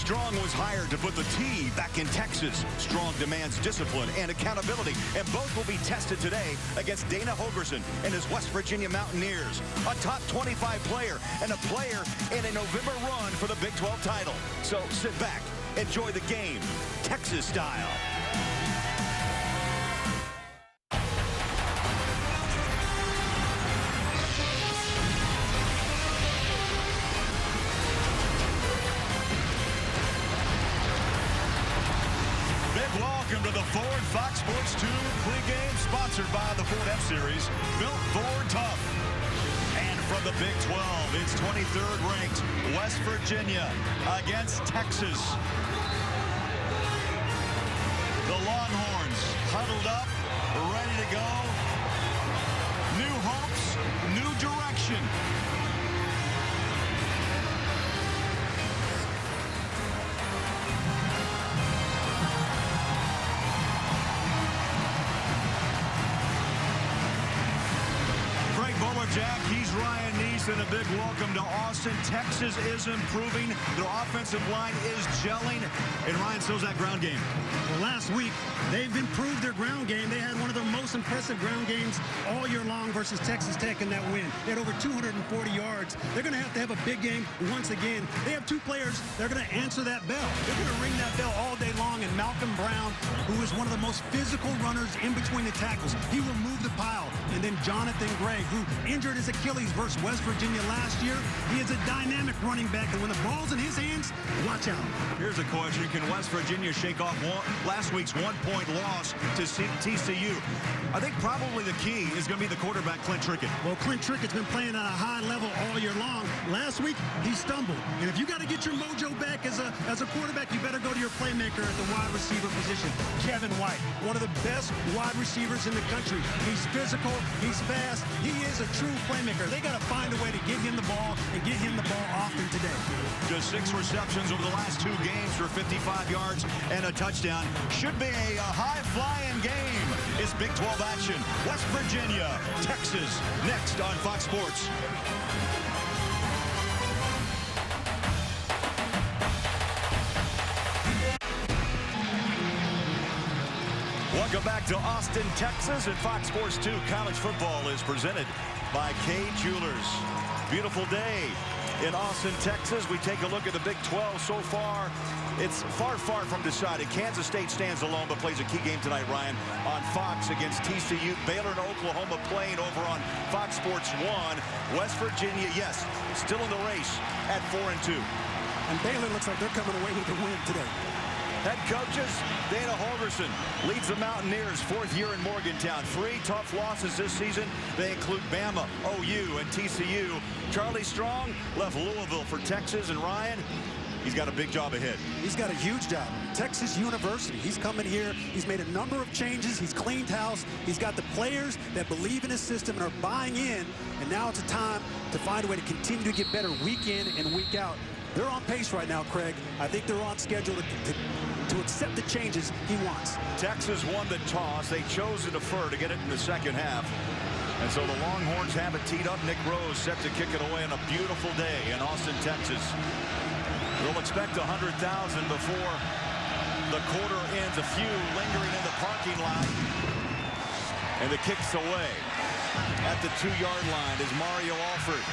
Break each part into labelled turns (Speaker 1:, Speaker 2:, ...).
Speaker 1: Strong was hired to put the T back in Texas. Strong demands discipline and accountability, and both will be tested today against Dana Holgorsen and his West Virginia Mountaineers. A top 25 player and a player in a November run for the Big 12 title. So sit back, enjoy the game, Texas style. Welcome to the Ford Fox Sports 2 pregame, sponsored by the Ford F-Series, built Ford tough. And from the Big 12, it's 23rd ranked West Virginia against Texas. The Longhorns huddled up, ready to go. New hopes, new direction. Jack, he's Ryan Neese, and a big welcome to Austin. Texas is improving. Their offensive line is gelling. And Ryan, so's that ground game.
Speaker 2: Well, last week, they've improved their ground game. They had one of their most impressive ground games all year long versus Texas Tech in that win. They had over 240 yards. They're going to have a big game once again. They have two players that are going to answer that bell. They're going to ring that bell all day long. And Malcolm Brown, who is one of the most physical runners in between the tackles, he will move the pile. And then Jonathan Gray, who injured his Achilles versus West Virginia last year. He is a dynamic running back, and when the ball's in his hands, watch out.
Speaker 1: Here's a question. Can West Virginia shake off last week's one-point loss to TCU? I think probably the key is going to be the quarterback, Clint Trickett.
Speaker 2: Well, Clint Trickett's been playing at a high level all year long. Last week, he stumbled. And if you got to get your mojo back as a quarterback, you better go to your playmaker at the wide receiver position. Kevin White, one of the best wide receivers in the country. He's physical, he's fast, he is a true playmaker. They got to find a way to get him the ball and get him the ball often today.
Speaker 1: Just 6 receptions over the last 2 games for 55 yards and a touchdown. Should be a high-flying game. It's Big 12 action. West Virginia, Texas, next on Fox Sports. Welcome back to Austin, Texas, and Fox Sports 2 College Football is presented by Kay Jewelers. Beautiful day in Austin, Texas. We take a look at the Big 12 so far. It's far from decided. Kansas State stands alone but plays a key game tonight, Ryan, on Fox against TCU. Baylor and Oklahoma playing over on Fox Sports 1. West Virginia, yes, still in the race at 4-2.
Speaker 2: And Baylor looks like they're coming away with a win today.
Speaker 1: Head coaches, Dana Holgorsen leads the Mountaineers, 4th year in Morgantown. 3 tough losses this season. They include Bama, OU, and TCU. Charlie Strong left Louisville for Texas, and Ryan, he's got a big job ahead.
Speaker 3: He's got a huge job. Texas University. He's coming here. He's made a number of changes. He's cleaned house. He's got the players that believe in his system and are buying in. And now it's a time to find a way to continue to get better week in and week out. They're on pace right now, Craig. I think they're on schedule to accept the changes he wants.
Speaker 1: Texas won the toss. They chose to defer to get it in the second half. And so the Longhorns have it teed up. Nick Rose set to kick it away on a beautiful day in Austin, Texas. We'll expect 100,000 before the quarter ends. A few lingering in the parking lot. And the kick's away. At the 2-yard line is Mario Alford.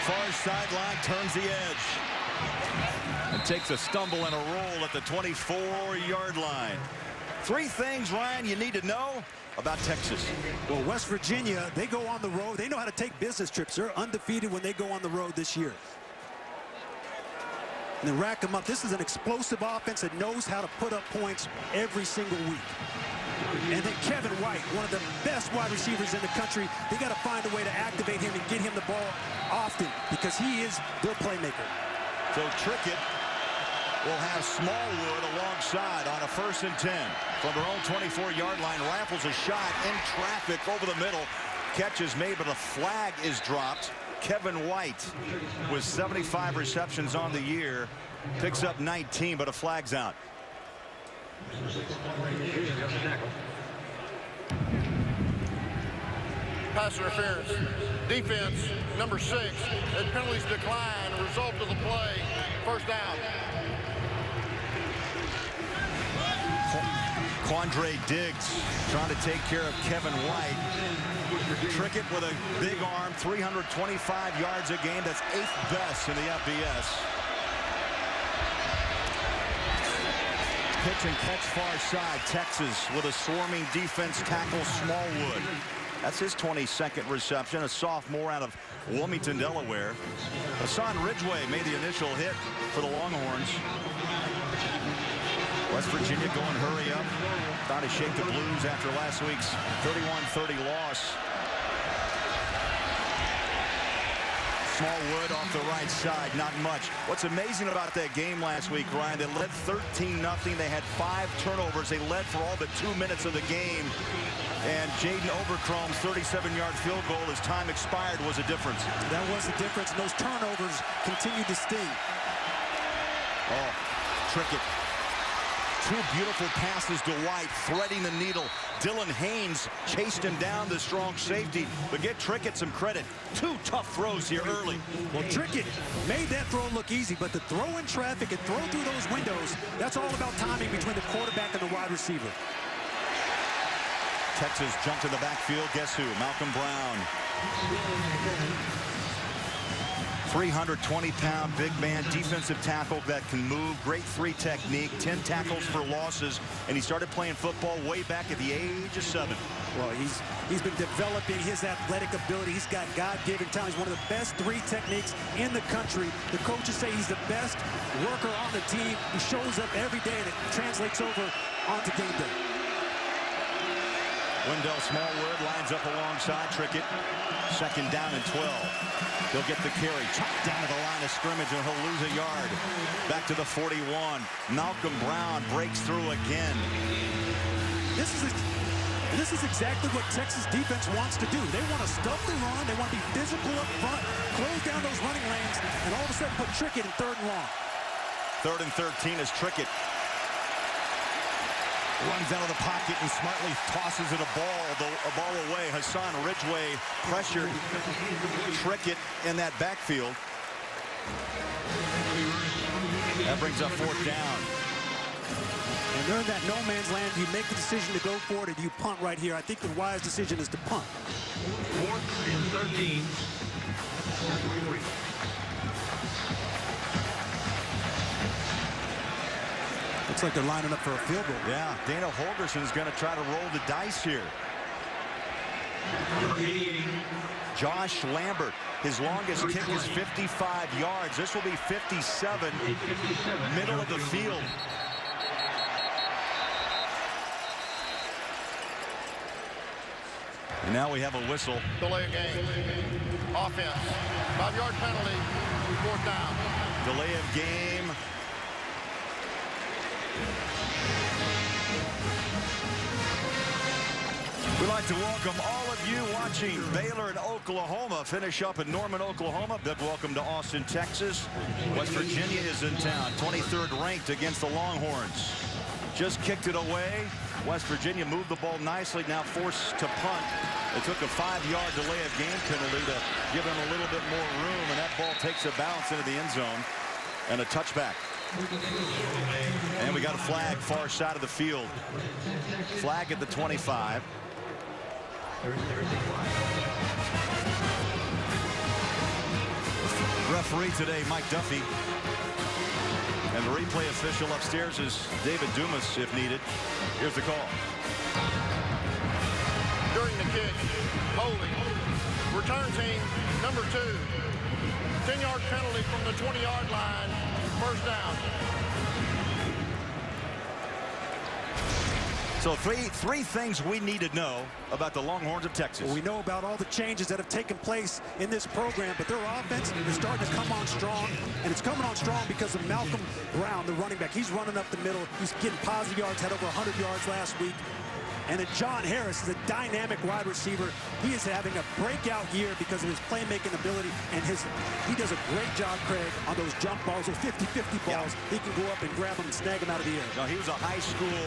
Speaker 1: Far sideline, turns the edge. And takes a stumble and a roll at the 24-yard line. 3 things, Ryan, you need to know about Texas.
Speaker 3: Well, West Virginia, they go on the road. They know how to take business trips. They're undefeated when they go on the road this year. And then rack them up. This is an explosive offense that knows how to put up points every single week. And then Kevin White, one of the best wide receivers in the country. They got to find a way to activate him and get him the ball often because he is their playmaker.
Speaker 1: So Trickett will have Smallwood alongside on a 1st and 10. From their own 24-yard line, rifles a shot in traffic over the middle. Catch is made, but a flag is dropped. Kevin White with 75 receptions on the year. Picks up 19, but a flag's out.
Speaker 4: Pass interference. Defense, number 6. And penalties decline. Result of the play, 1st down.
Speaker 1: Quandre Diggs trying to take care of Kevin White. Trickett with a big arm, 325 yards a game. That's 8th best in the FBS. Pitch and catch far side. Texas with a swarming defense tackle Smallwood. That's his 22nd reception, a sophomore out of Wilmington, Delaware. Hassan Ridgeway made the initial hit for the Longhorns. West Virginia going hurry up. Trying to shake the Blues after last week's 31-30 loss. Smallwood off the right side, not much. What's amazing about that game last week, Ryan, they led 13-0. They had 5 turnovers. They led for all but 2 minutes of the game. And Jaden Overcrome's 37-yard field goal as time expired was a difference.
Speaker 3: That was the difference. And those turnovers continued to sting.
Speaker 1: Oh, Trickett. 2 beautiful passes to White, threading the needle. Dylan Haynes chased him down, the strong safety. But get Trickett some credit. 2 tough throws here early.
Speaker 3: Well, Trickett made that throw look easy, but to throw in traffic and throw through those windows, that's all about timing between the quarterback and the wide receiver.
Speaker 1: Texas jumped in the backfield. Guess who? Malcolm Brown. 320-pound big man, defensive tackle that can move. Great 3 technique, 10 tackles for losses, and he started playing football way back at the age of 7.
Speaker 3: Well, he's been developing his athletic ability. He's got God-given talent. He's one of the best 3 techniques in the country. The coaches say he's the best worker on the team. He shows up every day, and it translates over onto game day.
Speaker 1: Wendell Smallwood lines up alongside Trickett. 2nd down and 12. He'll get the carry, chopped down to the line of scrimmage, and he'll lose a yard. Back to the 41. Malcolm Brown breaks through again.
Speaker 3: This is exactly what Texas defense wants to do. They want to stuff the run. They want to be physical up front, close down those running lanes, and all of a sudden put Trickett in 3rd and long.
Speaker 1: 3rd and 13 is Trickett. Runs out of the pocket and smartly tosses it a ball away. Hassan Ridgeway pressured Trickett in that backfield. That brings up 4th down.
Speaker 3: And they're in that no man's land. You make the decision to go for it, or do you punt right here? I think the wise decision is to punt.
Speaker 5: 4th and 13.
Speaker 3: Looks like they're lining up for a field goal.
Speaker 1: Yeah, Dana Holgerson's going to try to roll the dice here. Josh Lambert, his longest kick is 55 yards. This will be 57, middle of the field. And now we have a whistle.
Speaker 4: Delay of game. Offense. 5-yard penalty. 4th down.
Speaker 1: Delay of game. We'd like to welcome all of you watching Baylor and Oklahoma finish up in Norman, Oklahoma. Big welcome to Austin, Texas. West Virginia is in town, 23rd ranked against the Longhorns. Just kicked it away. West Virginia moved the ball nicely, now forced to punt. They took a 5-yard delay of game penalty to give them a little bit more room, and that ball takes a bounce into the end zone and a touchback. And we got a flag far side of the field. Flag at the 25. Referee today, Mike Duffy. And the replay official upstairs is David Dumas, if needed. Here's the call.
Speaker 4: During the kick, holding. Return team, number 2. 10-yard penalty from the 20-yard line. 1st down.
Speaker 1: So three things we need to know about the Longhorns of Texas.
Speaker 3: Well, we know about all the changes that have taken place in this program, but their offense is starting to come on strong, and it's coming on strong because of Malcolm Brown, the running back. He's running up the middle. He's getting positive yards, had over 100 yards last week. And then John Harris is a dynamic wide receiver. He is having a breakout year because of his playmaking ability, and he does a great job, Craig, on those jump balls, those 50-50 balls. Yeah. He can go up and grab them and snag them out of the air.
Speaker 1: Now, he was a high school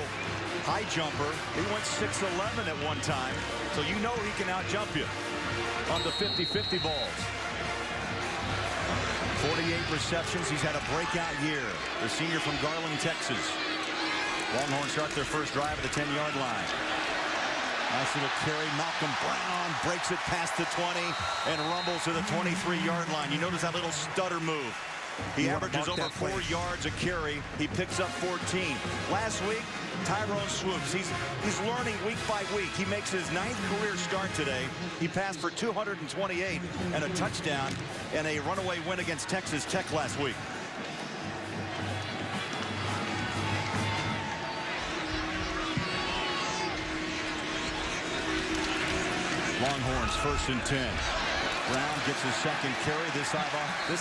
Speaker 1: high jumper. He went 6'11" at one time, so you know he can out-jump you on the 50-50 balls. 48 receptions. He's had a breakout year. The senior from Garland, Texas. Longhorns start their first drive at the 10-yard line. Nice little carry. Malcolm Brown breaks it past the 20 and rumbles to the 23-yard line. You notice that little stutter move. He averages over 4 yards a carry. He picks up 14. Last week, Tyrone Swoops. He's learning week by week. He makes his 9th career start today. He passed for 228 and a touchdown and a runaway win against Texas Tech last week. Longhorns 1st and 10. Brown gets his second carry, this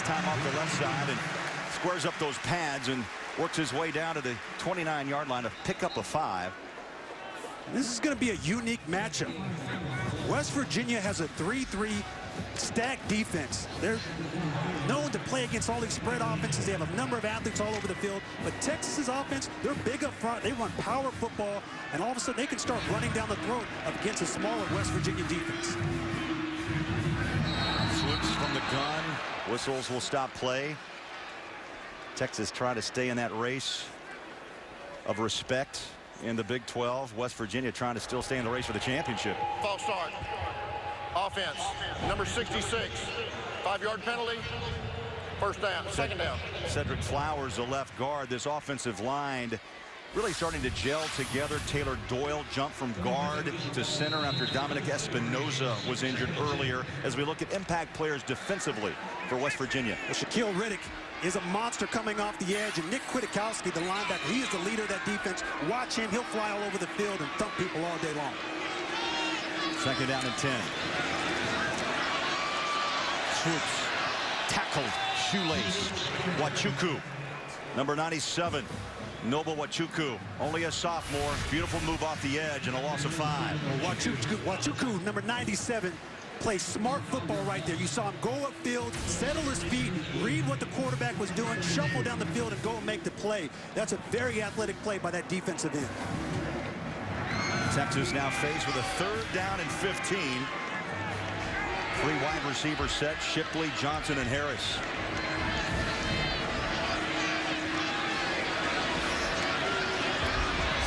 Speaker 1: time off the left side, and squares up those pads and works his way down to the 29-yard line to pick up a 5.
Speaker 3: This is going to be a unique matchup. West Virginia has a 3-3 stacked defense. They're known to play against all these spread offenses. They have a number of athletes all over the field. But Texas's offense, they're big up front. They run power football, and all of a sudden they can start running down the throat against a smaller West Virginia defense.
Speaker 1: Swoops from the gun. Whistles will stop play. Texas trying to stay in that race of respect in the Big 12. West Virginia trying to still stay in the race for the championship.
Speaker 4: False start. Offense, number 66. 5-yard penalty. First down, second down.
Speaker 1: Cedric Flowers, the left guard. This offensive line really starting to gel together. Taylor Doyle jumped from guard to center after Dominic Espinoza was injured earlier. As we look at impact players defensively for West Virginia.
Speaker 3: Well, Shaquille Riddick is a monster coming off the edge, and Nick Kwiatkowski, the linebacker, he is the leader of that defense. Watch him. He'll fly all over the field and thump people all day long.
Speaker 1: 2nd down and 10. Swoops tackled. Shoelace. Wachuku, number 97. Noble Wachuku, only a sophomore. Beautiful move off the edge and a loss of 5.
Speaker 3: Wachuku, number 97, plays smart football right there. You saw him go upfield, settle his feet, read what the quarterback was doing, shuffle down the field, and go and make the play. That's a very athletic play by that defensive end.
Speaker 1: Texas now faced with a 3rd down and 15. 3 wide receiver set: Shipley, Johnson, and Harris.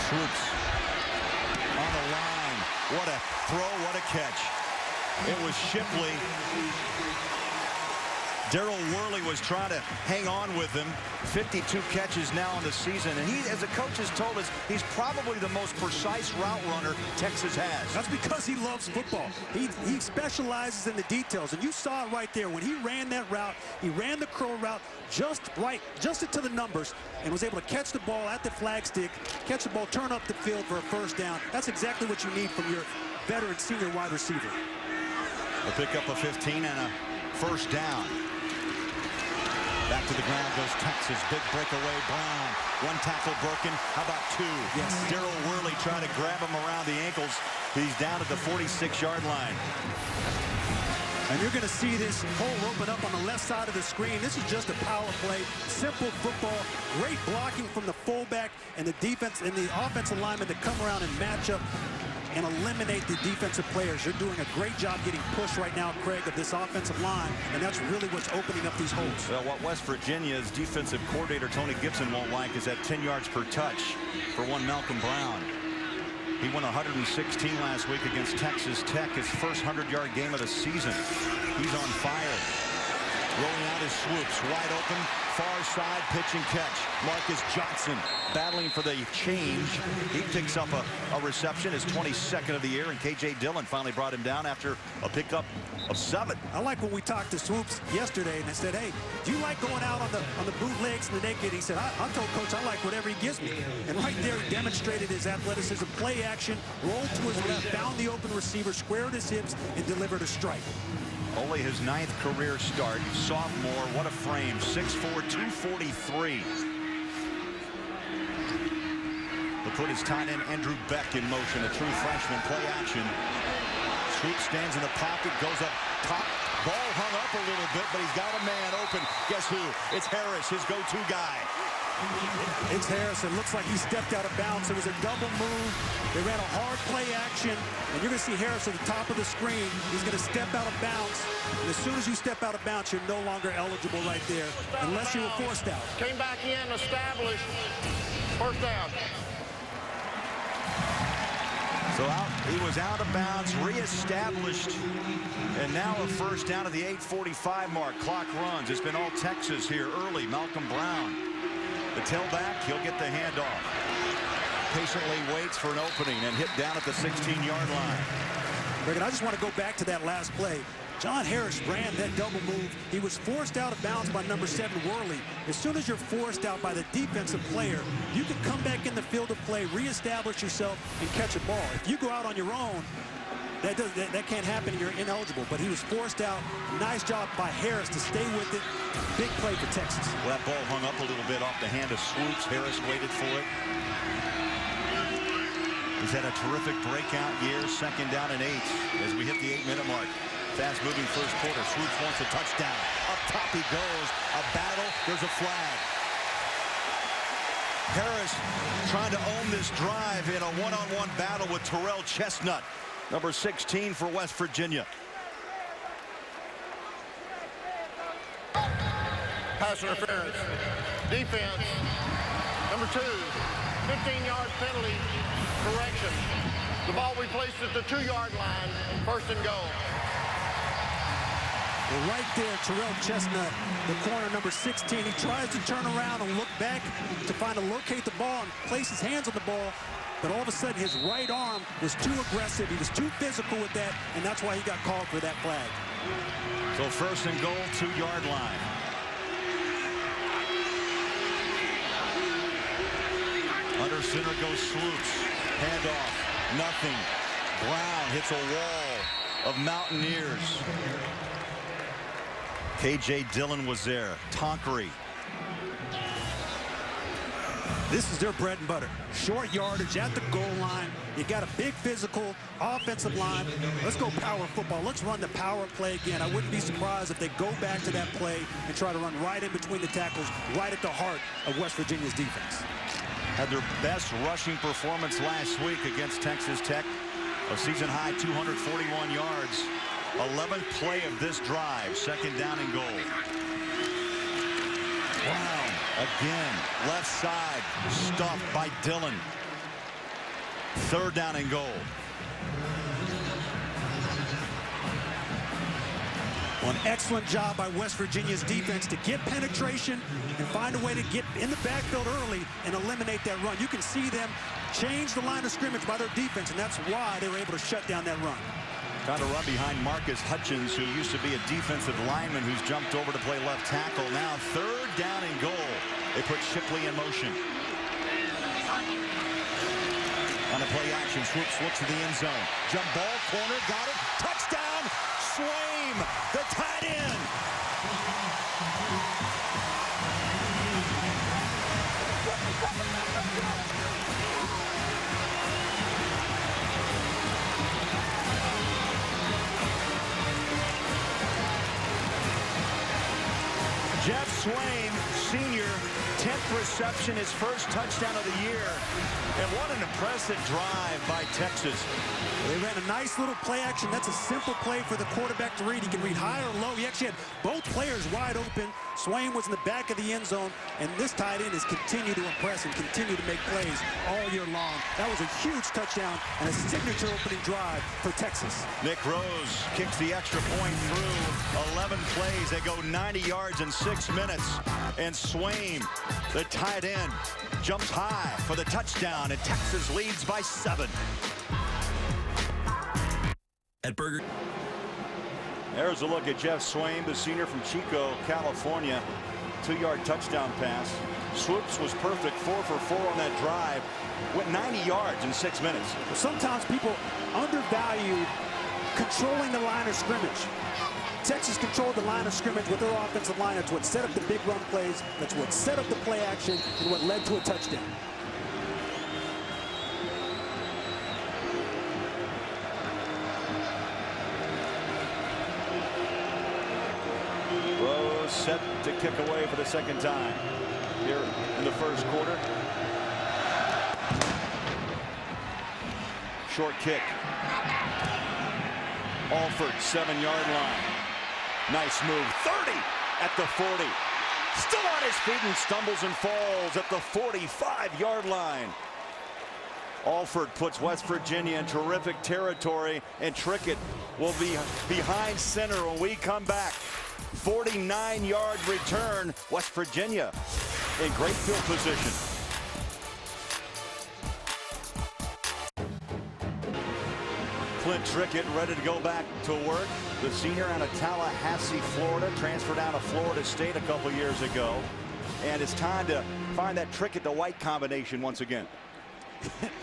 Speaker 1: Swoops on the line. What a throw, what a catch. It was Shipley. Daryl Worley was trying to hang on with him. 52 catches now on the season, and he, as the coach has told us, he's probably the most precise route runner Texas has.
Speaker 3: That's because he loves football. He specializes in the details, and you saw it right there when he ran that route. He ran the curl route just right, just into the numbers, and was able to catch the ball at the flag stick, catch the ball, turn up the field for a 1st down. That's exactly what you need from your veteran senior wide receiver.
Speaker 1: A pick up of 15 and a 1st down. Back to the ground goes Texas. Big breakaway. Brown. 1 tackle broken. How about 2?
Speaker 3: Yes.
Speaker 1: Daryl Worley trying to grab him around the ankles. He's down at the 46-yard line.
Speaker 3: And you're going to see this hole open up on the left side of the screen. This is just a power play. Simple football. Great blocking from the fullback and the defense and the offensive lineman to come around and match up and eliminate the defensive players. You're doing a great job getting pushed right now, Craig, of this offensive line, and that's really what's opening up these holes.
Speaker 1: Well, what West Virginia's defensive coordinator, Tony Gibson, won't like is that 10 yards per touch for one Malcolm Brown. He won 116 last week against Texas Tech, his first 100-yard game of the season. He's on fire. Rolling out his Swoops, wide open, far side, pitch and catch. Marcus Johnson battling for the change. He picks up a reception, his 22nd of the year, and K.J. Dillon finally brought him down after a pickup of 7.
Speaker 3: I like when we talked to Swoops yesterday, and I said, hey, do you like going out on the bootlegs and the naked? He said, I told Coach I like whatever he gives me. And right there, he demonstrated his athleticism, play action, rolled to his left, found the open receiver, squared his hips, and delivered a strike.
Speaker 1: Only his 9th career start. Sophomore, what a frame. 6'4", 243. To put his tight end Andrew Beck in motion, a true freshman, play action. Swoops stands in the pocket, goes up top. Ball hung up a little bit, but he's got a man open. Guess who? It's Harris, his go-to guy.
Speaker 3: It's Harris. It looks like he stepped out of bounds. It was a double move. They ran a hard play action, and you're going to see Harris at the top of the screen. He's going to step out of bounds, and as soon as you step out of bounds, you're no longer eligible right there, unless you were forced out.
Speaker 4: Came back in, established. 1st down.
Speaker 1: So he was out of bounds, reestablished, and now a first down at the 8:45 mark. Clock runs. It's been all Texas here early. Malcolm Brown, the tailback, he'll get the handoff. Patiently waits for an opening and hit down at the 16-yard line.
Speaker 3: Rick, I just want to go back to that last play. John Harris ran that double move. He was forced out of bounds by number 7, Worley. As soon as you're forced out by the defensive player, you can come back in the field of play, reestablish yourself, and catch a ball. If you go out on your own, that can't happen and you're ineligible. But he was forced out. Nice job by Harris to stay with it. Big play for Texas.
Speaker 1: Well, that ball hung up a little bit off the hand of Swoops. Harris waited for it. He's had a terrific breakout year. Second down and 8 as we hit the 8-minute mark. Fast-moving first quarter. Swoops wants a touchdown. Up top he goes. A battle. There's a flag. Harris trying to own this drive in a one-on-one battle with Terrell Chestnut, number 16 for West Virginia.
Speaker 4: Pass interference. Defense. Number 2. 15-yard penalty. Correction. The ball we placed at the 2-yard line. First and goal.
Speaker 3: Well, right there, Terrell Chestnut, the corner, number 16. He tries to turn around and look back to locate the ball and place his hands on the ball. But all of a sudden, his right arm was too aggressive. He was too physical with that, and that's why he got called for that flag.
Speaker 1: So first and goal, 2-yard line. Under center goes Swoops. Handoff. Nothing. Brown hits a wall of Mountaineers. K.J. Dillon was there. Tonkery.
Speaker 3: This is their bread and butter. Short yardage at the goal line. You got a big physical offensive line. Let's go power football. Let's run the power play again. I wouldn't be surprised if they go back to that play and try to run right in between the tackles, right at the heart of West Virginia's defense.
Speaker 1: Had their best rushing performance last week against Texas Tech. A season-high 241 yards. 11th play of this drive. Second down and goal. Brown again. Left side. Stuffed by Dillon. Third down and goal.
Speaker 3: Well, an excellent job by West Virginia's defense to get penetration and find a way to get in the backfield early and eliminate that run. You can see them change the line of scrimmage by their defense, and that's why they were able to shut down that run.
Speaker 1: Trying to run behind Marcus Hutchins, who used to be a defensive lineman who's jumped over to play left tackle. Now third down and goal. They put Shipley in motion. On a play action, Swoops looks to the end zone. Jump ball, corner, got it. Touchdown, Swaim, the tight end. Jeff Swaim, senior, 10th reception, his first touchdown of the year. And what an impressive drive by Texas.
Speaker 3: They ran a nice little play action. That's a simple play for the quarterback to read. He can read high or low. He actually had both players wide open. Swaim was in the back of the end zone, and this tight end has continued to impress and continue to make plays all year long. That was a huge touchdown and a signature opening drive for Texas.
Speaker 1: Nick Rose kicks the extra point through 11 plays. They go 90 yards in 6 minutes. And Swaim, the tight end, jumps high for the touchdown, and Texas leads by 7.
Speaker 6: At Burger.
Speaker 1: There's a look at Jeff Swaim, the senior from Chico, California. 2-yard touchdown pass. Swoops was perfect, 4 for 4 on that drive. Went 90 yards in 6 minutes.
Speaker 3: Sometimes people undervalue controlling the line of scrimmage. Texas controlled the line of scrimmage with their offensive line. That's what set up the big run plays. That's what set up the play action and what led to a touchdown.
Speaker 1: Rose set to kick away for the second time here in the first quarter. Short kick. Alford, 7-yard line. Nice move. 30 at the 40. Still on his feet and stumbles and falls at the 45-yard line. Alford puts West Virginia in terrific territory, and Trickett will be behind center when we come back. 49-yard return. West Virginia in great field position. Clint Trickett ready to go back to work. The senior out of Tallahassee, Florida, transferred out of Florida State a couple years ago. And it's time to find that Trickett to White combination once again.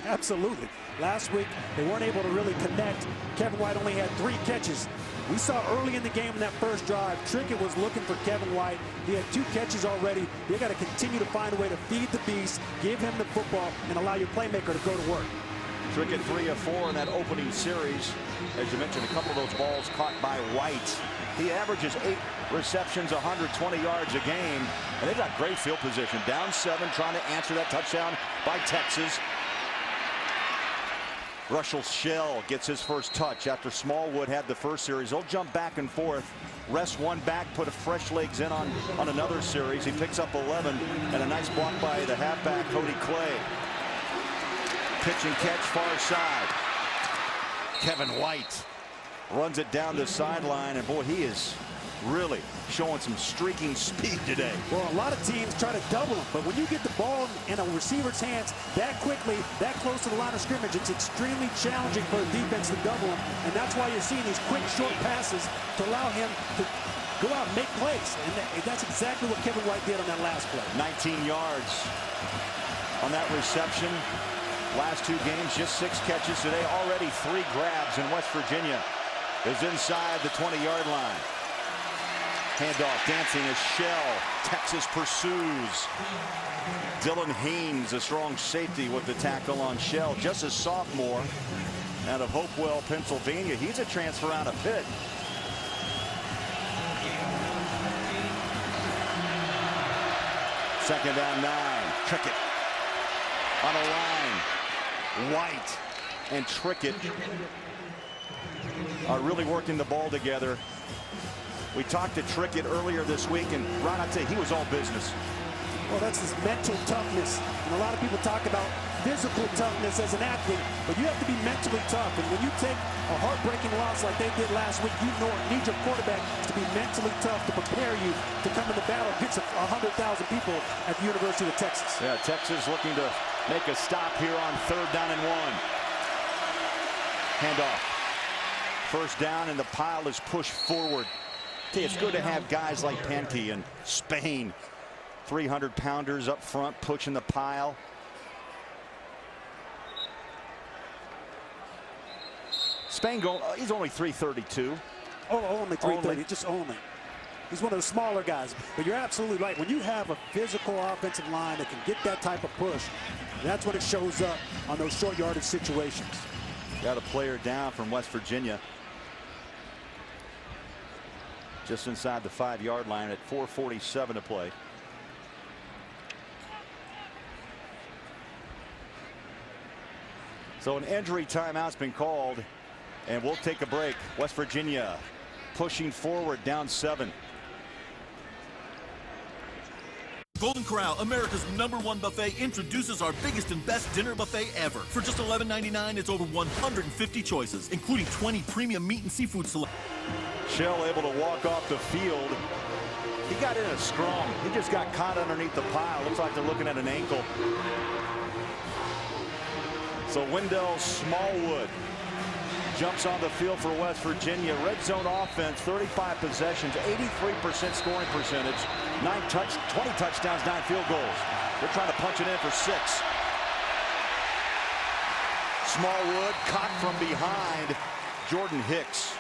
Speaker 3: Absolutely. Last week, they weren't able to really connect. Kevin White only had 3 catches. We saw early in the game in that first drive, Trickett was looking for Kevin White. He had 2 catches already. You got to continue to find a way to feed the beast, give him the football, and allow your playmaker to go to work.
Speaker 1: Trickett 3 of 4 in that opening series. As you mentioned, a couple of those balls caught by White. He averages 8 receptions, 120 yards a game. And they've got great field position. Down 7, trying to answer that touchdown by Texas. Russell Shell gets his first touch after Smallwood had the first series. They'll jump back and forth. Rest one back, put a fresh legs in on another series. He picks up 11, and a nice block by the halfback, Cody Clay. Pitch and catch far side. Kevin White runs it down the sideline, and boy, he is really showing some streaking speed today.
Speaker 3: Well, a lot of teams try to double him, but when you get the ball in a receiver's hands that quickly, that close to the line of scrimmage, it's extremely challenging for a defense to double him, and that's why you're seeing these quick, short passes to allow him to go out and make plays, and that's exactly what Kevin White did on that last play.
Speaker 1: 19 yards on that reception. Last 2 games, just 6 catches today. Already 3 grabs, and West Virginia is inside the 20-yard line. Handoff dancing as Shell. Texas pursues. Dylan Haynes, a strong safety with the tackle on Shell. Just a sophomore out of Hopewell, Pennsylvania. He's a transfer out of Pitt. Second down 9. Trickett on a line. White and Trickett are really working the ball together. We talked to Trickett earlier this week, and Ron, I'd say he was all business.
Speaker 3: Well, that's his mental toughness. And a lot of people talk about physical toughness as an athlete, but you have to be mentally tough. And when you take a heartbreaking loss like they did last week, you need your quarterback to be mentally tough to prepare you to come into battle against 100,000 people at the University of Texas.
Speaker 1: Yeah, Texas looking to make a stop here on 3rd down and 1. Handoff. First down, and the pile is pushed forward. It's good to have guys like Penke and Spain, 300-pounders up front pushing the pile. Spain he's only 332.
Speaker 3: Oh, only 330, just only. He's one of the smaller guys, but you're absolutely right. When you have a physical offensive line that can get that type of push, that's when it shows up on those short yardage situations.
Speaker 1: Got a player down from West Virginia. Just inside the 5-yard line at 4:47 to play. So an injury timeout's been called, and we'll take a break. West Virginia pushing forward, down 7.
Speaker 6: Golden Corral, America's #1 buffet, introduces our biggest and best dinner buffet ever. For just $11.99, it's over 150 choices, including 20 premium meat and seafood selections.
Speaker 1: Shell able to walk off the field. He got in a scrum. He just got caught underneath the pile. Looks like they're looking at an ankle. So Wendell Smallwood jumps on the field for West Virginia. Red zone offense, 35 possessions, 83% scoring percentage, 20 touchdowns, 9 field goals. They're trying to punch it in for 6. Smallwood caught from behind. Jordan Hicks.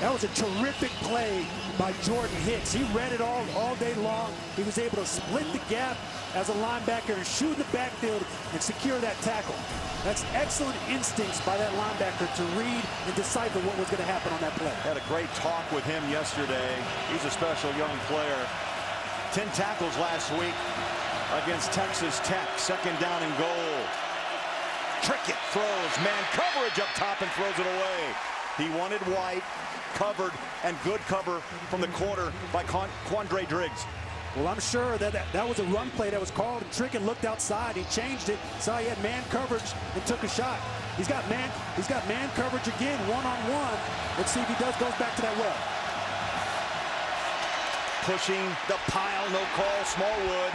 Speaker 3: That was a terrific play by Jordan Hicks. He read it all day long. He was able to split the gap as a linebacker and shoot in the backfield and secure that tackle. That's excellent instincts by that linebacker to read and decipher what was going to happen on that play.
Speaker 1: Had a great talk with him yesterday. He's a special young player. 10 tackles last week against Texas Tech. Second down and goal. Trickett throws, man coverage up top and throws it away. He wanted White, covered, and good cover from the corner by Quandre Driggs.
Speaker 3: Well, I'm sure that was a run play that was called, and Trickett looked outside. He changed it, saw he had man coverage, and took a shot. He's got man coverage again, one-on-one. Let's see if he goes back to that well.
Speaker 1: Pushing the pile, no call, Smallwood.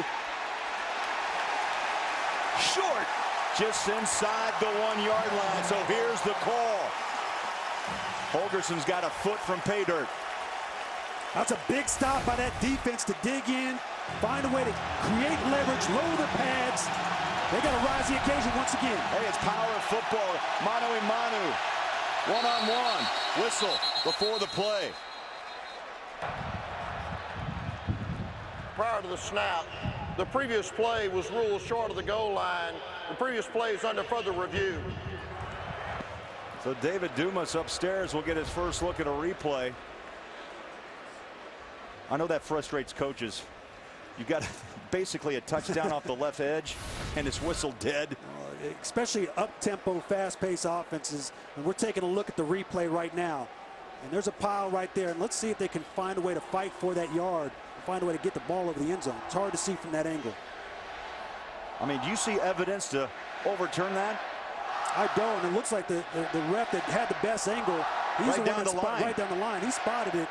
Speaker 1: Short, just inside the 1-yard line, so here's the call. Holgerson's got a foot from pay dirt.
Speaker 3: That's a big stop by that defense to dig in, find a way to create leverage, lower the pads. They got to rise the occasion once again.
Speaker 1: Hey, it's power of football. Mano a mano. One-on-one. Whistle before the play.
Speaker 4: Prior to the snap, the previous play was ruled short of the goal line. The previous play is under further review.
Speaker 1: So David Dumas upstairs will get his first look at a replay. I know that frustrates coaches. You got basically a touchdown off the left edge, and it's whistled dead.
Speaker 3: Especially up-tempo, fast-paced offenses. And we're taking a look at the replay right now. And there's a pile right there. And let's see if they can find a way to fight for that yard, find a way to get the ball over the end zone. It's hard to see from that angle.
Speaker 1: I mean, do you see evidence to overturn that?
Speaker 3: I don't. It looks like the ref that had the best angle, he's
Speaker 1: right
Speaker 3: the
Speaker 1: down
Speaker 3: one
Speaker 1: the line.
Speaker 3: right down the line. He spotted it.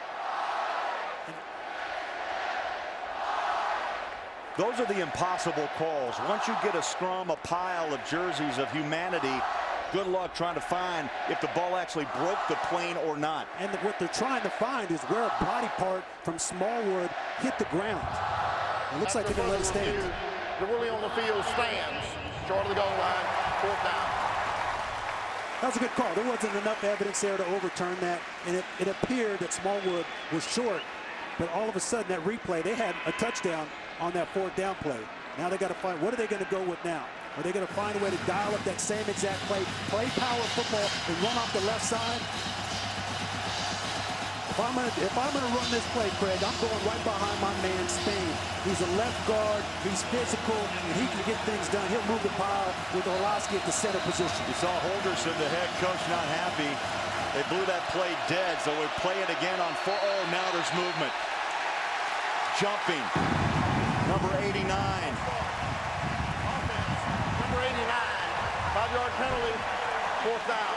Speaker 1: Those are the impossible calls. Once you get a scrum, a pile of jerseys of humanity, good luck trying to find if the ball actually broke the plane or not.
Speaker 3: And what they're trying to find is where a body part from Smallwood hit the ground. It looks like they're going to let it stand.
Speaker 4: The ruling on the field stands. Short of the goal line, 4th down.
Speaker 3: That was a good call. There wasn't enough evidence there to overturn that. And it appeared that Smallwood was short. But all of a sudden, that replay, they had a touchdown on that 4th down play. Now they got to find, what are they going to go with now? Are they going to find a way to dial up that same exact play power football, and run off the left side? If I'm gonna run this play, Craig, I'm going right behind my man Spain. He's a left guard, he's physical, and he can get things done. He'll move the pile with Orlowski at the center position.
Speaker 1: You saw Holgerson, the head coach, not happy. They blew that play dead, so we play it again on 4. Oh, now there's movement. Jumping. Number 89.
Speaker 4: Number 89, 5-yard penalty, 4th down.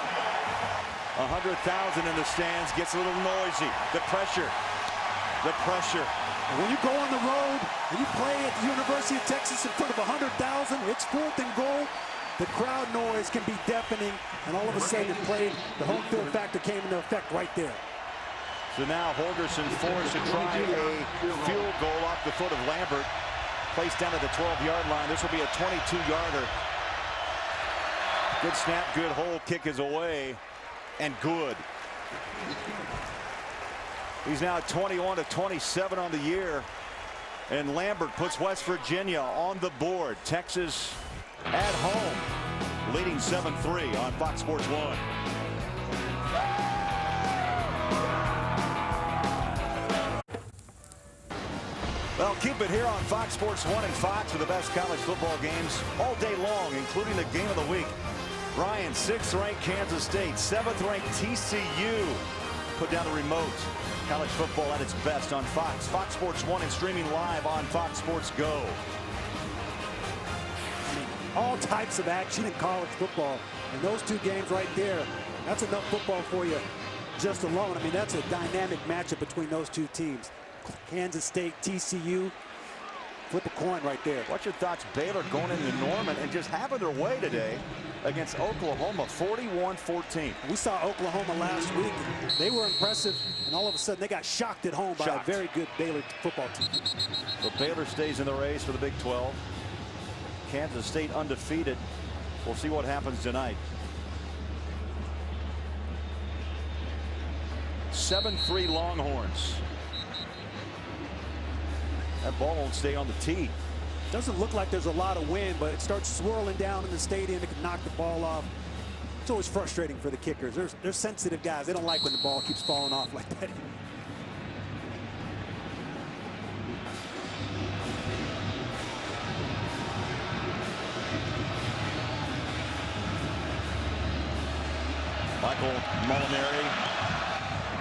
Speaker 1: 100,000 in the stands, gets a little noisy. The pressure.
Speaker 3: And when you go on the road and you play at the University of Texas in front of 100,000, it's 4th and goal. The crowd noise can be deafening, and all of a sudden the home field factor came into effect right there.
Speaker 1: So now Holgerson forced to try a field goal off the foot of Lambert. Placed down at the 12-yard line. This will be a 22-yarder. Good snap, good hold, kick is away, and good. He's now 21-27 on the year, and Lambert puts West Virginia on the board. Texas at home, leading 7-3 on Fox Sports 1. Well, keep it here on Fox Sports 1 and Fox for the best college football games all day long, including the game of the week. Ryan, 6th-ranked Kansas State, 7th-ranked TCU. Put down the remote. College football at its best on Fox. Fox Sports 1 and streaming live on Fox Sports Go.
Speaker 3: All types of action in college football. And those two games right there, that's enough football for you just alone. I mean, that's a dynamic matchup between those two teams. Kansas State, TCU, flip a coin right there.
Speaker 1: What's your thoughts? Baylor going into Norman and just having their way today against Oklahoma, 41-14.
Speaker 3: We saw Oklahoma last week. They were impressive, and all of a sudden they got shocked at home by a very good Baylor football team.
Speaker 1: So Baylor stays in the race for the Big 12. Kansas State undefeated. We'll see what happens tonight. 7-3 Longhorns. That ball won't stay on the tee.
Speaker 3: Doesn't look like there's a lot of wind, but it starts swirling down in the stadium. It can knock the ball off. It's always frustrating for the kickers. They're sensitive guys. They don't like when the ball keeps falling off like that.
Speaker 1: Michael Molinari,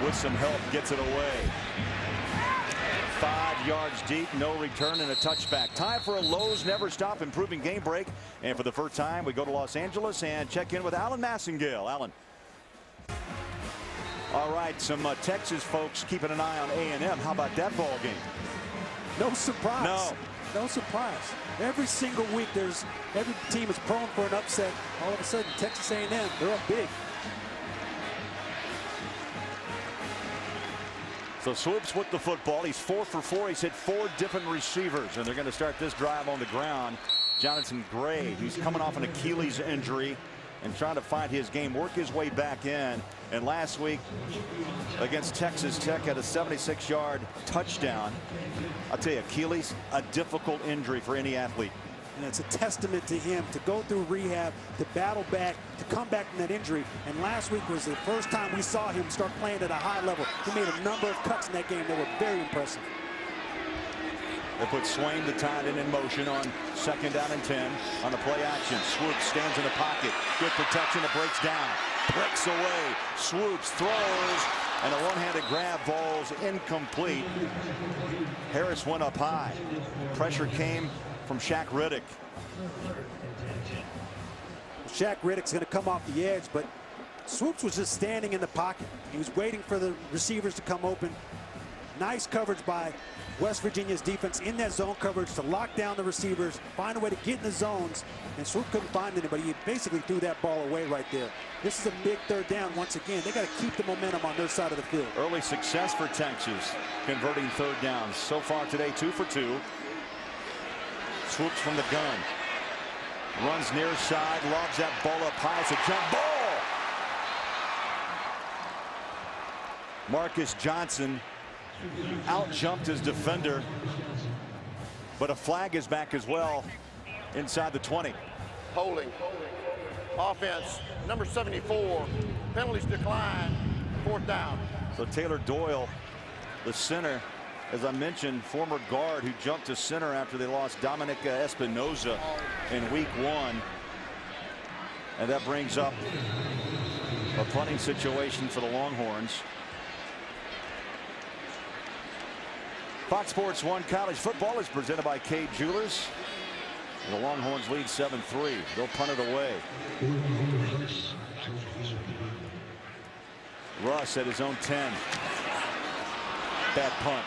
Speaker 1: with some help, gets it away. 5 yards deep, no return, and a touchback. Time for a Lowe's Never Stop Improving Game Break. And for the first time, we go to Los Angeles and check in with Alan Massengale. Alan. All right, some Texas folks keeping an eye on A&M. How about that ball game?
Speaker 3: No surprise. No surprise. Every single week, every team is prone for an upset. All of a sudden, Texas A&M, they're up big.
Speaker 1: So Swoops with the football. He's 4 for 4. He's hit 4 different receivers, and they're going to start this drive on the ground. Jonathan Gray, who's coming off an Achilles injury and trying to find his game, work his way back in. And last week against Texas Tech had a 76-yard touchdown. I'll tell you, Achilles, a difficult injury for any athlete.
Speaker 3: And it's a testament to him to go through rehab, to battle back, to come back from that injury. And last week was the first time we saw him start playing at a high level. He made a number of cuts in that game that were very impressive.
Speaker 1: They put Swain, the tight end, in motion on 2nd down and 10 on the play action. Swoops stands in the pocket. Good protection. It breaks down. Breaks away. Swoops throws. And a one-handed grab falls incomplete. Harris went up high. Pressure came from Shaq Riddick.
Speaker 3: Shaq Riddick's going to come off the edge, but Swoops was just standing in the pocket. He was waiting for the receivers to come open. Nice coverage by West Virginia's defense in that zone coverage to lock down the receivers, find a way to get in the zones, and Swoops couldn't find anybody. He basically threw that ball away right there. This is a big 3rd down once again. They got to keep the momentum on their side of the field.
Speaker 1: Early success for Texas, converting 3rd downs. So far today, 2 for 2. Swoops from the gun. Runs near side, lobs that ball up high. It's a jump ball. Marcus Johnson out-jumped his defender, but a flag is back as well inside the 20.
Speaker 4: Holding. Offense, number 74. Penalties decline. 4th down.
Speaker 1: So Taylor Doyle, the center, as I mentioned, former guard who jumped to center after they lost Dominic Espinoza in week 1. And that brings up a punting situation for the Longhorns. Fox Sports 1 College Football is presented by Cade Jewelers. The Longhorns lead 7-3. They'll punt it away. Russ at his own 10. Bad punt.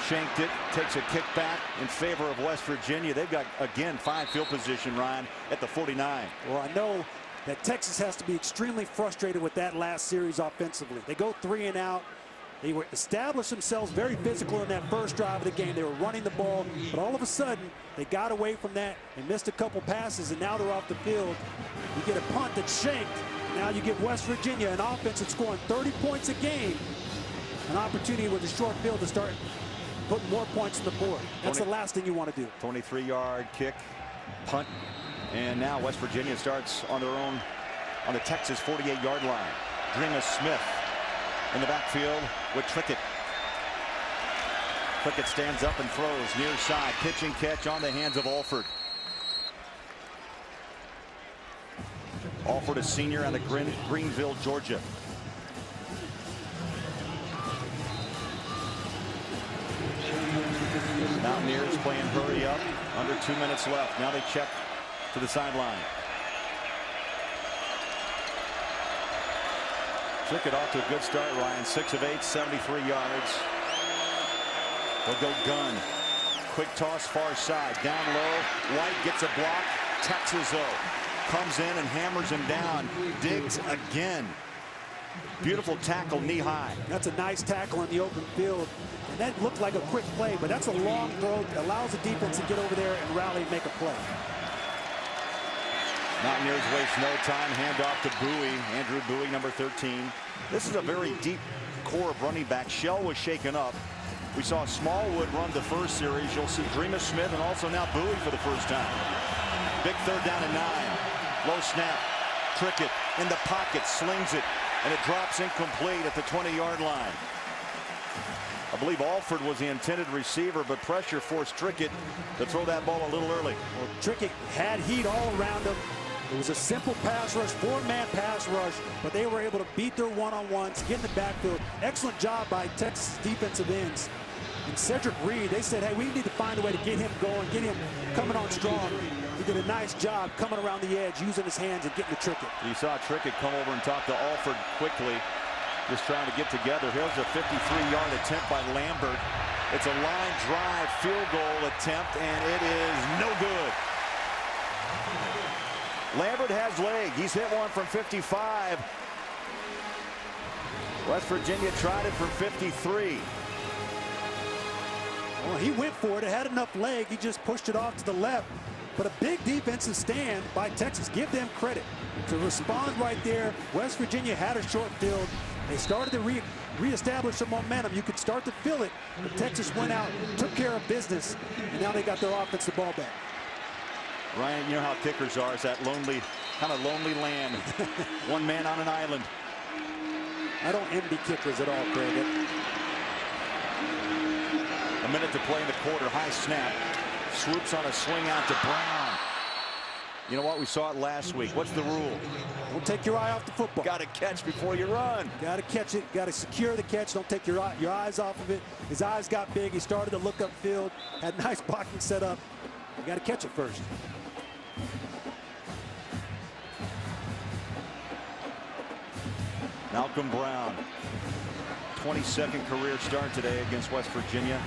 Speaker 1: Shanked it, takes a kick back in favor of West Virginia. They've got, again, 5 field position, Ryan, at the 49.
Speaker 3: Well, I know that Texas has to be extremely frustrated with that last series offensively. They go 3 and out. They were established themselves very physical in that first drive of the game. They were running the ball, but all of a sudden, they got away from that and missed a couple passes, and now they're off the field. You get a punt that's shanked. Now you give West Virginia an offense that's scoring 30 points a game, an opportunity with a short field to start putting more points on the board. That's the last thing you want to do.
Speaker 1: 23-yard kick, punt, and now West Virginia starts on their own on the Texas 48-yard line. Dringa Smith in the backfield with Trickett. Trickett stands up and throws near side. Pitch and catch on the hands of Alford. Alford, a senior out of Greenville, Georgia. Mountaineers playing hurry up. Under 2 minutes left. Now they check to the sideline. Trickett off to a good start, Ryan. 6 of 8, 73 yards. They'll go gun. Quick toss far side. Down low. White gets a block. Texas, though, comes in and hammers him down. Diggs again. Beautiful tackle, knee high.
Speaker 3: That's a nice tackle in the open field. And that looked like a quick play, but that's a long throw that allows the defense to get over there and rally and make a play.
Speaker 1: Mountaineers waste no time. Hand off to Bowie. Andrew Bowie, number 13. This is a very deep core of running back. Shell was shaken up. We saw Smallwood run the first series. You'll see Dringa Smith and also now Bowie for the first time. Big 3rd down and 9. Low snap. Trickett in the pocket, slings it, and it drops incomplete at the 20-yard line. I believe Alford was the intended receiver, but pressure forced Trickett to throw that ball a little early.
Speaker 3: Well, Trickett had heat all around him. It was a simple pass rush, 4-man pass rush, but they were able to beat their one-on-ones, get in the backfield. Excellent job by Texas defensive ends And Cedric Reed, they said, hey, we need to find a way to get him going, get him coming on strong. He did a nice job coming around the edge, using his hands and getting the Trickett.
Speaker 1: You saw Trickett come over and talk to Alford quickly, just trying to get together. Here's a 53-yard attempt by Lambert. It's a line drive field goal attempt, and it is no good. Lambert has leg. He's hit one from 55. West Virginia tried it from 53.
Speaker 3: Well, he went for it. It had enough leg. He just pushed it off to the left. But a big defensive stand by Texas. Give them credit to respond right there. West Virginia had a short field. They started to reestablish some momentum. You could start to feel it. But Texas went out, took care of business, and now they got their offensive ball back.
Speaker 1: Ryan, you know how kickers are. It's that lonely, kind of lonely land. One man on an island.
Speaker 3: I don't envy kickers at all, Craig.
Speaker 1: A minute to play in the quarter. High snap. Swoops on a swing out to Brown. You know what? We saw it last week. What's the rule?
Speaker 3: Don't take your eye off the football.
Speaker 1: Got to catch before you run.
Speaker 3: Got to catch it. Got to secure the catch. Don't take your eyes off of it. His eyes got big. He started to look upfield. Had nice blocking set up. You got to catch it first.
Speaker 1: Malcolm Brown, 22nd career start today against West Virginia.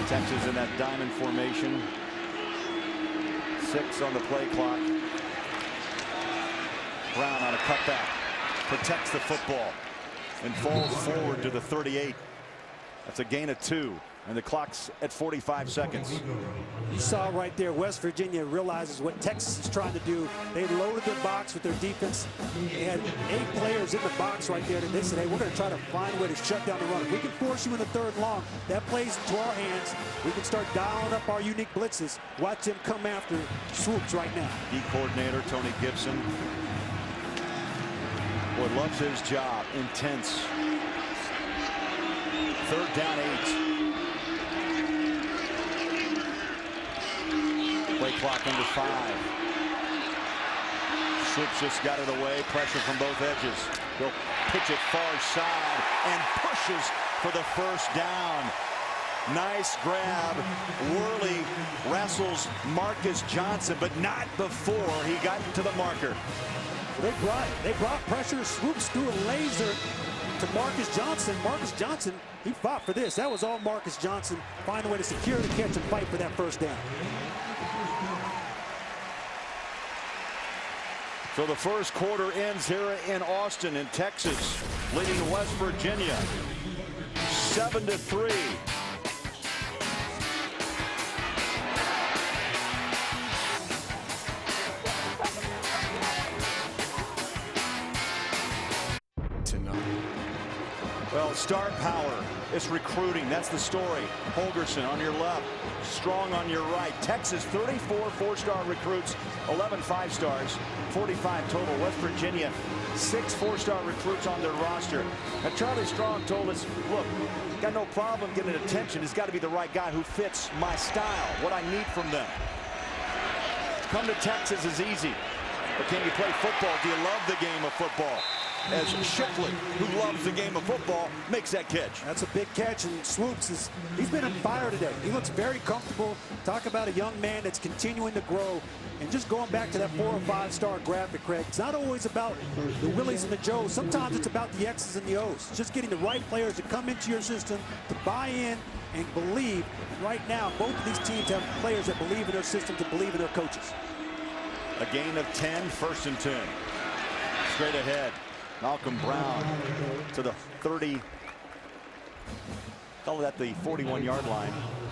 Speaker 1: Texas in that diamond formation. 6 on the play clock. Brown on a cutback. Protects the football and falls forward to the 38. That's a gain of 2. And the clock's at 45 seconds.
Speaker 3: You saw right there, West Virginia realizes what Texas is trying to do. They loaded their box with their defense. They had 8 players in the box right there. And they said, hey, we're going to try to find a way to shut down the run. If we can force you in the third long, that plays into our hands. We can start dialing up our unique blitzes. Watch them come after Swoops right now.
Speaker 1: D coordinator Tony Gibson. Boy, loves his job. Intense. 3rd down 8. Play clock under 5. Swoops just got it away. Pressure from both edges. He'll pitch it far side and pushes for the first down. Nice grab. Worley wrestles Marcus Johnson, but not before he got to the marker.
Speaker 3: They brought pressure. Swoops threw a laser to Marcus Johnson. Marcus Johnson, he fought for this. That was all Marcus Johnson. Find a way to secure the catch and fight for that first down.
Speaker 1: So the first quarter ends here in Austin, in Texas, leading West Virginia 7-3. Well, star power. It's recruiting. That's the story. Holgerson on your left. Strong on your right. Texas, 34 4-star recruits, 11 5-stars, 45 total. West Virginia, 6 4-star recruits on their roster. Now, Charlie Strong told us, look, got no problem getting attention. It's got to be the right guy who fits my style, what I need from them. Come to Texas is easy. But can you play football? Do you love the game of football? As Shipley, who loves the game of football, makes that catch.
Speaker 3: That's a big catch, and Swoops he's been on fire today. He looks very comfortable. Talk about a young man that's continuing to grow. And just going back to that 4 or 5-star graphic, Craig, it's not always about the Willies and the Joes. Sometimes it's about the X's and the O's. Just getting the right players to come into your system, to buy in and believe. And right now, both of these teams have players that believe in their system, to believe in their coaches.
Speaker 1: A gain of 10, 1st and 10. Straight ahead. Malcolm Brown to the 30. Call that the 41-yard line.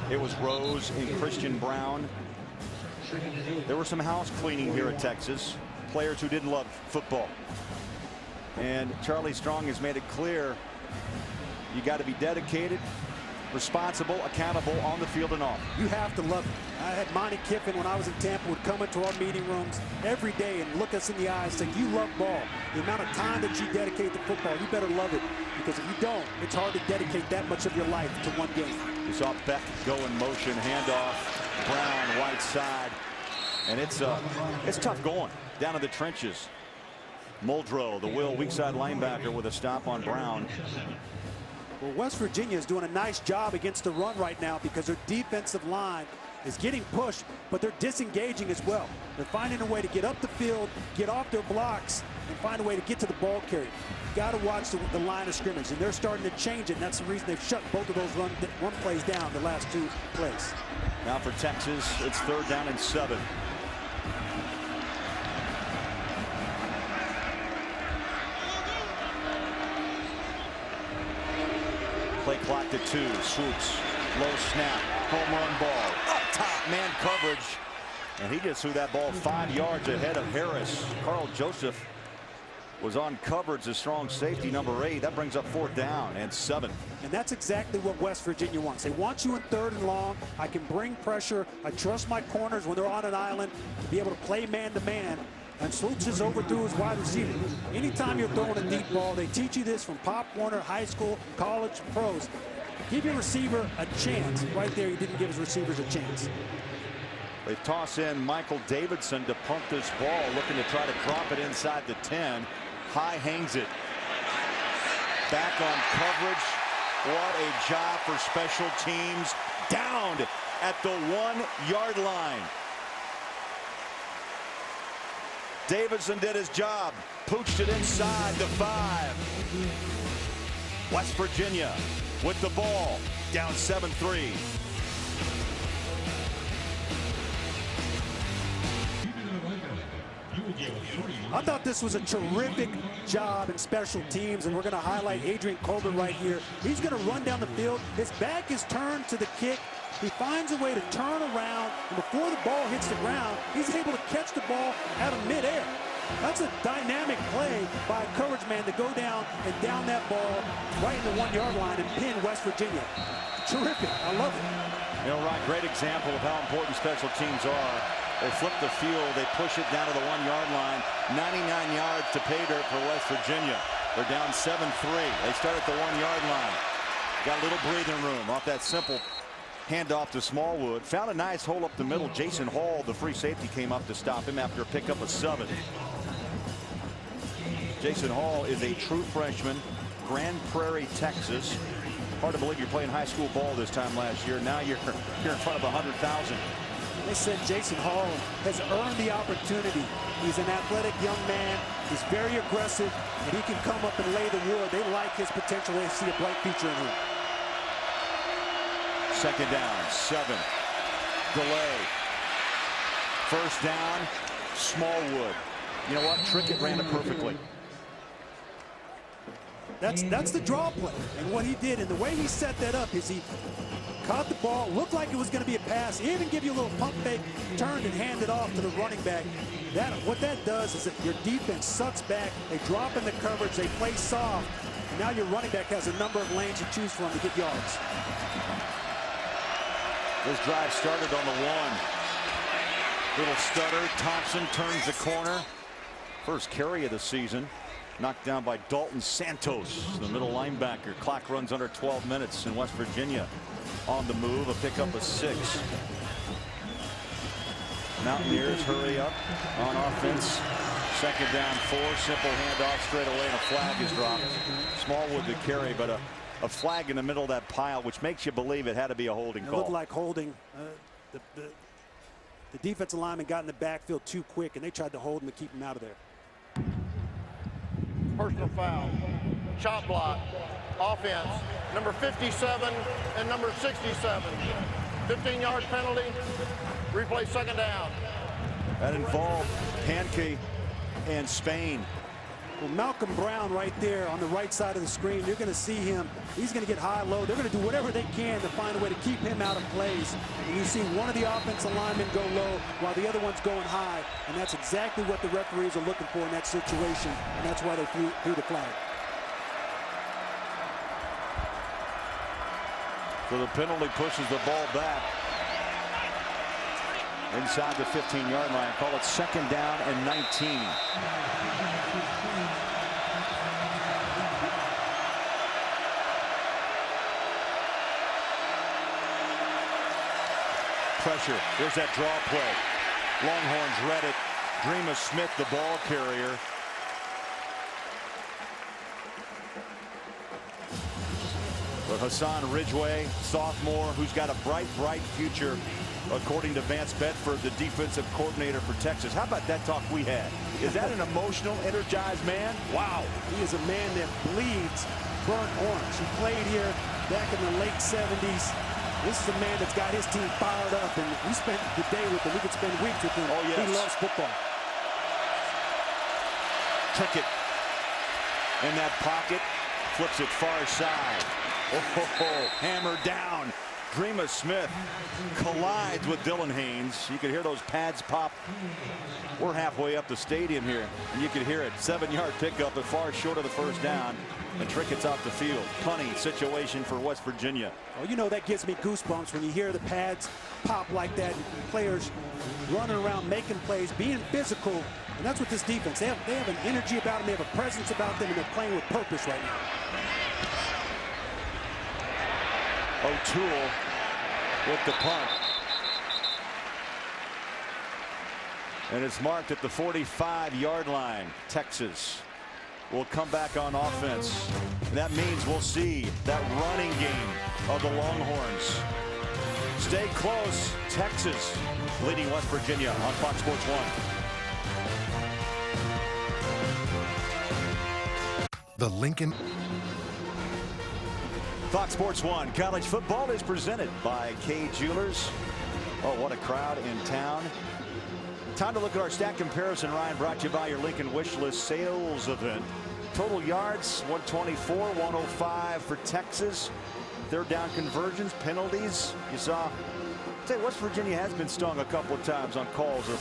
Speaker 1: It was Rose and Christian Brown. There was some house cleaning here at Texas. Players who didn't love football. And Charlie Strong has made it clear you got to be dedicated, responsible, accountable on the field and off.
Speaker 3: You have to love it. I had Monty Kiffin when I was in Tampa would come into our meeting rooms every day and look us in the eyes and say, you love ball. The amount of time that you dedicate to football, you better love it. Because if you don't, it's hard to dedicate that much of your life to one game.
Speaker 1: You saw Beck go in motion, handoff, Brown, right side. And it's tough going down in the trenches. Muldrow, the Will weak side linebacker, with a stop on Brown.
Speaker 3: Well, West Virginia is doing a nice job against the run right now because their defensive line is getting pushed, but they're disengaging as well. They're finding a way to get up the field, get off their blocks, and find a way to get to the ball carrier. Got to watch the line of scrimmage, and they're starting to change it, and that's the reason they've shut both of those run plays down the last 2 plays.
Speaker 1: Now for Texas, it's 3rd down and 7. Play clock to 2. Swoops. Low snap. Home run ball. Up top. Man coverage. And he just threw that ball 5 yards ahead of Harris. Carl Joseph was on coverage, a strong safety, number 8. That brings up 4th down and 7.
Speaker 3: And that's exactly what West Virginia wants. They want you in 3rd and long. I can bring pressure. I trust my corners when they're on an island to be able to play man-to-man. And Swoops just overthrew his wide receiver. Anytime you're throwing a deep ball, they teach you this from Pop Warner, high school, college, pros. Give your receiver a chance. Right there, he didn't give his receivers a chance.
Speaker 1: They toss in Michael Davidson to punt this ball, looking to try to drop it inside the 10. High hangs it. Back on coverage. What a job for special teams. Downed at the 1-yard line. Davidson did his job. Pooched it inside the 5. West Virginia with the ball. Down 7-3.
Speaker 3: I thought this was a terrific job in special teams, and we're going to highlight Adrian Colbert right here. He's going to run down the field. His back is turned to the kick. He finds a way to turn around, and before the ball hits the ground, he's able to catch the ball out of midair. That's a dynamic play by a coverage man to go down and down that ball right in the 1-yard line and pin West Virginia. Terrific. I love it.
Speaker 1: You know, Ron, great example of how important special teams are. They flip the field. They push it down to the 1-yard line. 99 yards to pay dirt for West Virginia. They're down 7-3. They start at the 1-yard line. Got a little breathing room off that simple handoff to Smallwood. Found a nice hole up the middle. Jason Hall, the free safety, came up to stop him after a pickup of 7. Jason Hall is a true freshman. Grand Prairie, Texas. Hard to believe you're playing high school ball this time last year. Now you're here in front of 100,000.
Speaker 3: They said Jason Hall has earned the opportunity. He's an athletic young man. He's very aggressive, and he can come up and lay the wood. They like his potential. They see a bright future in him.
Speaker 1: 2nd down, 7. Delay. 1st down, Smallwood. You know what? Trickett ran it perfectly.
Speaker 3: That's the draw play. And what he did, and the way he set that up, is he caught the ball, looked like it was going to be a pass. He even give you a little pump fake, turned and handed off to the running back. What that does is that your defense sucks back. They drop in the coverage. They play soft. And now your running back has a number of lanes to choose from to get yards.
Speaker 1: This drive started on the 1. Little stutter. Thompson turns the corner. First carry of the season. Knocked down by Dalton Santos, the middle linebacker. Clock runs under 12 minutes in West Virginia. On the move, a pickup of 6. Mountaineers hurry up on offense. 2nd down, 4. Simple handoff straight away, and a flag is dropped. Smallwood to carry, but a flag in the middle of that pile, which makes you believe it had to be a holding call.
Speaker 3: It looked like holding. The defensive lineman got in the backfield too quick, and they tried to hold him to keep him out of there.
Speaker 4: Personal foul, chop block, offense, number 57 and number 67. 15-yard penalty, replay 2nd down.
Speaker 1: That involved Pankey and Spain.
Speaker 3: Well, Malcolm Brown right there on the right side of the screen, you're going to see him. He's going to get high-low. They're going to do whatever they can to find a way to keep him out of plays. And you see one of the offensive linemen go low while the other one's going high. And that's exactly what the referees are looking for in that situation. And that's why they threw the flag.
Speaker 1: So the penalty pushes the ball back inside the 15-yard line. Call it 2nd down and 19. Pressure. There's that draw play. Longhorns read it. Dreamer Smith, the ball carrier. But Hassan Ridgeway, sophomore, who's got a bright, bright future, according to Vance Bedford, the defensive coordinator for Texas. How about that talk we had? Is that an emotional, energized man? Wow.
Speaker 3: He is a man that bleeds burnt orange. He played here back in the late 70s. This is a man that's got his team fired up, and we spent the day with him. We could spend weeks with him.
Speaker 1: Oh, yes.
Speaker 3: He loves football.
Speaker 1: Trickett in that pocket, flips it far side. Oh, hammer down. Dreama Smith collides with Dylan Haynes. You can hear those pads pop. We're halfway up the stadium here, and you can hear it. 7-yard pickup, but far short of the first down. And Trickett's off the field. Punting situation for West Virginia.
Speaker 3: Oh, you know, that gives me goosebumps when you hear the pads pop like that. Players running around, making plays, being physical. And that's what this defense, they have an energy about them, they have a presence about them, and they're playing with purpose right now.
Speaker 1: O'Toole with the punt. And it's marked at the 45-yard line. Texas will come back on offense. And that means we'll see that running game of the Longhorns. Stay close. Texas leading West Virginia on Fox Sports 1.
Speaker 7: The Lincoln.
Speaker 1: Fox Sports 1 college football is presented by Kay Jewelers. Oh, what a crowd in town. Time to look at our stat comparison, Ryan, brought to you by your Lincoln Wish List sales event. Total yards, 124, 105 for Texas. Third down conversions, penalties. You saw, say West Virginia has been stung a couple of times on calls of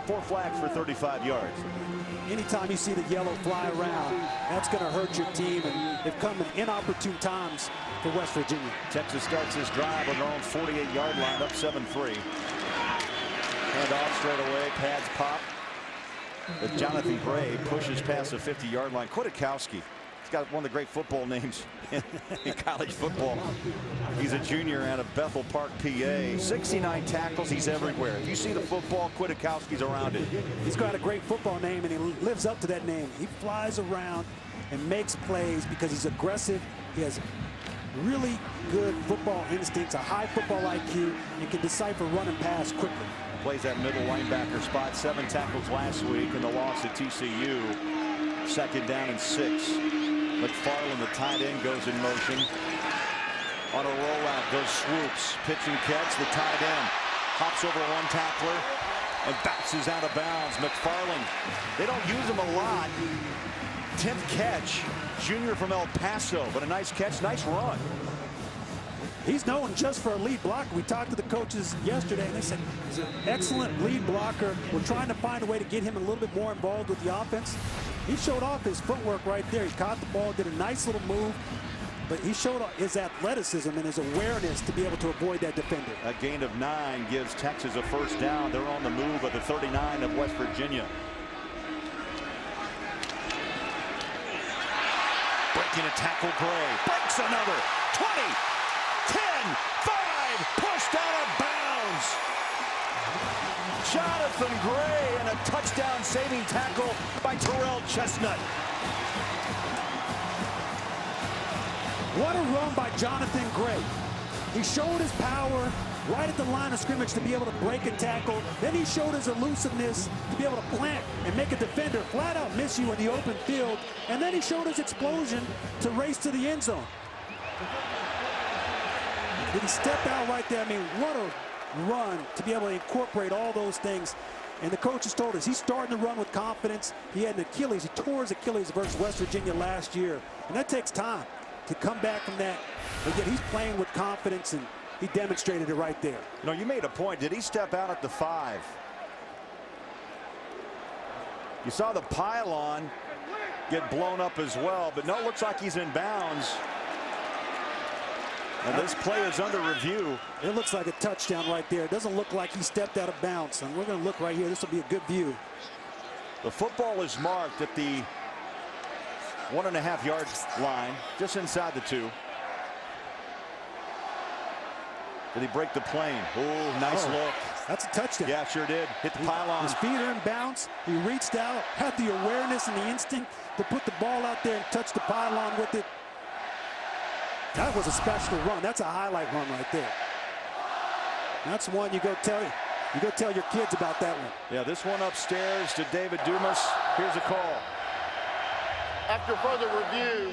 Speaker 1: four flags for 35 yards.
Speaker 3: Anytime you see the yellow fly around, that's going to hurt your team, and they've come in inopportune times for West Virginia.
Speaker 1: Texas starts this drive on their own 48-yard line, up 7-3. Hand off straight away, pads pop. As Jonathan Gray pushes past the 50-yard line. Kwiatkowski, he's got one of the great football names in college football. He's a junior out of Bethel Park, PA. 69 tackles, he's everywhere. If you see the football, Kwiatkowski's around it.
Speaker 3: He's got a great football name, and he lives up to that name. He flies around and makes plays because he's aggressive. He has really good football instincts, a high football IQ, and can decipher run and pass quickly.
Speaker 1: Plays that middle linebacker spot. 7 tackles last week in the loss at TCU. 2nd down and 6. McFarland, the tight end, goes in motion. On a rollout, goes swoops. Pitch and catch, the tight end hops over one tackler and bounces out of bounds. McFarland, they don't use him a lot. 10th catch, junior from El Paso, but a nice catch, nice run.
Speaker 3: He's known just for a lead blocker. We talked to the coaches yesterday, and they said he's an excellent lead blocker. We're trying to find a way to get him a little bit more involved with the offense. He showed off his footwork right there. He caught the ball, did a nice little move, but he showed his athleticism and his awareness to be able to avoid that defender.
Speaker 1: A gain of 9 gives Texas a first down. They're on the move at the 39 of West Virginia. Breaking a tackle, Gray. Breaks another. 20, 10, 5, pushed out of bounds. Jonathan Gray and a touchdown saving tackle by Terrell Chestnut.
Speaker 3: What a run by Jonathan Gray. He showed his power right at the line of scrimmage to be able to break a tackle. Then he showed his elusiveness to be able to plant and make a defender flat out miss you in the open field. And then he showed his explosion to race to the end zone. Did he step out right there? I mean, what a run to be able to incorporate all those things. And the coaches told us he's starting to run with confidence. He had an Achilles. He tore his Achilles versus West Virginia last year. And that takes time to come back from that. But yet he's playing with confidence, and he demonstrated it right there.
Speaker 1: No, you made a point. Did he step out at the 5? You saw the pylon get blown up as well, but no, it looks like he's in bounds. And this play is under review.
Speaker 3: It looks like a touchdown right there. It doesn't look like he stepped out of bounds. And we're going to look right here. This will be a good view.
Speaker 1: The football is marked at the 1.5-yard line, just inside the 2. Did he break the plane? Oh, nice look.
Speaker 3: That's a touchdown.
Speaker 1: Yeah, sure did. Hit the pylon.
Speaker 3: His feet are in bounds. He reached out, had the awareness and the instinct to put the ball out there and touch the pylon with it. That was a special run. That's a highlight run right there. That's one you go tell your kids about that one.
Speaker 1: Yeah, this one upstairs to David Dumas. Here's a call.
Speaker 4: After further review,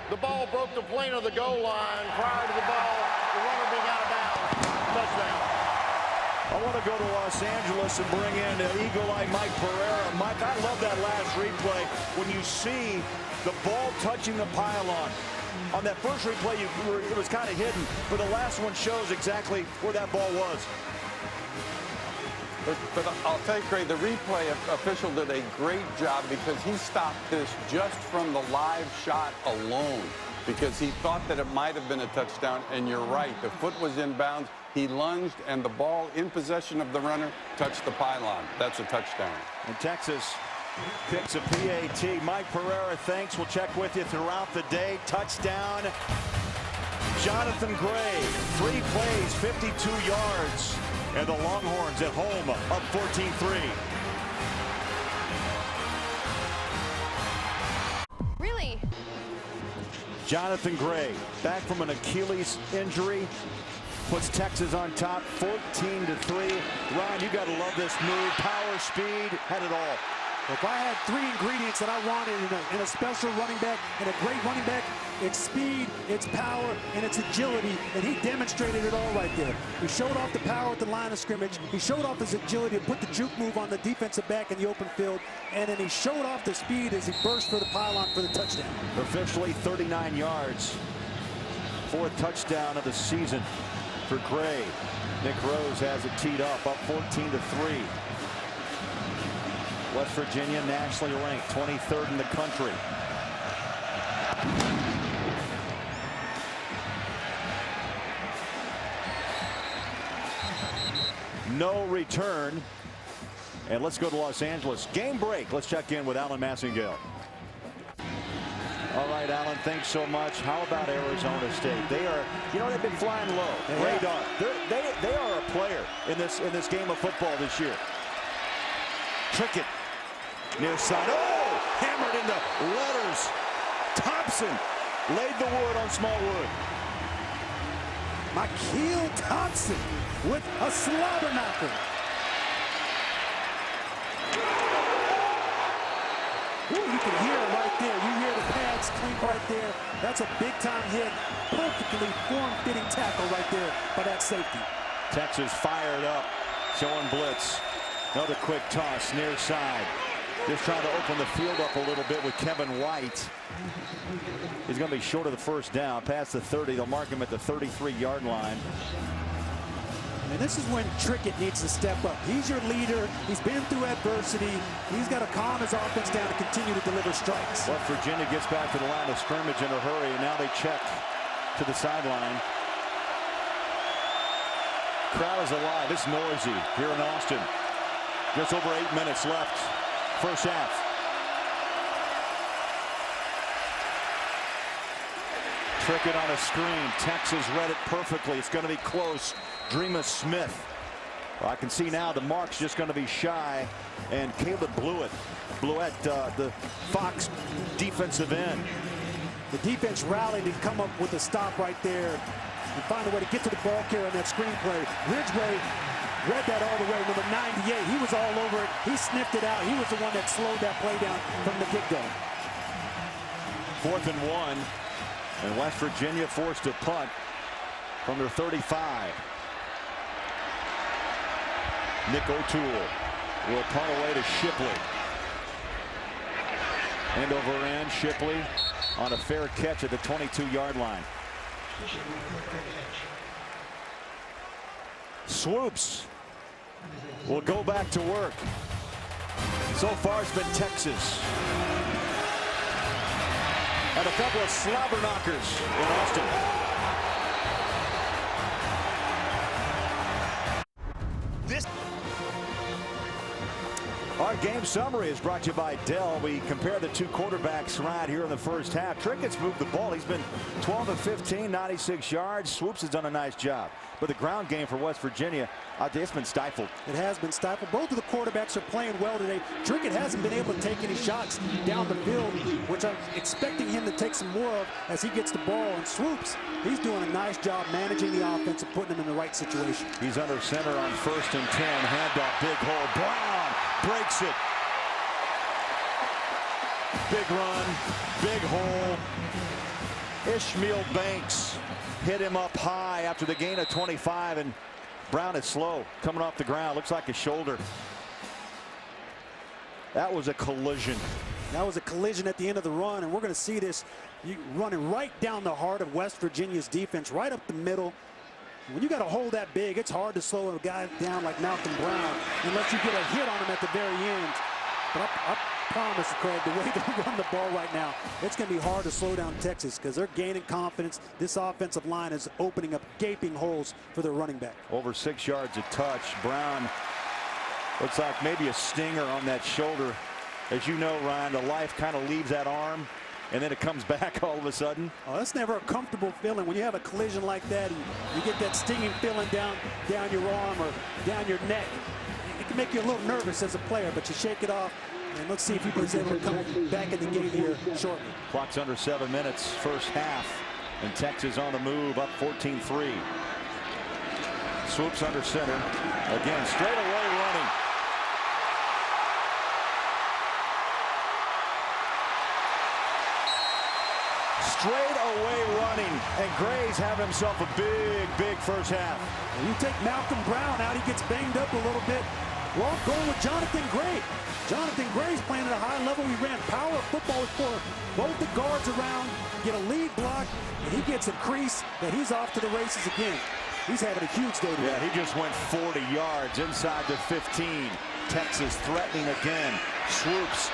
Speaker 4: the ball broke the plane of the goal line prior to the runner being out of bounds. Touchdown.
Speaker 1: I want to go to Los Angeles and bring in Eagle-Eye Mike Pereira. Mike, I love that last replay when you see the ball touching the pylon. On that first replay, it was kind of hidden, but the last one shows exactly where that ball was.
Speaker 7: But I'll tell you, Craig, the replay official did a great job because he stopped this just from the live shot alone because he thought that it might have been a touchdown, and you're right. The foot was in bounds. He lunged, and the ball in possession of the runner touched the pylon. That's a touchdown.
Speaker 1: And Texas picks a PAT. Mike Pereira, thanks. We'll check with you throughout the day. Touchdown, Jonathan Gray. 3 plays, 52 yards. And the Longhorns at home up 14-3.
Speaker 8: Really?
Speaker 1: Jonathan Gray, back from an Achilles injury, puts Texas on top 14-3. Ron, you got to love this move. Power, speed, had it all.
Speaker 3: If I had 3 ingredients that I wanted in a special running back and a great running back, it's speed, it's power, and it's agility, and he demonstrated it all right there. He showed off the power at the line of scrimmage. He showed off his agility to put the juke move on the defensive back in the open field, and then he showed off the speed as he burst for the pylon for the touchdown.
Speaker 1: Officially 39 yards. 4th touchdown of the season for Gray. Nick Rose has it teed up 14-3. West Virginia nationally ranked 23rd in the country. No return. And let's go to Los Angeles. Game break. Let's check in with Alan Massingale. All right, Alan, thanks so much. How about Arizona State? They are, they've been flying low. Radar. They are a player in this game of football this year. Trickett. Near side. Oh! Hammered into letters. Thompson laid the wood on Smallwood.
Speaker 3: Mykiel Thompson with a slobber knocker. Ooh, you can hear it right there. You hear the pads clink right there. That's a big-time hit. Perfectly form-fitting tackle right there by that safety.
Speaker 1: Texas fired up. Showing blitz. Another quick toss near side. Just trying to open the field up a little bit with Kevin White. He's going to be short of the first down. Past the 30. They'll mark him at the 33-yard line.
Speaker 3: And this is when Trickett needs to step up. He's your leader. He's been through adversity. He's got to calm his offense down to continue to deliver strikes.
Speaker 1: West Virginia gets back to the line of scrimmage in a hurry, and now they check to the sideline. Crowd is alive. It's noisy here in Austin. Just over 8 minutes left. First half. Trickett on a screen. Texas read it perfectly. It's going to be close. Dreamus Smith. Well, I can see now the mark's just going to be shy. And Caleb Blewett the Fox defensive end.
Speaker 3: The defense rallied and come up with a stop right there and find a way to get to the ball carrier on that screen play. Ridgeway read that all the way. Number 98, he was all over it. He sniffed it out. He was the one that slowed that play down from the get-go.
Speaker 1: 4th and 1. And West Virginia forced to punt from their 35. Nick O'Toole will punt away to Shipley. End over end. Shipley on a fair catch at the 22-yard line. Swoops will go back to work. So far it's been Texas. And a couple of slobber knockers in Austin.
Speaker 3: All right,
Speaker 1: Game summary is brought to you by Dell. We compare the two quarterbacks right here in the first half. Trickett's moved the ball. He's been 12 of 15, 96 yards. Swoops has done a nice job. But the ground game for West Virginia, it's been stifled.
Speaker 3: It has been stifled. Both of the quarterbacks are playing well today. Trickett hasn't been able to take any shots down the field, which I'm expecting him to take some more of as he gets the ball. And Swoops, he's doing a nice job managing the offense and putting them in the right situation.
Speaker 1: He's under center on 1st and 10. Handoff, big hole. Brown breaks it. Big run, big hole. Ishmael Banks hit him up high after the gain of 25, and Brown is slow coming off the ground. Looks like a shoulder. That was a collision.
Speaker 3: That was a collision at the end of the run, and we're going to see this running right down the heart of West Virginia's defense, right up the middle. When you got a hole that big, it's hard to slow a guy down like Malcolm Brown unless you get a hit on him at the very end. But I promise, Craig, the way they run the ball right now, it's going to be hard to slow down Texas because they're gaining confidence. This offensive line is opening up gaping holes for their running back.
Speaker 1: Over 6 yards a touch. Brown looks like maybe a stinger on that shoulder. As you know, Ryan, the life kind of leaves that arm, and then it comes back all of a sudden.
Speaker 3: Oh, that's never a comfortable feeling when you have a collision like that and you get that stinging feeling down your arm or down your neck. It can make you a little nervous as a player, but you shake it off. And let's see if he's able to come back in the game here shortly.
Speaker 1: Clock's under 7 minutes, first half. And Texas on the move, up 14-3. Swoops under center. Again, straight away running. Straight away running. And Gray's having himself a big first half.
Speaker 3: When you take Malcolm Brown out, he gets banged up a little bit. Well, going with Jonathan Gray. Jonathan Gray's playing at a high level. He ran power football for both the guards around, get a lead block, and he gets a crease that he's off to the races again. He's having a huge day today.
Speaker 1: Yeah, he just went 40 yards inside the 15. Texas threatening again. Swoops,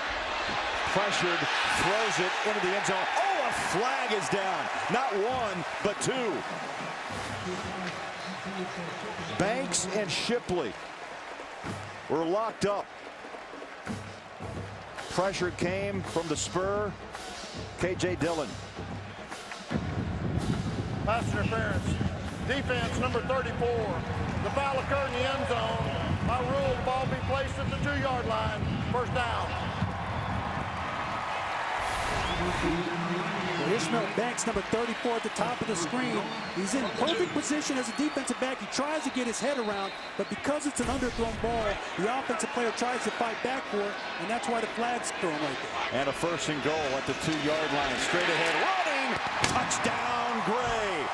Speaker 1: pressured, throws it into the end zone. Oh, a flag is down. Not one, but two. Banks and Shipley were locked up. Pressure came from the spur. K.J. Dillon.
Speaker 4: Pass interference. Defense number 34. The foul occurred in the end zone. By rule, the ball be placed at the 2-yard line. First down.
Speaker 3: Ishmael Banks, number 34 at the top of the screen. He's in perfect position as a defensive back. He tries to get his head around, but because it's an underthrown ball, the offensive player tries to fight back for it, and that's why the flag's thrown right there.
Speaker 1: And a 1st and goal at the 2-yard line. Straight ahead, running, touchdown, Gray.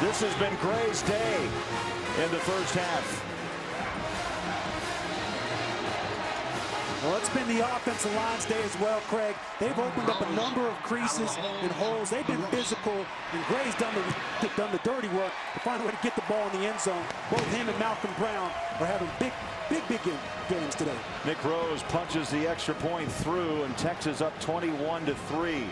Speaker 1: This has been Gray's day in the first half.
Speaker 3: Well, it's been the offensive line's day as well, Craig. They've opened up a number of creases and holes. They've been physical, and Gray's done the dirty work to find a way to get the ball in the end zone. Both him and Malcolm Brown are having big games today.
Speaker 1: Nick Rose punches the extra point through, and Texas up 21-3.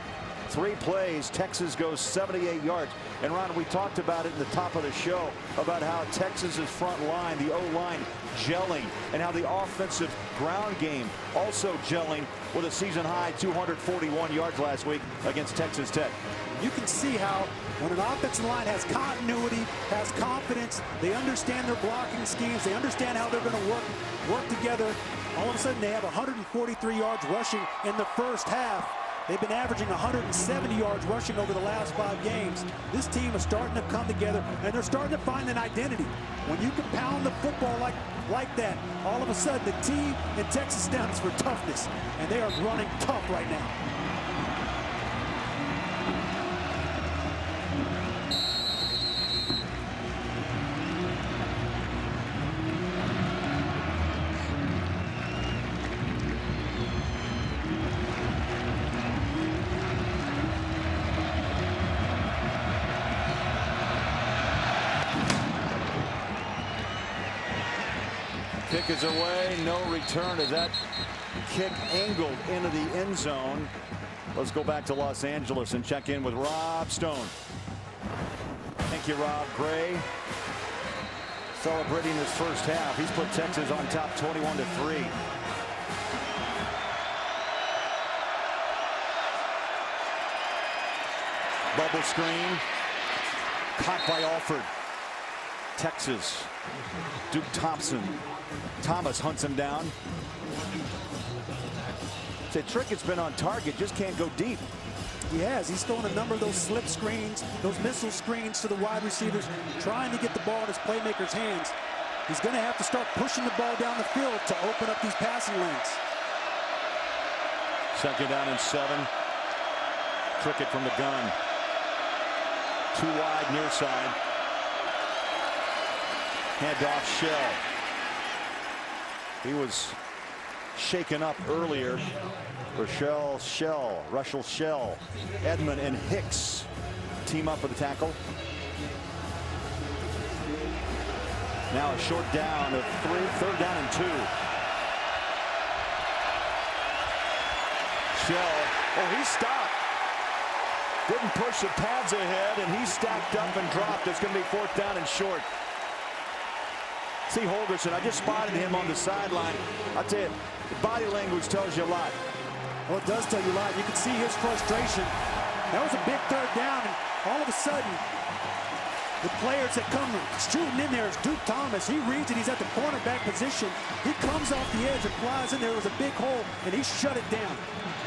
Speaker 1: 3 plays, Texas goes 78 yards. And Ron, we talked about it in the top of the show about how Texas's front line, the O-line, gelling, and how the offensive ground game also gelling with a season-high 241 yards last week against Texas Tech.
Speaker 3: You can see how when an offensive line has continuity, has confidence, they understand their blocking schemes, they understand how they're going to work together. All of a sudden, they have 143 yards rushing in the first half. They've been averaging 170 yards rushing over the last 5 games. This team is starting to come together, and they're starting to find an identity. When you can pound the football like that, all of a sudden the team in Texas stands for toughness, and they are running tough right now.
Speaker 1: Kick is away. No return as that kick angled into the end zone. Let's go back to Los Angeles and check in with Rob Stone. Thank you, Rob. Gray celebrating his first half. He's put Texas on top 21-3. Bubble screen. Caught by Alford. Texas. Duke Thomas hunts him down. Trickett's been on target, just can't go deep.
Speaker 3: He has. He's throwing a number of those slip screens, those missile screens to the wide receivers, trying to get the ball in his playmaker's hands. He's going to have to start pushing the ball down the field to open up these passing lanes.
Speaker 1: 2nd down and 7. Trickett from the gun. 2 wide near side. Handoff Shell. He was shaken up earlier. Russell Shell, Edmond and Hicks team up for the tackle. Now a short down of 3rd down and 2. Shell, oh, he stopped. Didn't push the pads ahead, and he stacked up and dropped. It's going to be 4th down and short. See Holgorsen, I just spotted him on the sideline. I'll tell you, body language tells you a lot.
Speaker 3: Well, it does tell you a lot. You can see his frustration. That was a big 3rd down, and all of a sudden, the players that come shooting in there is Duke Thomas. He reads it. He's at the cornerback position. He comes off the edge and flies in there. There was a big hole, and he shut it down.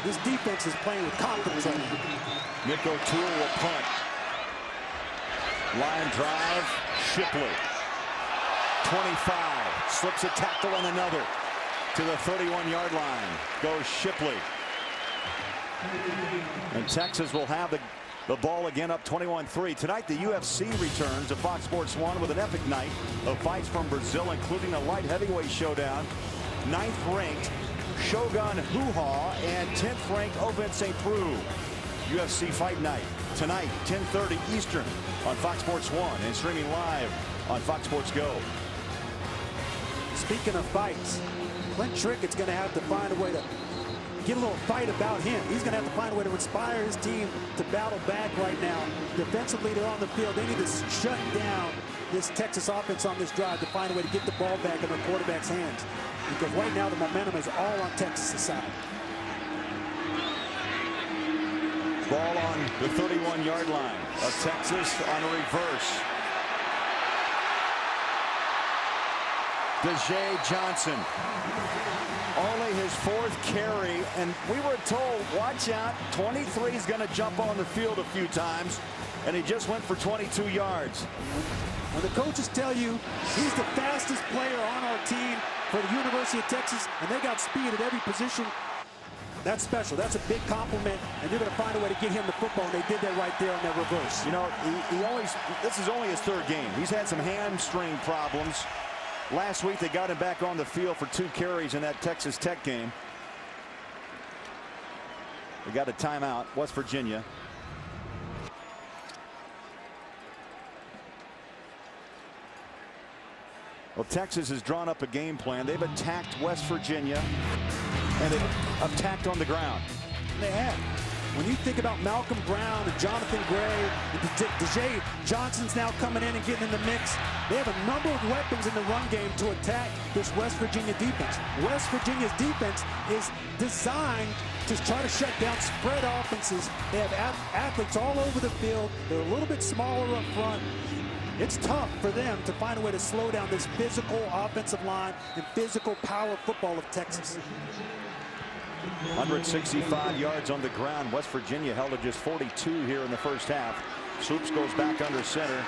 Speaker 3: This defense is playing with confidence on him.
Speaker 1: Nick O'Toole will punt. Line drive, Shipley. 25, slips a tackle and another. To the 31-yard line goes Shipley. And Texas will have the ball again, up 21-3. Tonight, the UFC returns to Fox Sports 1 with an epic night of fights from Brazil, including a light heavyweight showdown. 9th-ranked Shogun Ruha and 10th-ranked Ovince St. Preux. UFC Fight Night tonight, 10:30 Eastern on Fox Sports 1 and streaming live on Fox Sports Go.
Speaker 3: Speaking of fights, Clint Trickett's going to have to find a way to get a little fight about him. He's going to have to find a way to inspire his team to battle back right now. Defensively, they're on the field. They need to shut down this Texas offense on this drive to find a way to get the ball back in their quarterback's hands. Because right now the momentum is all on Texas' side.
Speaker 1: Ball on the 31-yard line of Texas on a reverse. Deshae Johnson, only his 4th carry, and we were told, watch out, 23 is going to jump on the field a few times, and he just went for 22 yards.
Speaker 3: When the coaches tell you he's the fastest player on our team for the University of Texas, and they got speed at every position, that's special. That's a big compliment, and they're going to find a way to get him the football, and they did that right there on that reverse.
Speaker 1: You know, this is only his 3rd game. He's had some hamstring problems. Last week, they got him back on the field for 2 carries in that Texas Tech game. They got a timeout, West Virginia. Well, Texas has drawn up a game plan. They've attacked West Virginia, and they've attacked on the ground.
Speaker 3: They have. When you think about Malcolm Brown and Jonathan Gray, and Deshae Johnson's now coming in and getting in the mix, they have a number of weapons in the run game to attack this West Virginia defense. West Virginia's defense is designed to try to shut down spread offenses. They have athletes all over the field. They're a little bit smaller up front. It's tough for them to find a way to slow down this physical offensive line and physical power football of Texas.
Speaker 1: 165 yards on the ground. West Virginia held at just 42 here in the first half. Swoops goes back under center.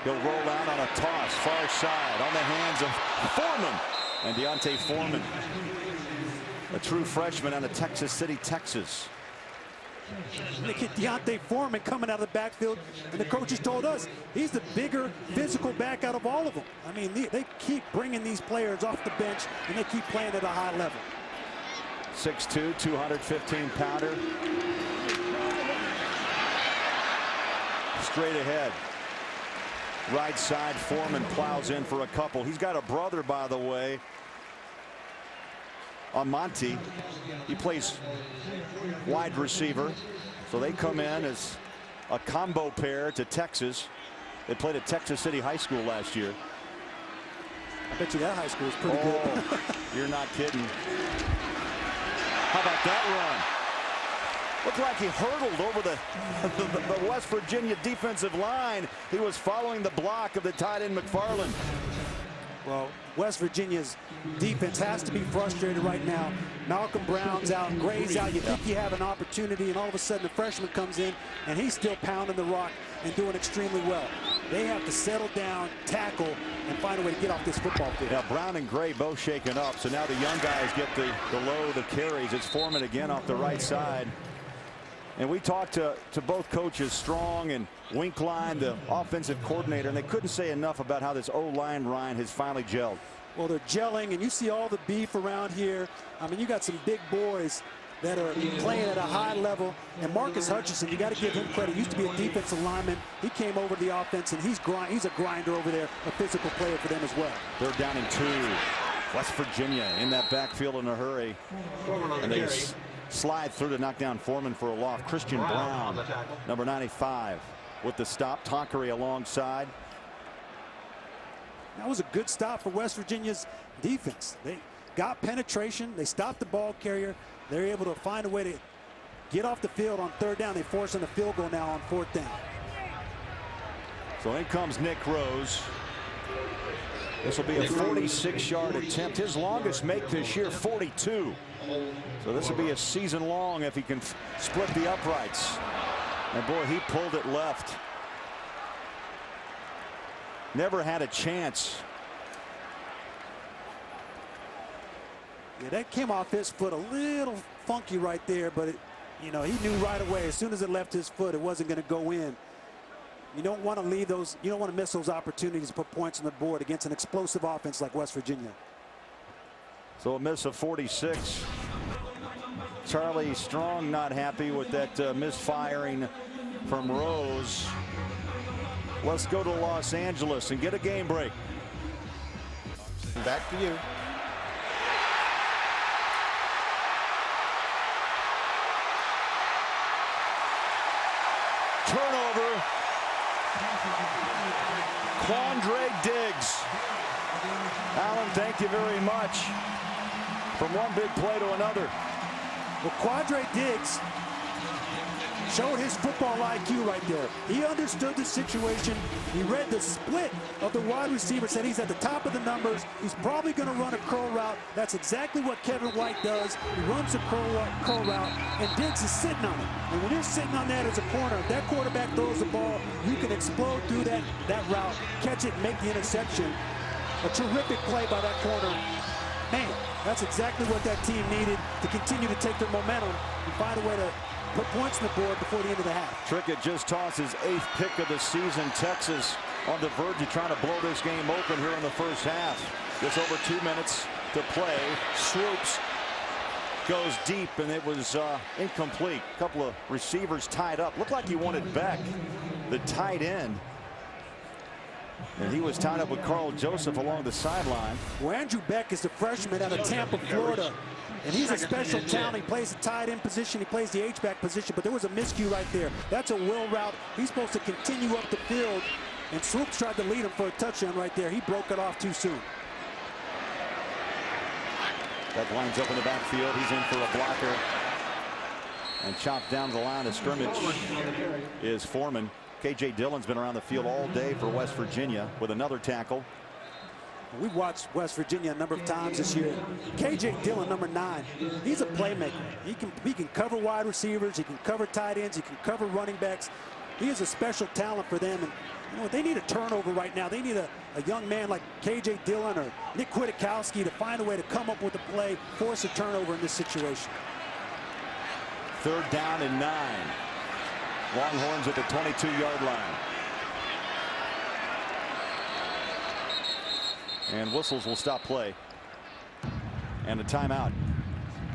Speaker 1: He'll roll out on a toss, far side, on the hands of Foreman. And Deontay Foreman, a true freshman out of Texas City, Texas.
Speaker 3: They get Deontay Foreman coming out of the backfield, and the coaches told us he's the bigger physical back out of all of them. I mean, they keep bringing these players off the bench, and they keep playing at a high level.
Speaker 1: 6'2", 215-pounder. Straight ahead. right side. Foreman plows in for a couple. He's got a brother, by the way, Monty. He plays wide receiver. So they come in as a combo pair to Texas. They played at Texas City High School last year.
Speaker 3: I bet you that high school is pretty good.
Speaker 1: You're not kidding. How about that run? Looked like he hurdled over the West Virginia defensive line. He was following the block of the tight end McFarland.
Speaker 3: Well, West Virginia's defense has to be frustrated right now. Malcolm Brown's out, Gray's out. You think you have an opportunity, and all of a sudden the freshman comes in, and he's still pounding the rock and doing extremely well. They have to settle down, tackle, and find a way to get off this football field.
Speaker 1: Now, Brown and Gray both shaken up, so now the young guys get the load of carries. It's Foreman again off the right side. And we talked to both coaches, Strong and Winkline, the offensive coordinator, and they couldn't say enough about how this O-line, Ryan, has finally gelled.
Speaker 3: Well, they're gelling, and you see all the beef around here. I mean, you got some big boys that are playing at a high level. And Marcus Hutchinson, you got to give him credit. He used to be a defensive lineman. He came over to the offense, and he's a grinder over there, a physical player for them as well.
Speaker 1: They're down in 2. West Virginia in that backfield in a hurry. And they slide through to knock down Foreman for a loss. Christian Brown, number 95, with the stop. Tonkery alongside.
Speaker 3: That was a good stop for West Virginia's defense. They got penetration. They stopped the ball carrier. They're able to find a way to get off the field on 3rd down. They force in a field goal now on 4th down.
Speaker 1: So in comes Nick Rose. This will be a 46-yard attempt. His longest make this year, 42. So this will be a season long if he can split the uprights. And boy, he pulled it left. Never had a chance.
Speaker 3: Yeah, that came off his foot a little funky right there, but you know, he knew right away as soon as it left his foot it wasn't going to go in. You don't want to leave those, you don't want to miss those opportunities to put points on the board against an explosive offense like West Virginia.
Speaker 1: So a miss of 46. Charlie Strong not happy with that misfiring from Rose. Let's go to Los Angeles and get a game break.
Speaker 7: Back to you.
Speaker 1: Turnover. Quandre Diggs. Alan, thank you very much. From one big play to another.
Speaker 3: Well, Quandre Diggs showed his football IQ right there. He understood the situation. He read the split of the wide receiver, said he's at the top of the numbers. He's probably going to run a curl route. That's exactly what Kevin White does. He runs a curl route, and Diggs is sitting on it. And when you're sitting on that as a corner, if that quarterback throws the ball, you can explode through that route, catch it, and make the interception. A terrific play by that corner. Man, that's exactly what that team needed to continue to take their momentum and find a way to put points on the board before the end of the half.
Speaker 1: Trickett just tossed his 8th pick of the season. Texas on the verge of trying to blow this game open here in the first half. Just over 2 minutes to play. Swoops goes deep, and it was incomplete. A couple of receivers tied up. Looked like he wanted Beck, the tight end. And he was tied up with Carl Joseph along the sideline.
Speaker 3: Well, Andrew Beck is a freshman out of Tampa, Florida. And he's a special talent. He plays the tight end position. He plays the H-back position. But there was a miscue right there. That's a will route. He's supposed to continue up the field. And Swoops tried to lead him for a touchdown right there. He broke it off too soon.
Speaker 1: That lines up in the backfield. He's in for a blocker. And chopped down the line of scrimmage is Foreman. K.J. Dillon's been around the field all day for West Virginia with another tackle.
Speaker 3: We've watched West Virginia a number of times this year. K.J. Dillon, number 9, he's a playmaker. He can cover wide receivers. He can cover tight ends. He can cover running backs. He is a special talent for them. And you know, they need a turnover right now. They need a young man like K.J. Dillon or Nick Kwiatkowski to find a way to come up with a play, force a turnover in this situation.
Speaker 1: 3rd down and 9. Longhorns at the 22-yard line. And whistles will stop play. And a timeout.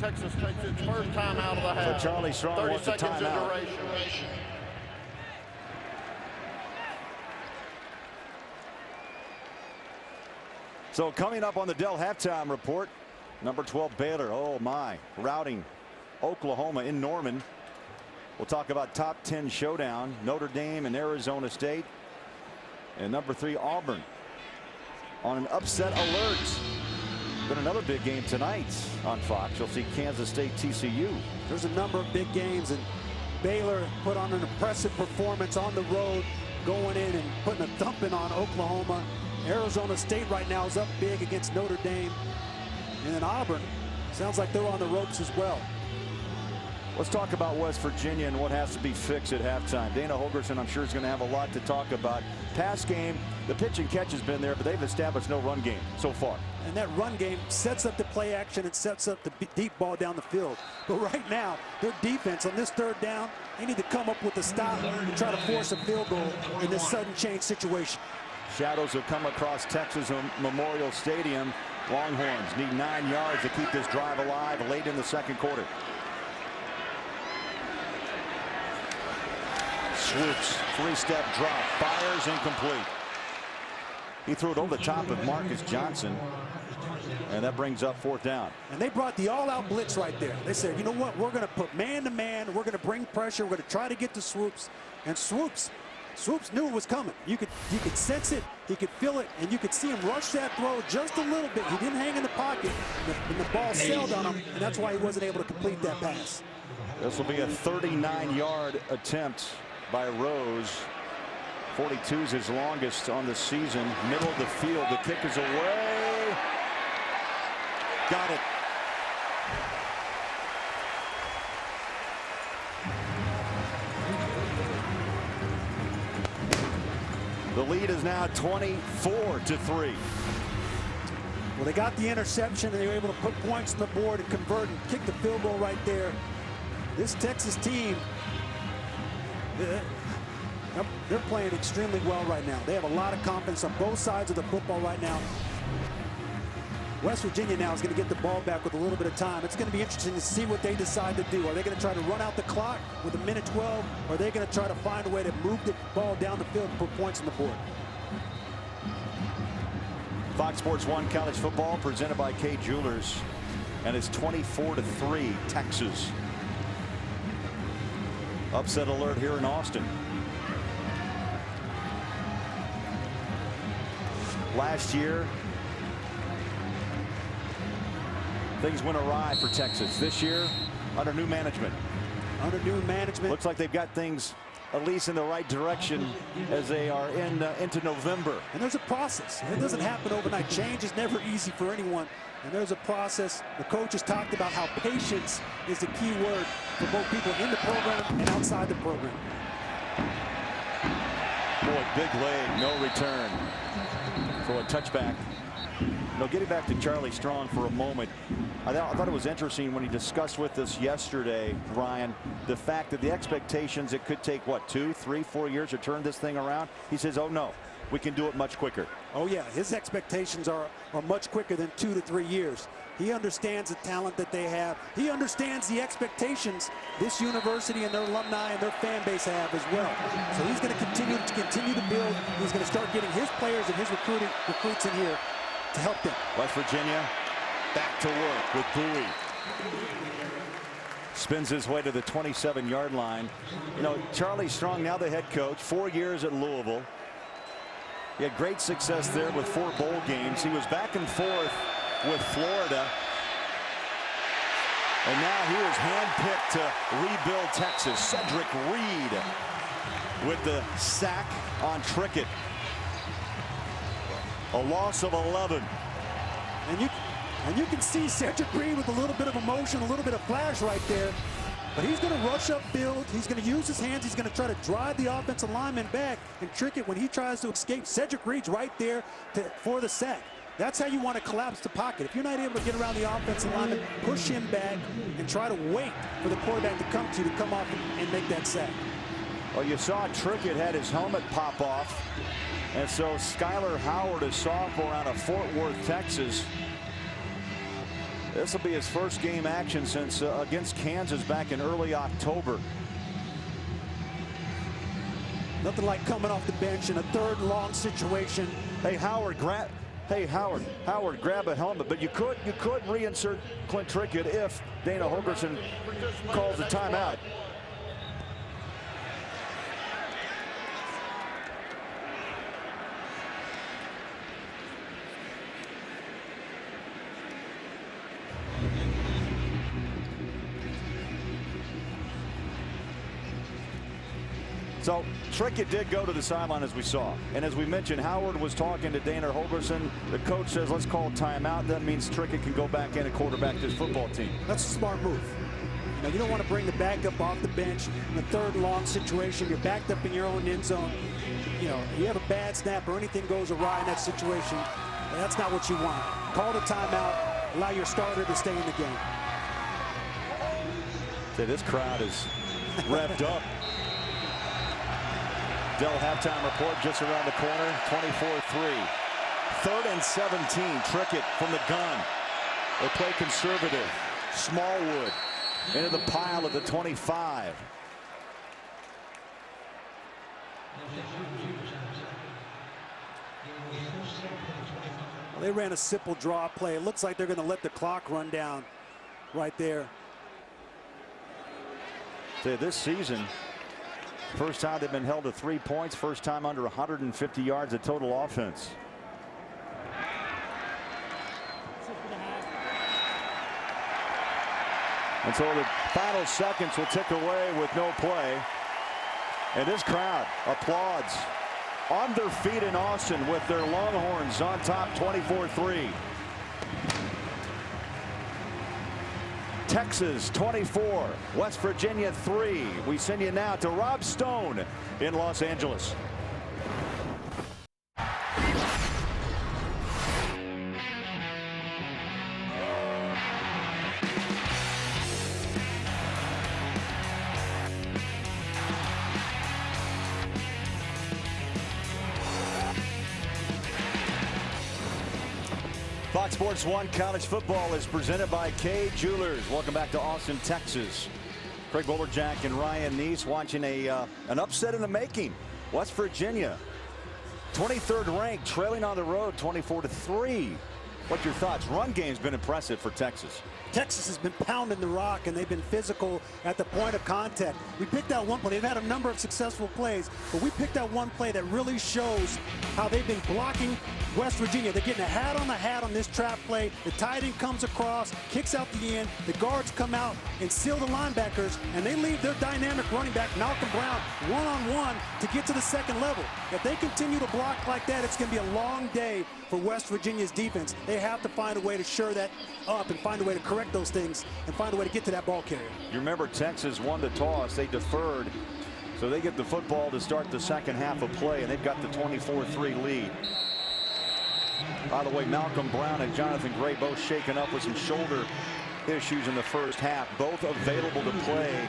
Speaker 4: Texas takes its first timeout of the half.
Speaker 1: So Charlie Strong
Speaker 4: 30
Speaker 1: wants a
Speaker 4: seconds in
Speaker 1: timeout.
Speaker 4: duration.
Speaker 1: So coming up on the Dell halftime report, number 12 Baylor, oh my, routing Oklahoma in Norman. We'll talk about top 10 showdown, Notre Dame and Arizona State, and number 3 Auburn on an upset alert. But another big game tonight on Fox. You'll see Kansas State TCU.
Speaker 3: There's a number of big games, and Baylor put on an impressive performance on the road, going in and putting a thumping on Oklahoma. Arizona State right now is up big against Notre Dame. And then Auburn, sounds like they're on the ropes as well.
Speaker 1: Let's talk about West Virginia and what has to be fixed at halftime. Dana Holgorsen, I'm sure, is going to have a lot to talk about. Pass game, the pitch and catch has been there, but they've established no run game so far.
Speaker 3: And that run game sets up the play action and sets up the deep ball down the field. But right now, their defense on this third down, they need to come up with a stop and try to force a field goal in this sudden change situation.
Speaker 1: Shadows have come across Texas Memorial Stadium. Longhorns need 9 yards to keep this drive alive late in the second quarter. Swoops, 3-step drop, fires incomplete. He threw it over the top of Marcus Johnson, and that brings up 4th down.
Speaker 3: And they brought the all-out blitz right there. They said, you know what, we're going to put man-to-man, we're going to bring pressure, we're going to try to get to Swoops. And Swoops knew it was coming. You could sense it, he could feel it, and you could see him rush that throw just a little bit. He didn't hang in the pocket, and the ball sailed on him, and that's why he wasn't able to complete that pass.
Speaker 1: This will be a 39-yard attempt by Rose. 42 is his longest on the season. Middle of the field. The kick is away. Got it. The lead is now 24-3.
Speaker 3: Well, they got the interception, and they were able to put points on the board and convert and kick the field goal right there. This Texas team, they're playing extremely well right now. They have a lot of confidence on both sides of the football right now. West Virginia now is going to get the ball back with a little bit of time. It's going to be interesting to see what they decide to do. Are they going to try to run out the clock with 1:12? Or are they going to try to find a way to move the ball down the field and put points on the board?
Speaker 1: Fox Sports 1 college football presented by Kay Jewelers, and it's 24-3 Texas. Upset alert here in Austin. Last year, things went awry for Texas. This year, under new management. Looks like they've got things at least in the right direction as they are into November.
Speaker 3: And there's a process. It doesn't happen overnight. Change is never easy for anyone. And there's a process. The coach has talked about how patience is the key word for both people in the program and outside the program.
Speaker 1: Boy, big leg, no return. So a touchback. Now getting back to Charlie Strong for a moment, I thought it was interesting when he discussed with us yesterday, Ryan, the fact that the expectations, it could take, what, 2, 3, 4 years to turn this thing around? He says, oh no, we can do it much quicker.
Speaker 3: Oh yeah, his expectations are much quicker than 2 to 3 years. He understands the talent that they have. He understands the expectations this university and their alumni and their fan base have as well. So he's going to continue to build. He's going to start getting his players and his recruits in here to help them.
Speaker 1: West Virginia back to work with Bowie. Spins his way to the 27-yard line. You know, Charlie Strong, now the head coach, 4 years at Louisville. He had great success there with 4 bowl games. He was back and forth with Florida. And now he was handpicked to rebuild Texas. Cedric Reed with the sack on Trickett. A loss of 11.
Speaker 3: And you can see Cedric Reed with a little bit of emotion, a little bit of flash right there. But he's going to rush upfield. He's going to use his hands. He's going to try to drive the offensive lineman back and trick it when he tries to escape. Cedric Reed's right there for the sack. That's how you want to collapse the pocket. If you're not able to get around the offensive lineman, push him back and try to wait for the quarterback to come off and make that sack.
Speaker 1: Well, you saw Trickett had his helmet pop off. And so Skyler Howard, a sophomore out of Fort Worth, Texas. This will be his first game action since against Kansas back in early October.
Speaker 3: Nothing like coming off the bench in a third and long situation.
Speaker 1: Hey, Howard, hey, Howard, grab a helmet. But you could reinsert Clint Trickett if Dana Holgorsen calls a timeout. So Trickett did go to the sideline, as we saw. And as we mentioned, Howard was talking to Dana Holgorsen. The coach says, let's call timeout. That means Trickett can go back in and quarterback this football team.
Speaker 3: That's a smart move. You don't want to bring the backup off the bench in a third and long situation. You're backed up in your own end zone. You have a bad snap or anything goes awry in that situation. That's not what you want. Call the timeout. Allow your starter to stay in the game.
Speaker 1: So this crowd is revved up. Dell halftime report just around the corner. 24-3. 3rd and 17. Trickett from the gun. They play conservative. Smallwood into the pile at the 25.
Speaker 3: Well, they ran a simple draw play. It looks like they're going to let the clock run down right there.
Speaker 1: So this season, first time they've been held to 3 points. First time under 150 yards of total offense. And so the final seconds will tick away with no play. And this crowd applauds on their feet in Austin with their Longhorns on top 24-3. Texas 24, West Virginia 3. We send you now to Rob Stone in Los Angeles. Fox Sports 1 College Football is presented by Kay Jewelers. Welcome back to Austin, Texas. Craig Bolerjack and Ryan Neese watching an upset in the making. West Virginia, 23rd ranked, trailing on the road 24-3. What's your thoughts? Run game's been impressive for Texas.
Speaker 3: Texas has been pounding the rock, and they've been physical at the point of contact. We picked out one play. They've had a number of successful plays, but we picked out one play that really shows how they've been blocking West Virginia. They're getting a hat on this trap play. The tight end comes across, kicks out the end. The guards come out and seal the linebackers, and they leave their dynamic running back, Malcolm Brown, one-on-one to get to the second level. If they continue to block like that, it's going to be a long day for West Virginia's defense. They have to find a way to shore that up and find a way to correct those things and find a way to get to that ball carrier.
Speaker 1: You remember Texas won the toss. They deferred, so they get the football to start the second half of play, and they've got the 24-3 lead. By the way, Malcolm Brown and Jonathan Gray both shaken up with some shoulder issues in the first half. Both available to play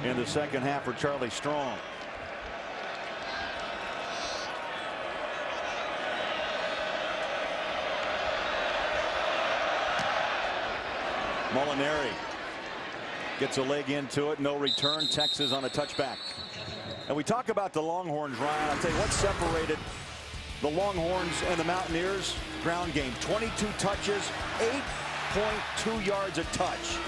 Speaker 1: in the second half for Charlie Strong. Molinari gets a leg into it. No return. Texas on a touchback. And we talk about the Longhorns, Ryan. I'll tell you what separated the Longhorns and the Mountaineers. Ground game. 22 touches, 8.2 yards a touch.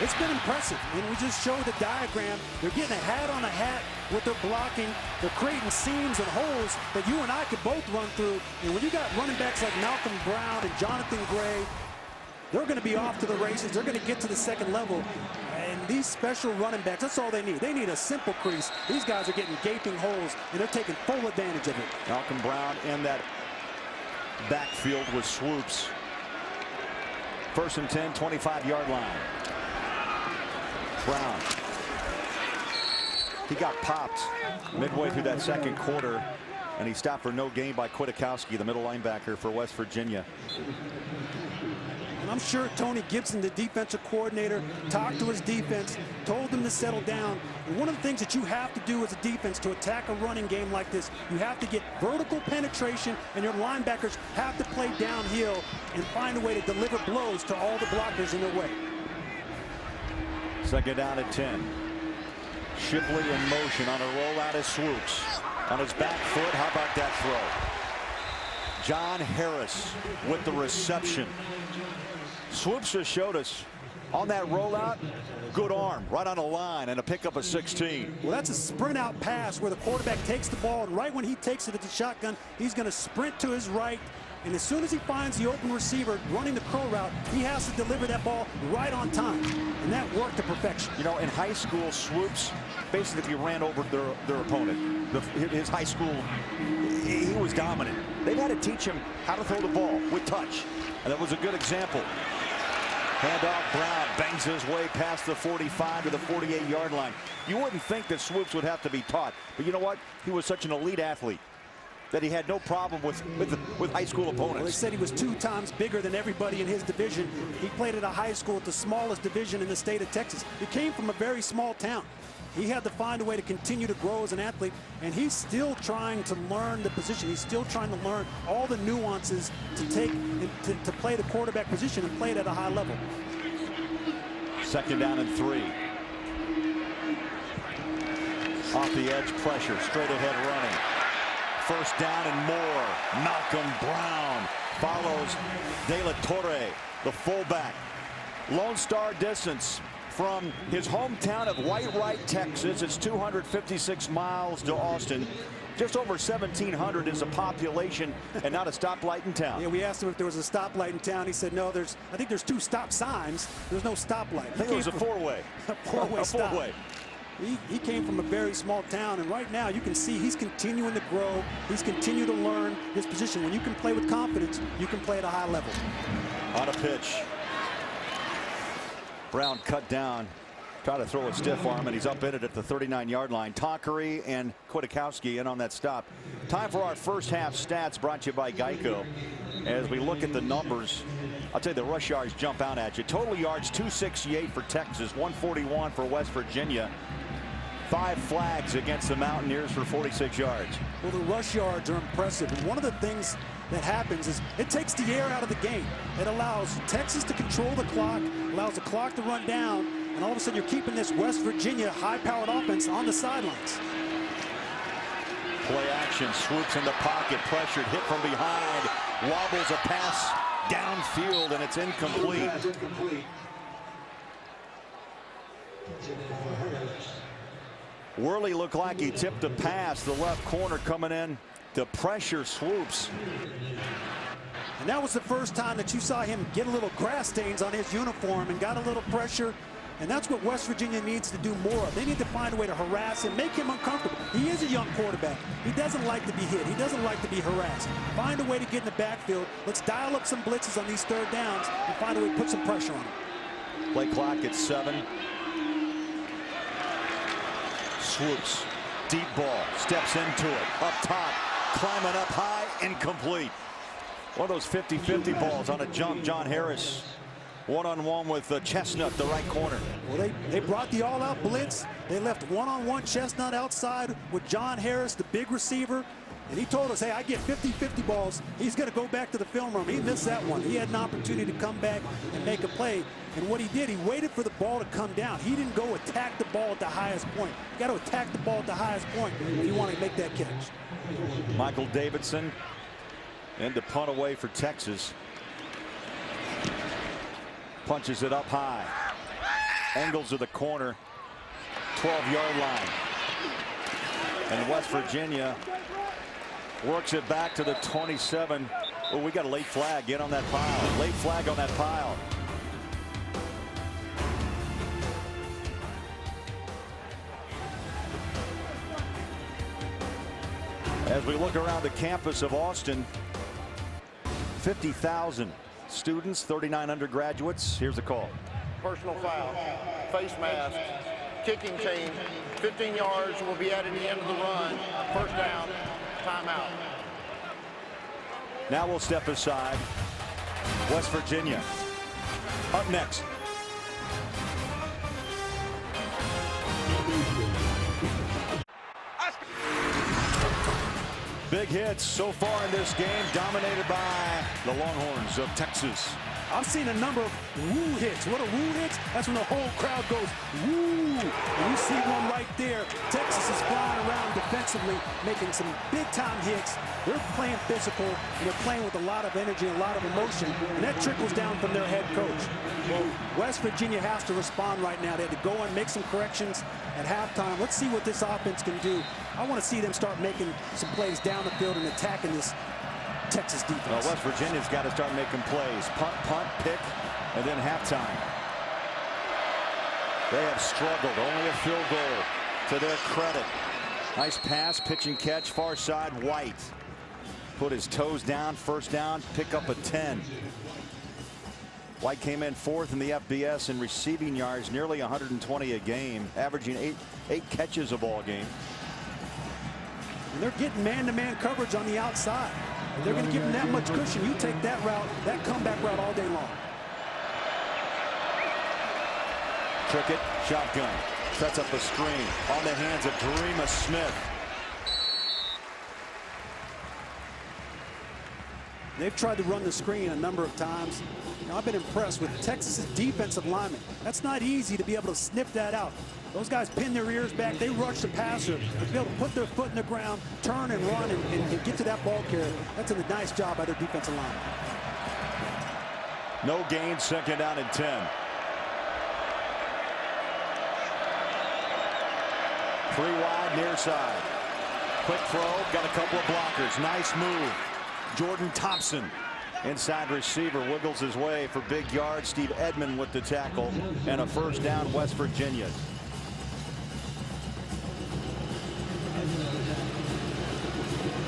Speaker 3: It's been impressive. And we just showed the diagram. They're getting a hat on a hat with their blocking. They're creating seams and holes that you and I could both run through. And when you got running backs like Malcolm Brown and Jonathan Gray, they're going to be off to the races. They're going to get to the second level. And these special running backs, that's all they need. They need a simple crease. These guys are getting gaping holes, and they're taking full advantage of it.
Speaker 1: Malcolm Brown in that backfield with swoops. 1st and 10, 25-yard line. Brown. He got popped midway through that second quarter, and he stopped for no gain by Kwiatkowski, the middle linebacker for West Virginia.
Speaker 3: And I'm sure Tony Gibson, the defensive coordinator, talked to his defense, told them to settle down. And one of the things that you have to do as a defense to attack a running game like this, you have to get vertical penetration, and your linebackers have to play downhill and find a way to deliver blows to all the blockers in their way.
Speaker 1: Second down at 10. Shipley in motion on a rollout of swoops. On his back foot, how about that throw? John Harris with the reception. Swoops just showed us on that rollout, good arm, right on the line, and a pickup of 16.
Speaker 3: Well, that's a sprint out pass where the quarterback takes the ball, and right when he takes it at the shotgun, he's going to sprint to his right. And as soon as he finds the open receiver running the crow route, he has to deliver that ball right on time. And that worked to perfection.
Speaker 1: You know, in high school, Swoops basically ran over their opponent. His high school, he was dominant. They've had to teach him how to throw the ball with touch. And that was a good example. Handoff, Brown bangs his way past the 45 to the 48-yard line. You wouldn't think that Swoops would have to be taught. But you know what? He was such an elite athlete that he had no problem with high school opponents.
Speaker 3: Well, they said he was 2 times bigger than everybody in his division. He played at a high school at the smallest division in the state of Texas. He came from a very small town. He had to find a way to continue to grow as an athlete, and he's still trying to learn the position. He's still trying to learn all the nuances to take to play the quarterback position and play it at a high level.
Speaker 1: 2nd down and 3. Off the edge, pressure, straight ahead running. 1st down and more. Malcolm Brown follows De La Torre, the fullback. Lone Star distance from his hometown of Whitewright, Texas. It's 256 miles to Austin. Just over 1,700 is the population, and not a stoplight in town.
Speaker 3: Yeah, we asked him if there was a stoplight in town. He said, no, I think there's 2 stop signs. There's no stoplight.
Speaker 1: I think it was a 4-way.
Speaker 3: A 4-way stop.
Speaker 1: 4-way.
Speaker 3: He came from a very small town, and right now you can see he's continuing to grow. He's continuing to learn his position. When you can play with confidence, you can play at a high level.
Speaker 1: On a pitch. Brown cut down, try to throw a stiff arm, and he's up in it at the 39-yard line. Tonkery and Kwiatkowski in on that stop. Time for our first half stats, brought to you by Geico. As we look at the numbers, I'll tell you the rush yards jump out at you. Total yards 268 for Texas, 141 for West Virginia. 5 flags against the Mountaineers for 46 yards.
Speaker 3: Well, the rush yards are impressive. And one of the things that happens is it takes the air out of the game. It allows Texas to control the clock, allows the clock to run down, and all of a sudden you're keeping this West Virginia high-powered offense on the sidelines.
Speaker 1: Play action, Swoops in the pocket, pressured, hit from behind, wobbles a pass downfield, and it's incomplete. Worley looked like he tipped a pass. The left corner coming in to pressure Swoops.
Speaker 3: And that was the first time that you saw him get a little grass stains on his uniform and got a little pressure. And that's what West Virginia needs to do more of. They need to find a way to harass him, make him uncomfortable. He is a young quarterback. He doesn't like to be hit. He doesn't like to be harassed. Find a way to get in the backfield. Let's dial up some blitzes on these 3rd downs and find a way to put some pressure on him.
Speaker 1: Play clock at 7. Swoops, deep ball, steps into it, up top, climbing up high, incomplete. One of those 50-50 balls on a jump. John Harris, one-on-one with Chestnut, the right corner.
Speaker 3: Well, they brought the all-out blitz. They left one-on-one Chestnut outside with John Harris, the big receiver. And he told us, hey, I get 50-50 balls. He's going to go back to the film room. He missed that one. He had an opportunity to come back and make a play. And what he did, he waited for the ball to come down. He didn't go attack the ball at the highest point. You got to attack the ball at the highest point if you want to make that catch.
Speaker 1: Michael Davidson and to punt away for Texas. Punches it up high. Angles to the corner. 12-yard line. And West Virginia works it back to the 27. Oh, we got a late flag. Get on that pile. Late flag on that pile. As we look around the campus of Austin, 50,000 students, 39 undergraduates. Here's the call.
Speaker 4: Personal foul, face mask, kicking chain, 15 yards will be added at the end of the run. 1st down, timeout.
Speaker 1: Now we'll step aside. West Virginia up next. Big hits so far in this game, dominated by the Longhorns of Texas.
Speaker 3: I've seen a number of woo hits. What are woo hits? That's when the whole crowd goes woo. And you see one right there. Texas is flying around defensively, making some big-time hits. They're playing physical, and they're playing with a lot of energy and a lot of emotion, and that trickles down from their head coach. Well, West Virginia has to respond right now. They had to go and make some corrections at halftime. Let's see what this offense can do. I want to see them start making some plays down the field and attacking this Texas defense.
Speaker 1: Well, West Virginia's got to start making plays. Punt, pick, and then halftime. They have struggled. Only a field goal to their credit. Nice pass, pitch and catch, far side, White. Put his toes down, first down, pick up a 10. White came in fourth in the FBS in receiving yards, nearly 120 a game, averaging eight catches a ball game.
Speaker 3: And they're getting man-to-man coverage on the outside. And they're going to give them that much cushion. You take that route, that comeback route all day long.
Speaker 1: Trickett, shotgun, sets up a screen on the hands of Dreamer Smith.
Speaker 3: They've tried to run the screen a number of times. Now, I've been impressed with Texas's defensive linemen. That's not easy to be able to snip that out. Those guys pin their ears back. They rush the passer. To be able to put their foot in the ground, turn and run, and get to that ball carrier. That's a nice job by their defensive line.
Speaker 1: No gain, second down and 10. 3 wide, near side. Quick throw, got a couple of blockers. Nice move. Jordan Thompson, inside receiver, wiggles his way for big yards. Steve Edmond with the tackle, and a first down, West Virginia.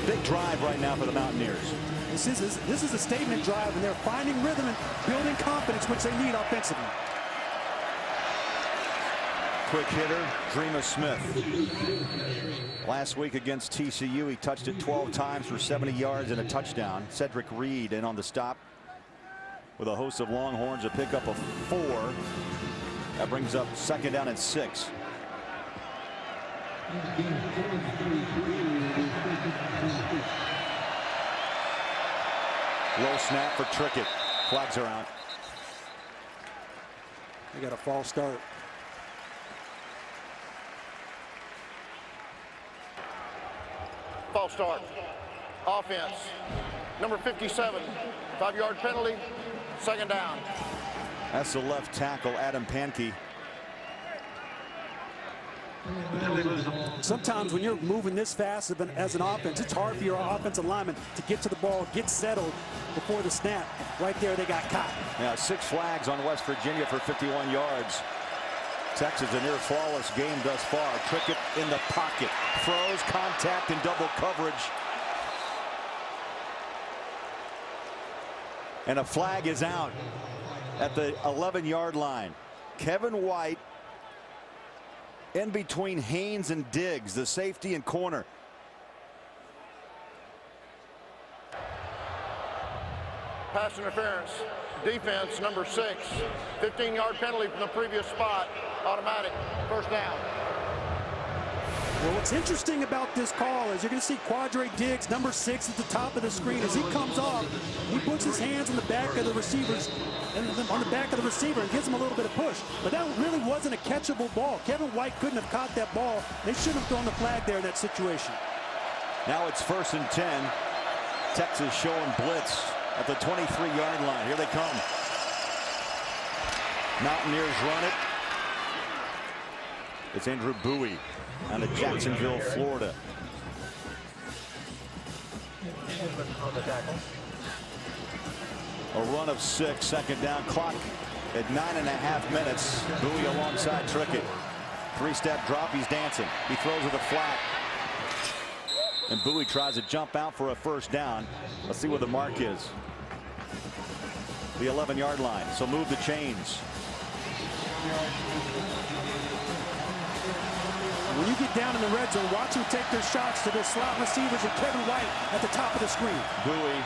Speaker 1: Big drive right now for the Mountaineers.
Speaker 3: This is a statement drive, and they're finding rhythm and building confidence, which they need offensively.
Speaker 1: Quick hitter, Dreamer Smith. Last week against TCU, he touched it 12 times for 70 yards and a touchdown. Cedric Reed in on the stop with a host of Longhorns, a pickup of 4. That brings up second down and 6. Low snap for Trickett. Flags are out.
Speaker 3: They got a false start.
Speaker 4: False start. Offense. Number 57. 5-yard penalty. Second down.
Speaker 1: That's the left tackle, Adam Pankey.
Speaker 3: Sometimes when you're moving this fast as an offense, it's hard for your offensive lineman to get to the ball, get settled before the snap. Right there, they got caught.
Speaker 1: Yeah, 6 flags on West Virginia for 51 yards. Texas, a near flawless game thus far. Trickett in the pocket. Throws, contact, and double coverage. And a flag is out at the 11-yard line. Kevin White in between Haynes and Diggs, the safety and corner.
Speaker 4: Pass interference. Defense, number 6. 15-yard penalty from the previous spot. Automatic. First down.
Speaker 3: Well, what's interesting about this call is you're going to see Quadre Diggs, number 6, at the top of the screen. As he comes off, he puts his hands on the back of the receivers, and on the back of the receiver, and gives him a little bit of push. But that really wasn't a catchable ball. Kevin White couldn't have caught that ball. They should have thrown the flag there in that situation.
Speaker 1: Now it's 1st and 10. Texas showing blitz at the 23-yard line. Here they come. Mountaineers run it. It's Andrew Bowie out of Jacksonville, Florida. A run of 6, second down, clock at 9.5 minutes. Bowie alongside Trickett. 3-step drop, he's dancing. He throws with a flat. And Bowie tries to jump out for a first down. Let's see what the mark is. The 11-yard line, so move the chains.
Speaker 3: When you get down in the red zone, watch them take their shots to their slot receivers and Kevin White at the top of the screen.
Speaker 1: Bowie,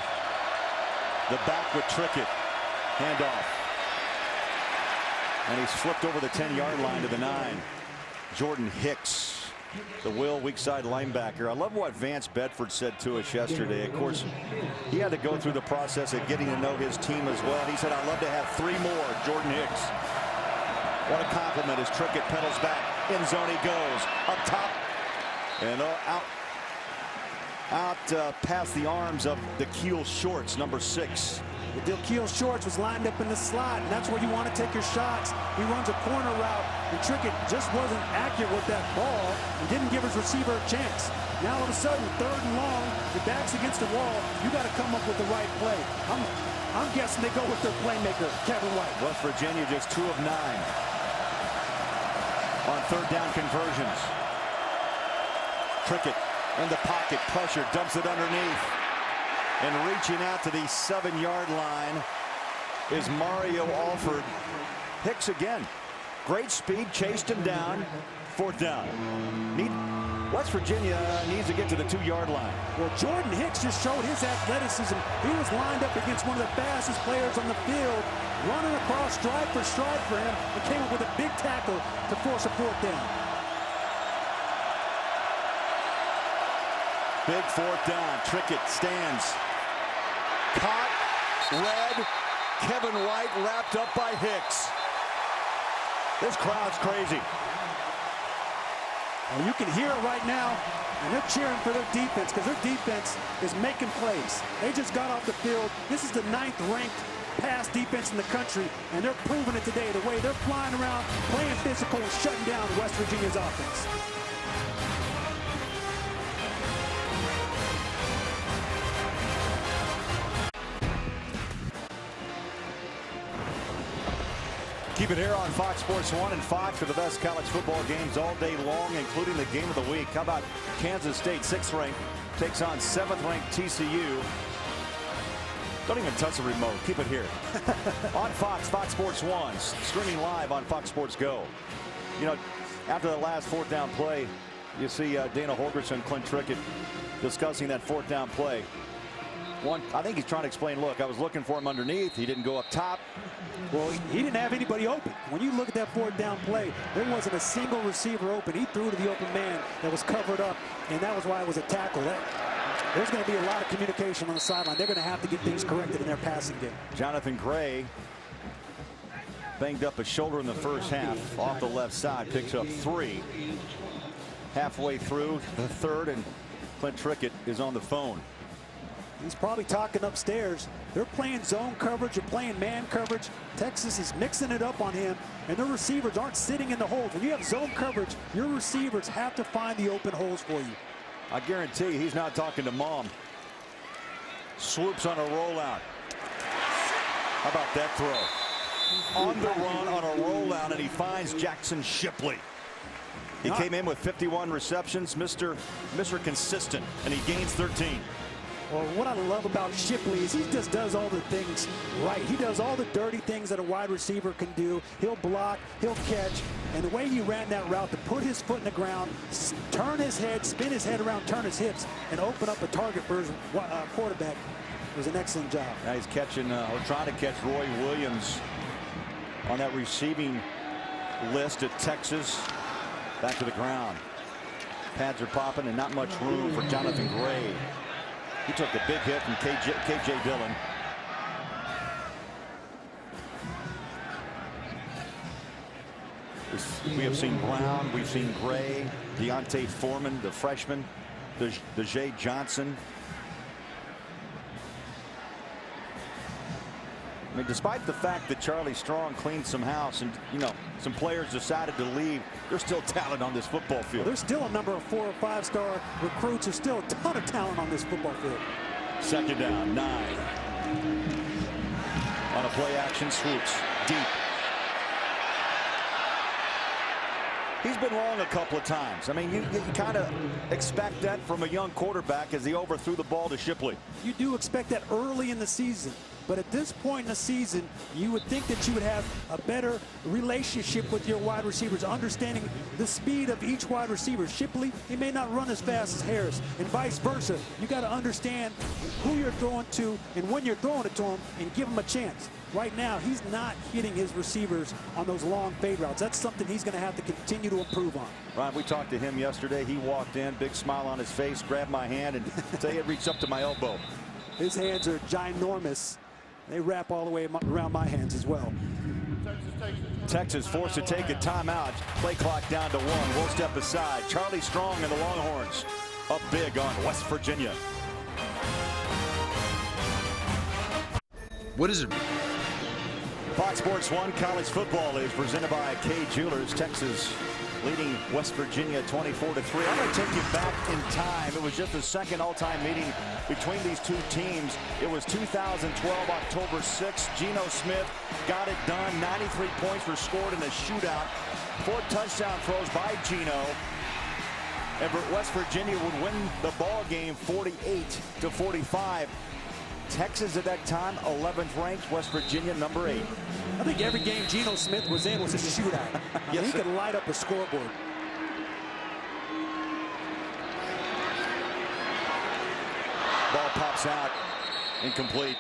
Speaker 1: the back with Trickett. Handoff. And he's flipped over the 10-yard line to the 9. Jordan Hicks The Will, weak side linebacker. I love what Vance Bedford said to us yesterday. Of course, he had to go through the process of getting to know his team as well. He said, I'd love to have 3 more. Jordan Hicks. What a compliment as Trickett pedals back. In zone he goes. Up top. And out past the arms of the Keel Shorts, number 6.
Speaker 3: The Keel Shorts was lined up in the slot, and that's where you want to take your shots. He runs a corner route, and Trickett just wasn't accurate with that ball. He didn't give his receiver a chance. Now all of a sudden, 3rd and long, your back's against the wall. You got to come up with the right play. I'm guessing they go with their playmaker, Kevin White.
Speaker 1: West Virginia just 2 of 9 on 3rd down conversions. Trickett in the pocket, pressure, dumps it underneath. And reaching out to the 7-yard line is Mario Alford. Hicks again. Great speed, chased him down. 4th down. West Virginia needs to get to the 2-yard line.
Speaker 3: Well, Jordan Hicks just showed his athleticism. He was lined up against one of the fastest players on the field, running across stride for him, and came up with a big tackle to force a 4th down.
Speaker 1: Big 4th down. Trickett stands. Caught. Red. Kevin White wrapped up by Hicks. This crowd's crazy.
Speaker 3: And you can hear it right now, and they're cheering for their defense because their defense is making plays. They just got off the field. This is the 9th-ranked pass defense in the country, and they're proving it today. The way they're flying around, playing physical, and shutting down West Virginia's offense.
Speaker 1: Keep it here on Fox Sports 1 and Fox for the best college football games all day long, including the game of the week. How about Kansas State, 6th ranked, takes on 7th ranked TCU. Don't even touch the remote. Keep it here. On Fox Sports 1, streaming live on Fox Sports Go. You know, after the last 4th down play, you see Dana Holgorsen and Clint Trickett discussing that 4th down play. I think he's trying to explain, look, I was looking for him underneath. He didn't go up top.
Speaker 3: Well, he didn't have anybody open. When you look at that 4th down play, there wasn't a single receiver open. He threw to the open man that was covered up, and that was why it was a tackle. There's going to be a lot of communication on the sideline. They're going to have to get things corrected in their passing game.
Speaker 1: Jonathan Gray banged up a shoulder in the first half off the left side, picks up 3. Halfway through the 3rd, and Clint Trickett is on the phone.
Speaker 3: He's probably talking upstairs. They're playing zone coverage. They're playing man coverage. Texas is mixing it up on him, and their receivers aren't sitting in the holes. When you have zone coverage, your receivers have to find the open holes for you.
Speaker 1: I guarantee he's not talking to mom. Swoops on a rollout. How about that throw? On the run on a rollout, and he finds Jackson Shipley. He came in with 51 receptions, Mr. Consistent, and he gains 13.
Speaker 3: Well, what I love about Shipley is he just does all the things right. He does all the dirty things that a wide receiver can do. He'll block, he'll catch, and the way he ran that route to put his foot in the ground, turn his head, spin his head around, turn his hips, and open up a target for his quarterback was an excellent job.
Speaker 1: Now he's catching, or trying to catch Roy Williams on that receiving list at Texas. Back to the ground. Pads are popping and not much room for Jonathan Gray. He took a big hit from KJ Dillon. We have seen Brown, we've seen Gray, Deontay Foreman, the freshman, Dejae Johnson. I mean, despite the fact that Charlie Strong cleaned some house and, you know, some players decided to leave, there's still talent on this football field.
Speaker 3: Well, there's still a number of 4- or 5-star recruits. There's still a ton of talent on this football field.
Speaker 1: 2nd down, 9. On a play action, swoops deep. He's been wrong a couple of times. I mean, you kind of expect that from a young quarterback as he overthrew the ball to Shipley.
Speaker 3: You do expect that early in the season. But at this point in the season, you would think that you would have a better relationship with your wide receivers, understanding the speed of each wide receiver. Shipley, he may not run as fast as Harris, and vice versa. You got to understand who you're throwing to and when you're throwing it to him and give him a chance. Right now, he's not hitting his receivers on those long fade routes. That's something he's going to have to continue to improve on.
Speaker 1: Ron, we talked to him yesterday. He walked in, big smile on his face, grabbed my hand, and said he had reached up to my elbow.
Speaker 3: His hands are ginormous. They wrap all the way around my hands as well.
Speaker 1: Texas forced to take a timeout. Play clock down to 1. We'll step aside. Charlie Strong and the Longhorns up big on West Virginia.
Speaker 8: What is it?
Speaker 1: Fox Sports 1 college football is presented by Kay Jewelers. Texas leading West Virginia 24-3. I'm going to take you back in time. It was just the second all-time meeting between these two teams. It was 2012, October 6th. Geno Smith got it done. 93 points were scored in a shootout. 4 touchdown throws by Geno. And West Virginia would win the ball game 48-45. Texas at that time, 11th ranked. West Virginia, number 8.
Speaker 3: I think every game Geno Smith was in was a shootout.
Speaker 1: Yes,
Speaker 3: he could light up a scoreboard.
Speaker 1: Ball pops out, incomplete.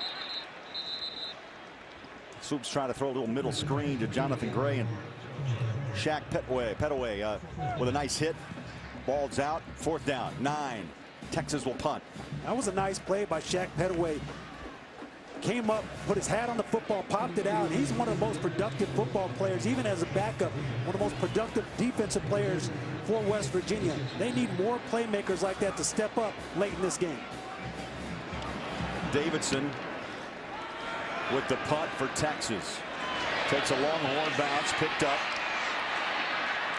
Speaker 1: Soups trying to throw a little middle screen to Jonathan Gray, and Shaq Petaway with a nice hit. Ball's out, 4th down, 9. Texas will punt.
Speaker 3: That was a nice play by Shaq Petaway. Came up, put his hat on the football, popped it out. He's one of the most productive football players, even as a backup. One of the most productive defensive players for West Virginia. They need more playmakers like that to step up late in this game.
Speaker 1: Davidson with the punt for Texas. Takes a Longhorn bounce, picked up.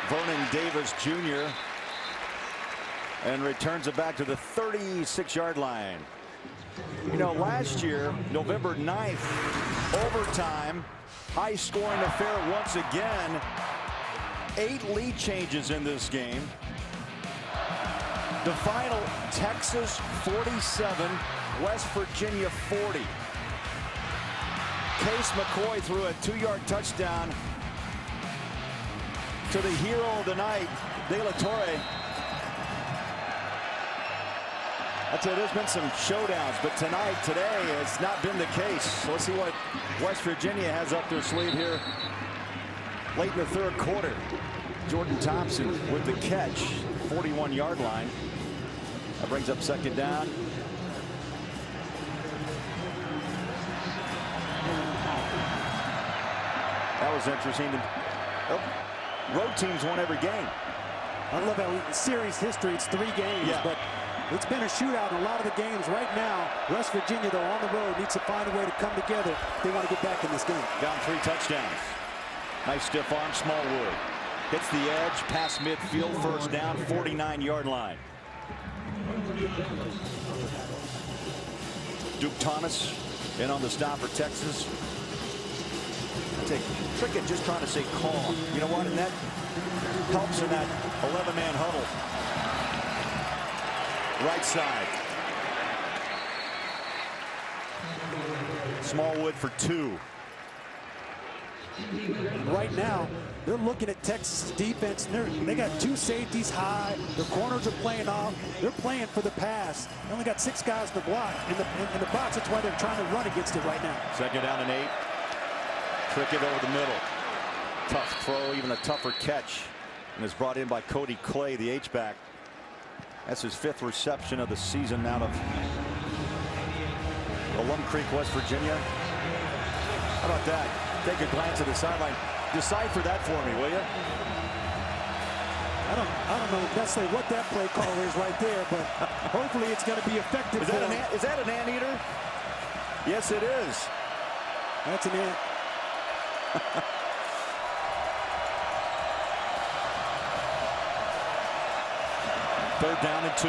Speaker 1: Vernon Davis Jr. and returns it back to the 36-yard line. You know, last year, November 9th, overtime, high-scoring affair once again. 8 lead changes in this game. The final, Texas 47, West Virginia 40. Case McCoy threw a 2-yard touchdown to the hero of the night, De La Torre. I'd say there's been some showdowns, but today, it's not been the case. So let's see what West Virginia has up their sleeve here late in the 3rd quarter. Jordan Thompson with the catch, 41-yard line. That brings up 2nd down. That was interesting. Road teams won every game.
Speaker 3: I love how series history, it's 3 games,
Speaker 1: Yeah.
Speaker 3: but it's been a shootout in a lot of the games. Right now, West Virginia, though, on the road, needs to find a way to come together if they want to get back in this game.
Speaker 1: Down 3 touchdowns. Nice stiff arm, Smallwood. Hits the edge, past midfield, 1st down, 49-yard line. Duke Thomas in on the stop for Texas. Trickett just trying to say calm. You know what? And that helps in that 11-man huddle. Right side. Smallwood for 2.
Speaker 3: Right now, they're looking at Texas defense. They got 2 safeties high. Their corners are playing off. They're playing for the pass. They only got 6 guys in the block. In the box, that's why they're trying to run against it right now.
Speaker 1: 2nd down and 8. Trickett over the middle. Tough throw, even a tougher catch. And is brought in by Cody Clay, the H-back. That's his 5th reception of the season out of Alum Creek, West Virginia. How about that? Take a glance at the sideline. Decipher that for me, will you?
Speaker 3: I don't know necessarily what that play call is right there, but hopefully it's going to be effective.
Speaker 1: Is that an anteater? Yes, it is.
Speaker 3: That's an ant.
Speaker 1: 3rd down and 2.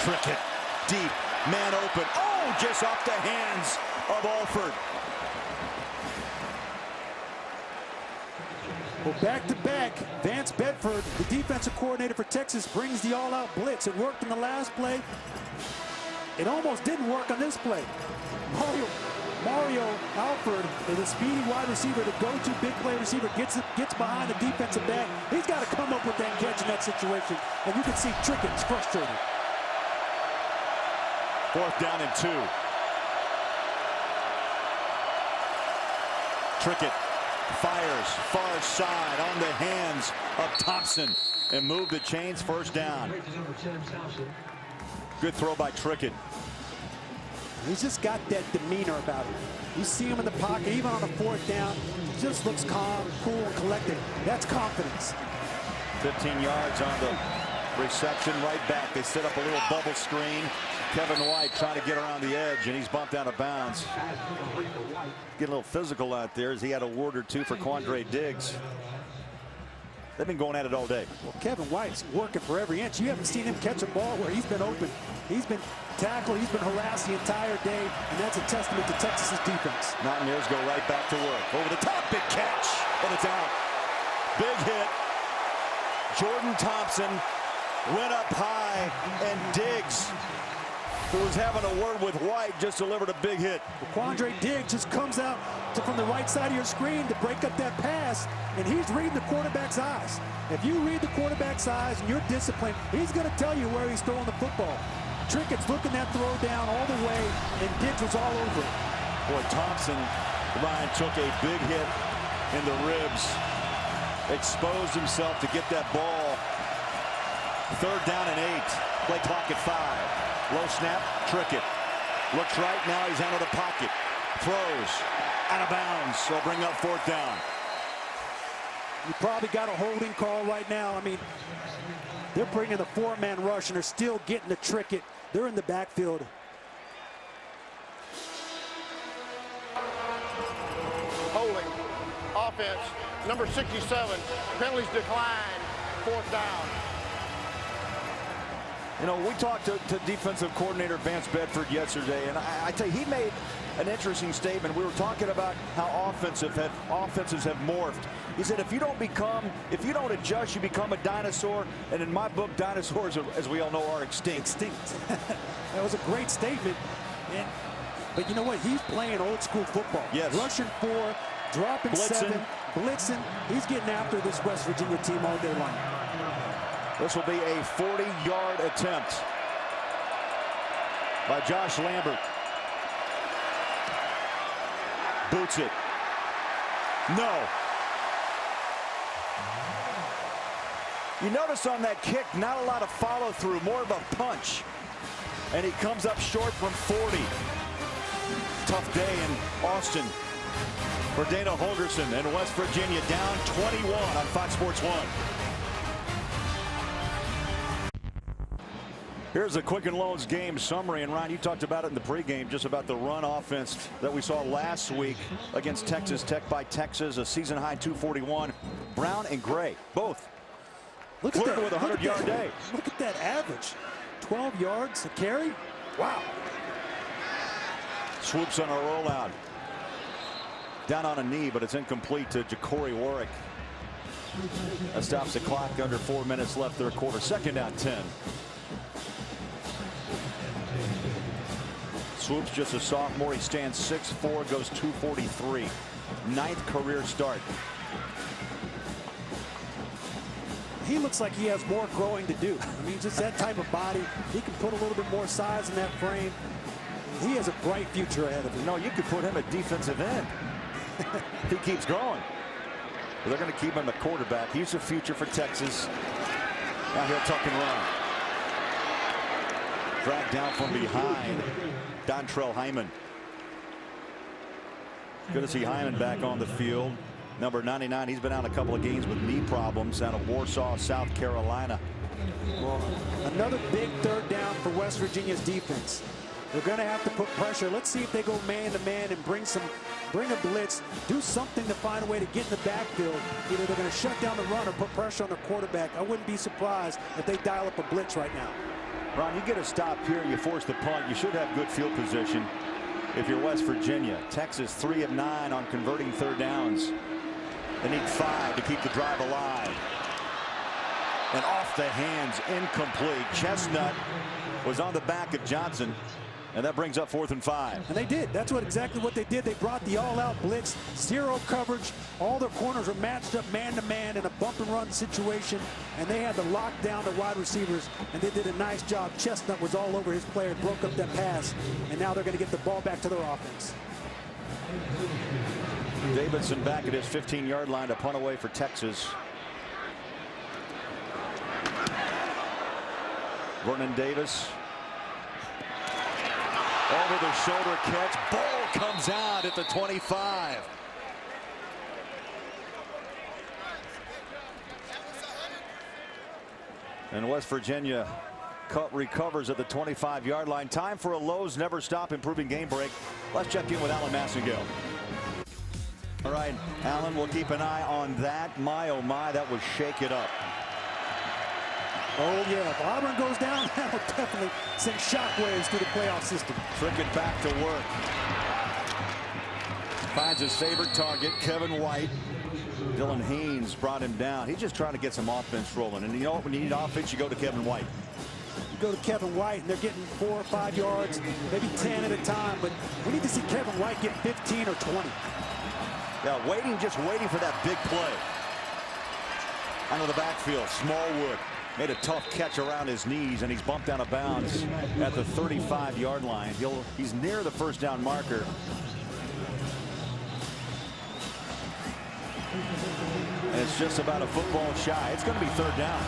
Speaker 1: Trickett deep, man open. Oh, just off the hands of Alford.
Speaker 3: Well, back-to-back, Vance Bedford, the defensive coordinator for Texas, brings the all-out blitz. It worked in the last play. It almost didn't work on this play. Mario Alford is a speedy wide receiver, the go-to big play receiver, gets behind the defensive back. He's got to come up with that catch in that situation. And you can see Trickett's frustrated.
Speaker 1: 4th down and 2. Trickett fires far side on the hands of Thompson and move the chains. 1st down. Good throw by Trickett.
Speaker 3: He's just got that demeanor about him. You see him in the pocket, even on the 4th down. He just looks calm, cool, and collected. That's confidence.
Speaker 1: 15 yards on the reception, right back. They set up a little bubble screen. Kevin White trying to get around the edge, and he's bumped out of bounds. Get a little physical out there as he had a word or two for Quandre Diggs. They've been going at it all day.
Speaker 3: Well, Kevin White's working for every inch. You haven't seen him catch a ball where he's been open. He's been tackled, he's been harassed the entire day, and that's a testament to Texas's defense.
Speaker 1: Mountaineers go right back to work. Over the top, big catch, and it's out. Big hit. Jordan Thompson went up high, and Diggs, who was having a word with White, just delivered a big hit.
Speaker 3: Quandre Diggs just comes out from the right side of your screen to break up that pass, and he's reading the quarterback's eyes. If you read the quarterback's eyes and you're disciplined, he's going to tell you where he's throwing the football. Trickett's looking that throw down all the way, and Diggs was all over it.
Speaker 1: Boy, Thompson, Ryan, took a big hit in the ribs, exposed himself to get that ball. 3rd down and 8. Play clock at 5. Low snap, Trickett. Looks right, now he's out of the pocket. Throws, out of bounds, so bring up 4th down.
Speaker 3: You probably got a holding call right now. I mean, they're bringing the 4-man rush, and they're still getting the Trickett. They're in the backfield.
Speaker 4: Holding. Offense, number 67. Penalties decline. 4th down.
Speaker 1: You know, we talked to defensive coordinator Vance Bedford yesterday, and I tell you, he made an interesting statement. We were talking about how offenses have morphed. He said, if you don't adjust, you become a dinosaur. And in my book, dinosaurs, as we all know, are extinct.
Speaker 3: That was a great statement. But you know what? He's playing old school football.
Speaker 1: Yes.
Speaker 3: Rushing 4, dropping
Speaker 1: Blitzing.
Speaker 3: 7, blitzing. He's getting after this West Virginia team all day long.
Speaker 1: This will be a 40-yard attempt by Josh Lambert. Boots it. No. You notice on that kick, not a lot of follow through, more of a punch. And he comes up short from 40. Tough day in Austin for Dana Holgorsen and West Virginia, down 21 on Fox Sports 1. Here's a Quicken Loans game summary. And Ryan, you talked about it in the pregame, just about the run offense that we saw last week against Texas Tech by Texas, a season high 241. Brown and Gray, both.
Speaker 3: Look at that.
Speaker 1: With a 100-yard day.
Speaker 3: Look at that average. 12 yards a carry. Wow.
Speaker 1: Swoops on a rollout. Down on a knee, but it's incomplete to Ja'Cory Warwick. That stops the clock under 4 minutes left, 3rd quarter. 2nd down 10. Swoops just a sophomore. He stands 6'4", goes 243. 9th career start.
Speaker 3: He looks like he has more growing to do. I mean, just that type of body. He can put a little bit more size in that frame. He has a bright future ahead of him.
Speaker 1: No, you could put him at defensive end if he keeps growing. But they're going to keep him at quarterback. He's the future for Texas. Now he'll tuck and run. Dragged down from behind. Dontrell Hyman. Good to see Hyman back on the field. Number 99, he's been out a couple of games with knee problems out of Warsaw, South Carolina.
Speaker 3: Well, another big 3rd down for West Virginia's defense. They're going to have to put pressure. Let's see if they go man-to-man and bring a blitz, do something to find a way to get in the backfield. Either they're going to shut down the run or put pressure on the quarterback. I wouldn't be surprised if they dial up a blitz right now.
Speaker 1: Ron, you get a stop here, you force the punt, you should have good field position if you're West Virginia. Texas 3 of 9 on converting 3rd downs. They need 5 to keep the drive alive. And off the hands, incomplete. Chestnut was on the back of Johnson. And that brings up 4th and 5.
Speaker 3: And they did. That's exactly what they did. They brought the all-out blitz, 0 coverage. All their corners were matched up man-to-man in a bump-and-run situation, and they had to lock down the wide receivers, and they did a nice job. Chestnut was all over his player, broke up that pass, and now they're going to get the ball back to their offense.
Speaker 1: Davidson back at his 15-yard line to punt away for Texas. Vernon Davis. Over the shoulder catch. Ball comes out at the 25. And West Virginia recovers at the 25-yard line. Time for a Lowe's Never Stop Improving Game break. Let's check in with Alan Massengill. All right, Alan, we'll keep an eye on that. My, oh my, that was shake it up.
Speaker 3: Oh, yeah. If Auburn goes down, that will definitely send shockwaves through the playoff system.
Speaker 1: Trickett back to work. Finds his favorite target, Kevin White. Dylan Haynes brought him down. He's just trying to get some offense rolling. And you know, when you need offense, you go to Kevin White.
Speaker 3: You go to Kevin White, and they're getting 4 or 5 yards, maybe 10 at a time. But we need to see Kevin White get 15 or 20.
Speaker 1: Yeah, just waiting for that big play. Out of the backfield, Smallwood. Made a tough catch around his knees, and he's bumped out of bounds at the 35-yard line. He's near the first down marker. And it's just about a football shy. It's going to be 3rd down.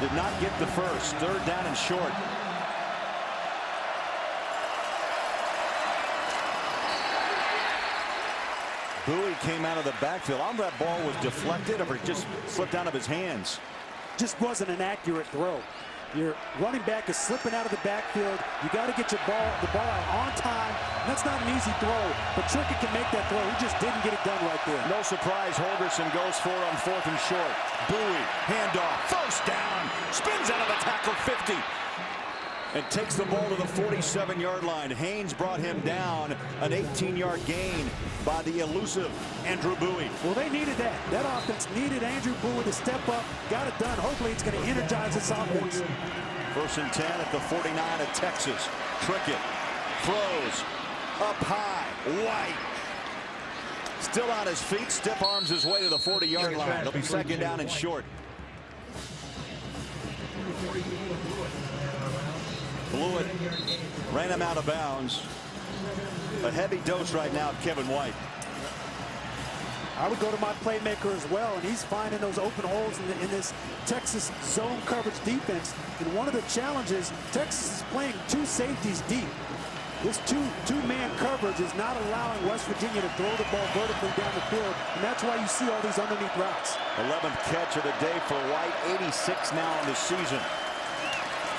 Speaker 1: Did not get the first. 3rd down and short. Bowie came out of the backfield. On that ball was deflected, or it just slipped out of his hands.
Speaker 3: Just wasn't an accurate throw. Your running back is slipping out of the backfield. You got to get the ball out on time. That's not an easy throw, but Trickett can make that throw. He just didn't get it done right there.
Speaker 1: No surprise, Holgorsen goes for it on 4th and short. Bowie, handoff, first down, spins out of the tackle 50. And takes the ball to the 47-yard line. Haynes brought him down, an 18-yard gain by the elusive Andrew Bowie.
Speaker 3: Well, they needed that. That offense needed Andrew Bowie to step up, got it done. Hopefully it's going to energize this offense.
Speaker 1: 1st and 10 at the 49 of Texas. Trickett throws up high. White still on his feet, stiff arms his way to the 40-yard line. It'll be 2nd down and short. Blew it, ran him out of bounds. A heavy dose right now of Kevin White.
Speaker 3: I would go to my playmaker as well, and he's finding those open holes in this Texas zone coverage defense. And one of the challenges, Texas is playing 2 safeties deep. This two-man coverage is not allowing West Virginia to throw the ball vertically down the field, and that's why you see all these underneath routes.
Speaker 1: 11th catch of the day for White, 86 now in the season.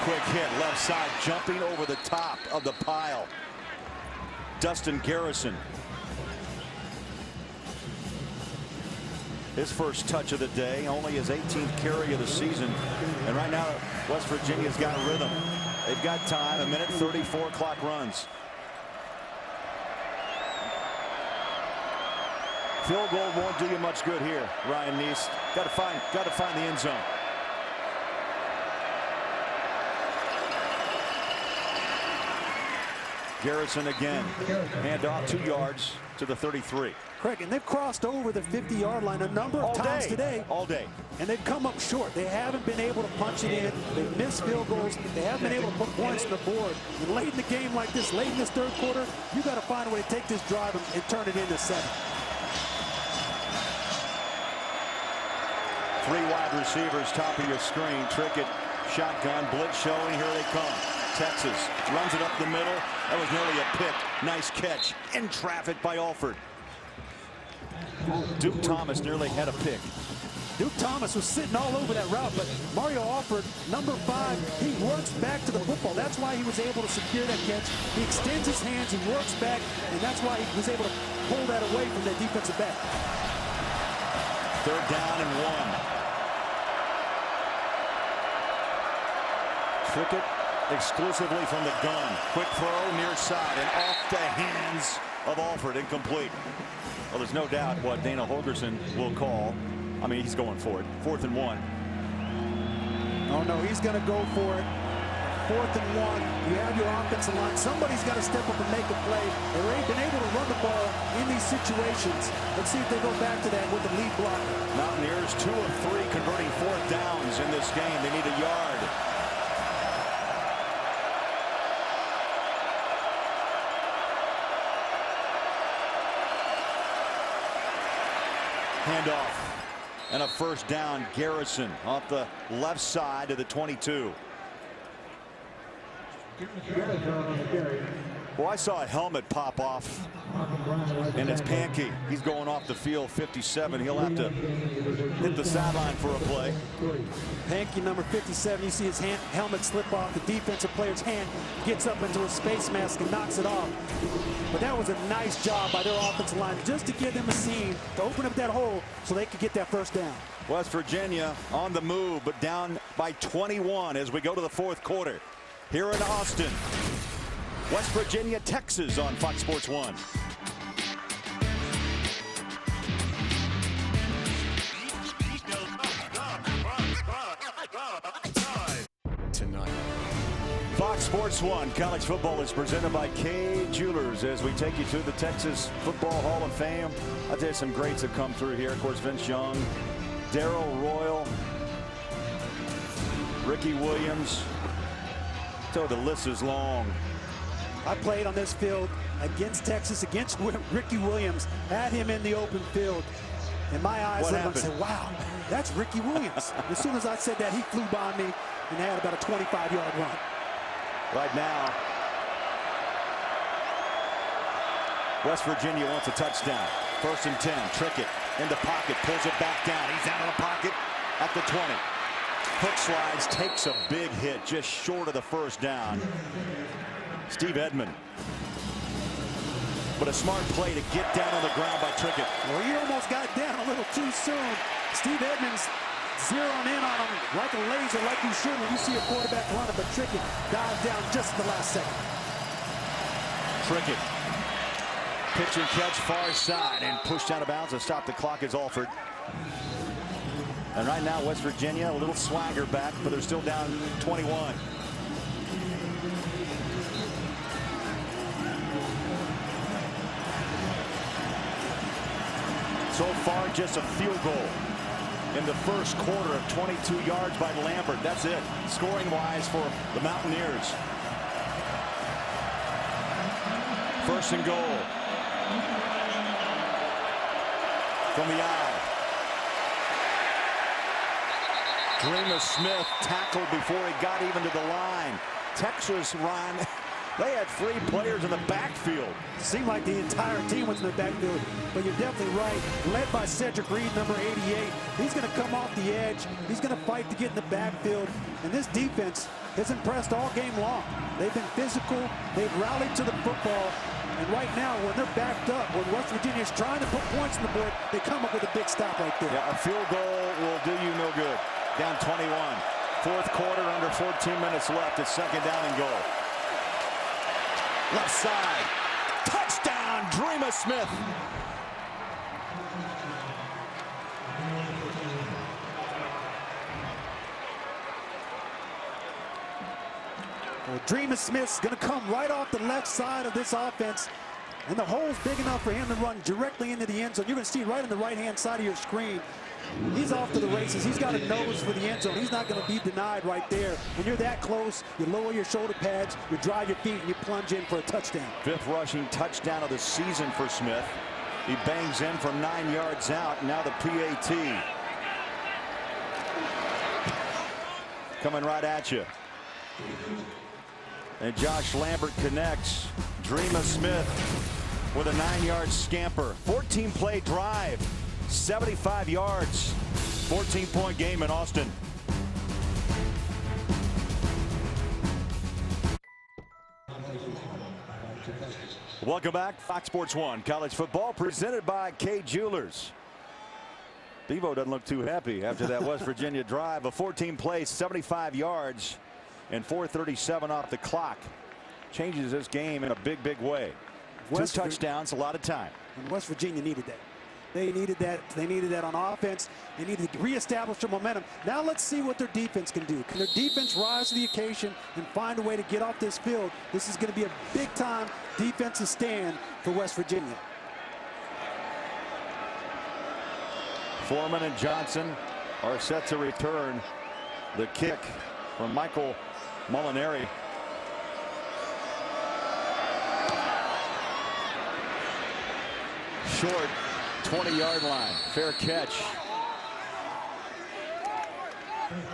Speaker 1: Quick hit, left side, jumping over the top of the pile. Dustin Garrison. His first touch of the day, only his 18th carry of the season. And right now, West Virginia's got rhythm. They've got time, 1:34 clock runs. Field goal won't do you much good here, Ryan Neese. Got to find the end zone. Garrison again. Hand off 2 yards to the 33.
Speaker 3: Craig, and they've crossed over the 50-yard line a number of times today.
Speaker 1: All day.
Speaker 3: And they've come up short. They haven't been able to punch it in. They've missed field goals. They haven't been able to put points on the board. And late in the game like this, late in this 3rd quarter, you got to find a way to take this drive and turn it into 7.
Speaker 1: 3 wide receivers, top of your screen. Trickett, shotgun, blitz showing. Here they come. Texas runs it up the middle. That was nearly a pick. Nice catch. In traffic by Alford. Duke Thomas nearly had a pick.
Speaker 3: Duke Thomas was sitting all over that route, but Mario Alford, number 5, he works back to the football. That's why he was able to secure that catch. He extends his hands, he works back, and that's why he was able to pull that away from that defensive back.
Speaker 1: 3rd down and 1. Trickett exclusively from the gun. Quick throw near side and off the hands of Alford, incomplete. Well, there's no doubt what Dana Holgorsen will call. I mean, he's going for it. 4th and 1.
Speaker 3: Oh, no, he's going to go for it. 4th and 1. You have your offensive line. Somebody's got to step up and make a play. They've been able to run the ball in these situations. Let's see if they go back to that with the lead blocker.
Speaker 1: Mountaineers 2 of 3 converting 4th downs in this game. They need a yard. Handoff and a 1st down. Garrison off the left side of the 22. Well, I saw a helmet pop off, and it's Pankey. He's going off the field, 57. He'll have to hit the sideline for a play.
Speaker 3: Pankey, number 57, you see his helmet slip off. The defensive player's hand gets up into a space mask and knocks it off. But that was a nice job by their offensive line just to give them a seam to open up that hole so they could get that 1st down.
Speaker 1: West Virginia on the move, but down by 21 as we go to the 4th quarter. Here in Austin, West Virginia, Texas on Fox Sports 1.
Speaker 8: Tonight.
Speaker 1: Fox Sports 1 college football is presented by Kay Jewelers as we take you to the Texas Football Hall of Fame. I'll tell you some greats have come through here. Of course, Vince Young, Darrell Royal, Ricky Williams. So the list is long.
Speaker 3: I played on this field against Texas, against Ricky Williams, had him in the open field. And my eyes lit up and said, wow, that's Ricky Williams. As soon as I said that, he flew by me and had about a 25-yard run.
Speaker 1: Right now, West Virginia wants a touchdown. 1st and 10, Trickett in the pocket, pulls it back down. He's out of the pocket at the 20. Hook slides, takes a big hit just short of the 1st down. Steve Edmond. But a smart play to get down on the ground by Trickett.
Speaker 3: Well, he almost got down a little too soon. Steve Edmonds zeroing in on him like a laser, like you should when you see a quarterback running, but Trickett dives down just at the last second.
Speaker 1: Trickett. Pitch and catch far side and pushed out of bounds to stop the clock is Alford. And right now, West Virginia, a little swagger back, but they're still down 21. So far, just a field goal in the 1st quarter of 22 yards by Lambert. That's it, scoring-wise for the Mountaineers. 1st and goal. From the eye. Dreamer Smith tackled before he got even to the line. Texas, Ron, they had 3 players in the backfield.
Speaker 3: Seemed like the entire team was in the backfield, but you're definitely right. Led by Cedric Reed, number 88. He's going to come off the edge. He's going to fight to get in the backfield. And this defense has impressed all game long. They've been physical. They've rallied to the football. And right now, when they're backed up, when West Virginia is trying to put points on the board, they come up with a big stop right there.
Speaker 1: Yeah, a field goal will do you no good. Down 21. 4th quarter, under 14 minutes left. It's 2nd down and goal. Left side. Touchdown, Dreamer Smith.
Speaker 3: Well, Dreamer Smith's going to come right off the left side of this offense. And the hole's big enough for him to run directly into the end zone. You're going to see right on the right-hand side of your screen. He's off to the races. He's got a nose for the end zone. He's not going to be denied right there. When you're that close, you lower your shoulder pads, you drive your feet, and you plunge in for a touchdown.
Speaker 1: 5th rushing touchdown of the season for Smith. He bangs in from 9 yards out. Now the PAT. Coming right at you. And Josh Lambert connects. Dreamer Smith with a 9-yard scamper. 14-play drive. 75 yards. 14-point game in Austin. Welcome back. Fox Sports 1 college football presented by Kay Jewelers. Bevo doesn't look too happy after that West Virginia drive. A 14-play, 75 yards, and 4:37 off the clock. Changes this game in a big, big way. 2 touchdowns, a lot of time.
Speaker 3: And West Virginia needed that. They needed that. They needed that on offense. They needed to reestablish their momentum. Now let's see what their defense can do. Can their defense rise to the occasion and find a way to get off this field? This is going to be a big-time defensive stand for West Virginia.
Speaker 1: Foreman and Johnson are set to return the kick from Michael Molinari. Short, 20-yard line. Fair catch.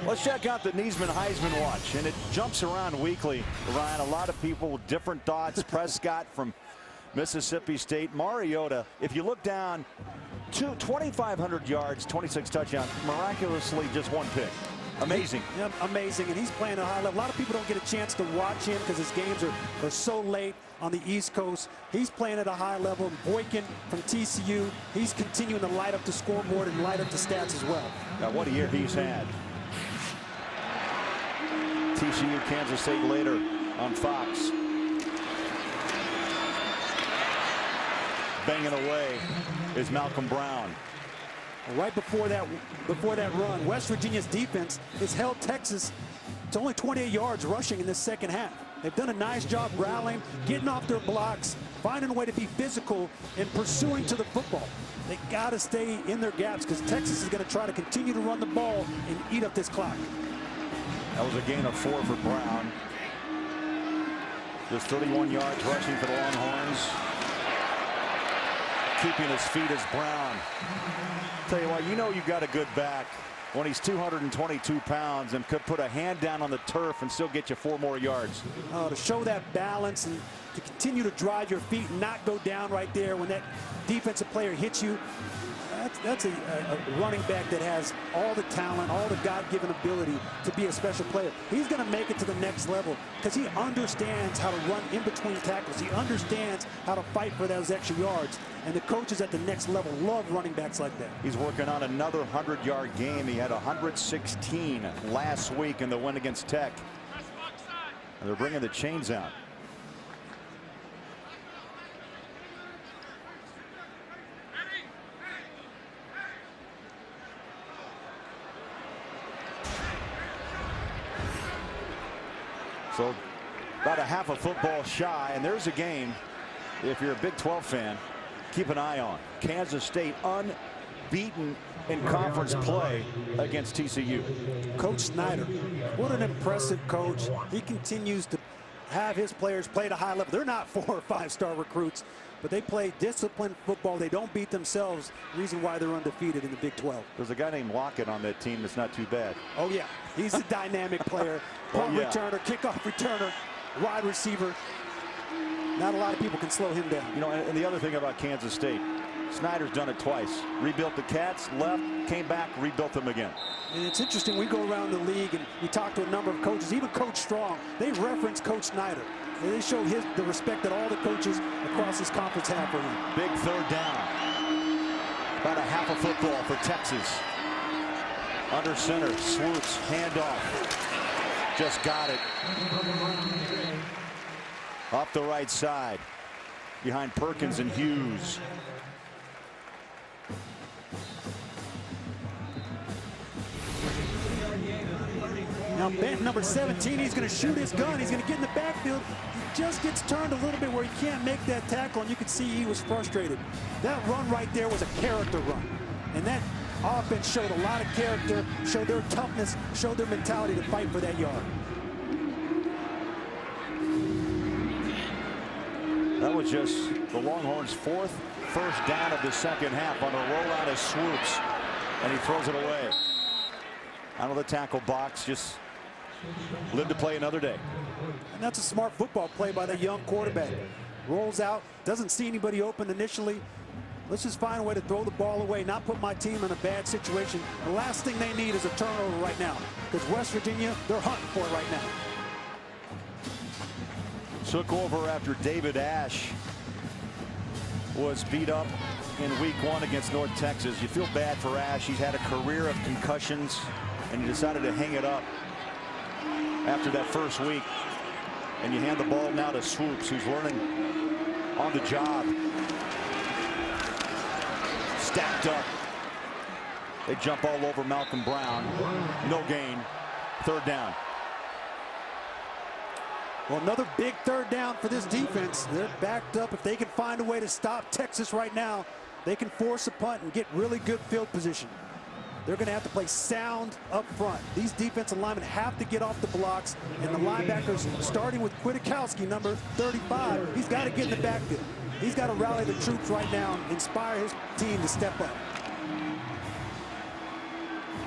Speaker 1: Let's check out the Niesman Heisman Watch, and it jumps around weekly. Ryan, a lot of people with different thoughts. Prescott from Mississippi State. Mariota, if you look down, 2,500 yards, 26 touchdowns, miraculously just 1 pick. Amazing.
Speaker 3: Yeah, amazing, and he's playing at a high level. A lot of people don't get a chance to watch him because his games are so late on the East Coast. He's playing at a high level. Boykin from TCU, he's continuing to light up the scoreboard and light up the stats as well.
Speaker 1: Now, what a year he's had. TCU, Kansas State later on Fox. Banging away is Malcolm Brown.
Speaker 3: Right before that run, West Virginia's defense has held Texas to only 28 yards rushing in this second half. They've done a nice job rallying, getting off their blocks, finding a way to be physical and pursuing to the football. They got to stay in their gaps because Texas is going to try to continue to run the ball and eat up this clock.
Speaker 1: That was a gain of 4 for Brown. Just 31 yards rushing for the Longhorns. Keeping his feet is Brown. Tell you what, you know you've got a good back when he's 222 pounds and could put a hand down on the turf and still get you 4 more yards.
Speaker 3: To show that balance and to continue to drive your feet and not go down right there when that defensive player hits you. That's a running back that has all the talent, all the God-given ability to be a special player. He's going to make it to the next level because he understands how to run in between tackles. He understands how to fight for those extra yards. And the coaches at the next level love running backs like that.
Speaker 1: He's working on another 100-yard game. He had 116 last week in the win against Tech. And they're bringing the chains out. So about a half a football shy, and there's a game, if you're a Big 12 fan, keep an eye on. Kansas State unbeaten in conference play against TCU.
Speaker 3: Coach Snyder, what an impressive coach. He continues to have his players play at a high level. They're not 4- or 5-star recruits, but they play disciplined football. They don't beat themselves. Reason why they're undefeated in the Big 12.
Speaker 1: There's a guy named Lockett on that team that's not too bad.
Speaker 3: Oh, yeah. He's a dynamic player. Punt returner, kickoff returner, wide receiver. Not a lot of people can slow him down.
Speaker 1: You know, and the other thing about Kansas State, Snyder's done it twice. Rebuilt the Cats, left, came back, rebuilt them again.
Speaker 3: And it's interesting, we go around the league and we talk to a number of coaches, even Coach Strong, they reference Coach Snyder. And they show the respect that all the coaches across this conference have for him.
Speaker 1: Big 3rd down. About a half a football for Texas. Under center, swoops, handoff. Just got it. Off the right side. Behind Perkins and Hughes.
Speaker 3: Now Benton, number 17, he's going to shoot his gun. He's going to get in the backfield. He just gets turned a little bit where he can't make that tackle, and you can see he was frustrated. That run right there was a character run. And that offense showed a lot of character, showed their toughness, showed their mentality to fight for that yard.
Speaker 1: That was just the Longhorns' 4th first down of the second half on a rollout of Swoops. And he throws it away. Out of the tackle box, just live to play another day.
Speaker 3: And that's a smart football play by that young quarterback. Rolls out, doesn't see anybody open initially. Let's just find a way to throw the ball away, not put my team in a bad situation. The last thing they need is a turnover right now, because West Virginia, they're hunting for it right now.
Speaker 1: Took over after David Ash was beat up in week 1 against North Texas. You feel bad for Ash. He's had a career of concussions, and he decided to hang it up after that first week. And you hand the ball now to Swoops, who's learning on the job. Stacked up. They jump all over Malcolm Brown. No gain. Third down.
Speaker 3: Well, another big third down for this defense. They're backed up. If they can find a way to stop Texas right now, they can force a punt and get really good field position. They're going to have to play sound up front. These defensive linemen have to get off the blocks, and the linebackers, starting with Kwiatkowski, number 35, he's got to get in the backfield. He's got to rally the troops right now and inspire his team to step up.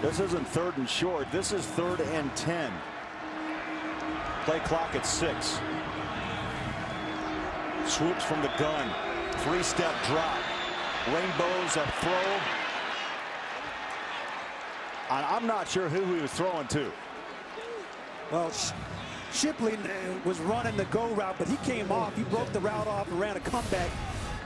Speaker 1: This isn't third and short. This is 3rd and 10. Play clock at 6. Swoops from the gun. 3-step drop. Rainbows a throw. I'm not sure who he was throwing to.
Speaker 3: Well, Shipley was running the go route, but he came off. He broke the route off and ran a comeback.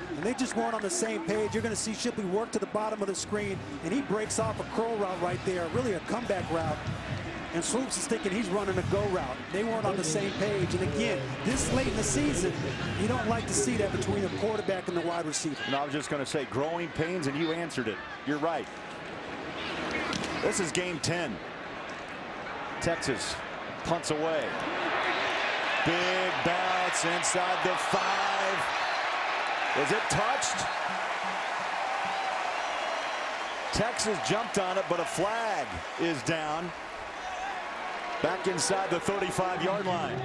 Speaker 3: And they just weren't on the same page. You're going to see Shipley work to the bottom of the screen, and he breaks off a curl route right there, really a comeback route. And Swoops is thinking he's running a go route. They weren't on the same page. And again, this late in the season, you don't like to see that between a quarterback and the wide receiver.
Speaker 1: And I was just going to say, growing pains, and you answered it. You're right. This is game 10. Texas punts away. Big bounce inside the 5. Is it touched? Texas jumped on it, but a flag is down. Back inside the 35-yard line.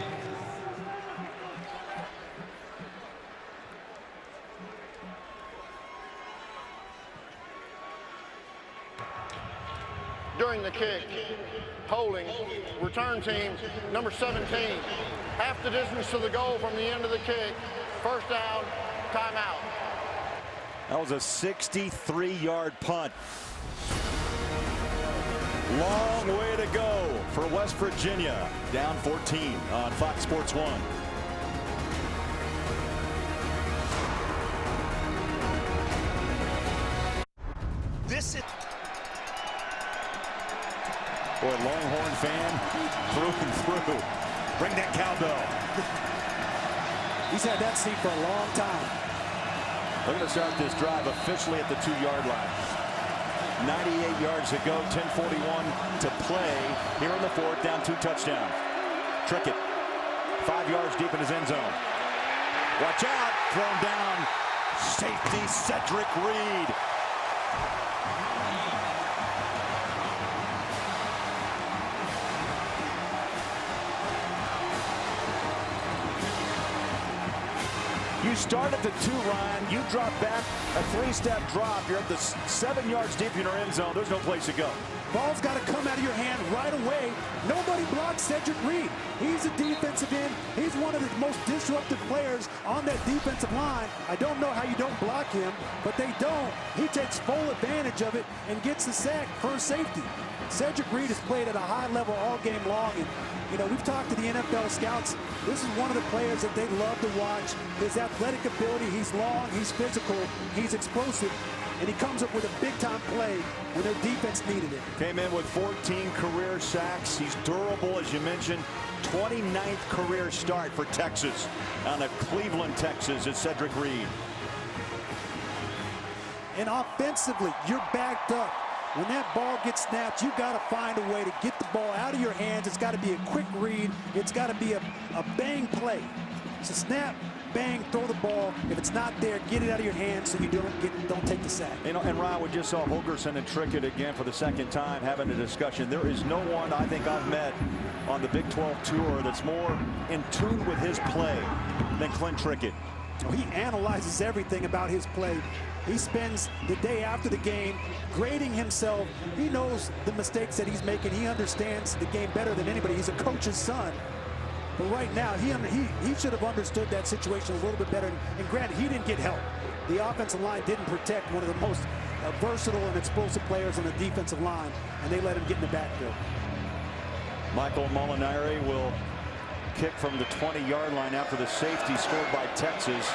Speaker 4: During the kick, holding, return team, number 17, half the distance to the goal from the end of the kick, first down, timeout.
Speaker 1: That was a 63-yard punt. Long way to go for West Virginia. Down 14 on Fox Sports 1.
Speaker 8: This is
Speaker 1: Boy, Longhorn fan through and through. Bring that cowbell.
Speaker 3: He's had that seat for a long time.
Speaker 1: They're going to start this drive officially at the 2-yard line. 98 yards to go, 10:41 to play here in the 4th, down 2 touchdowns. Trickett, 5 yards deep in his end zone. Watch out, thrown down. Safety Cedric Reed. You start at the 2, Ryan. You drop back a 3-step drop. You're at the 7 yards deep in your end zone. There's no place to go.
Speaker 3: Ball's got to come out of your hand right away. Nobody blocks Cedric Reed. He's a defensive end. He's one of the most disruptive players on that defensive line. I don't know how you don't block him, but they don't. He takes full advantage of it and gets the sack for a safety. Cedric Reed has played at a high level all game long, and you know, we've talked to the NFL scouts. This is one of the players that they love to watch. His athletic ability, he's long, he's physical, he's explosive, and he comes up with a big-time play when their defense needed it.
Speaker 1: Came in with 14 career sacks. He's durable, as you mentioned. 29th career start for Texas. Out of Cleveland, Texas, is Cedric Reed.
Speaker 3: And offensively, you're backed up. When that ball gets snapped, you've got to find a way to get the ball out of your hands. It's got to be a quick read. It's got to be a bang play. It's a snap, bang, throw the ball. If it's not there, get it out of your hands so you don't take the sack.
Speaker 1: You know, and Ryan, we just saw Holgorsen and Trickett again for the 2nd time having a discussion. There is no one I think I've met on the Big 12 tour that's more in tune with his play than Clint Trickett.
Speaker 3: Oh, he analyzes everything about his play. He spends the day after the game grading himself. He knows the mistakes that he's making. He understands the game better than anybody. He's a coach's son. But right now, he should have understood that situation a little bit better. And granted, he didn't get help. The offensive line didn't protect one of the most versatile and explosive players on the defensive line, and they let him get in the backfield.
Speaker 1: Michael Molinari will kick from the 20-yard line after the safety scored by Texas.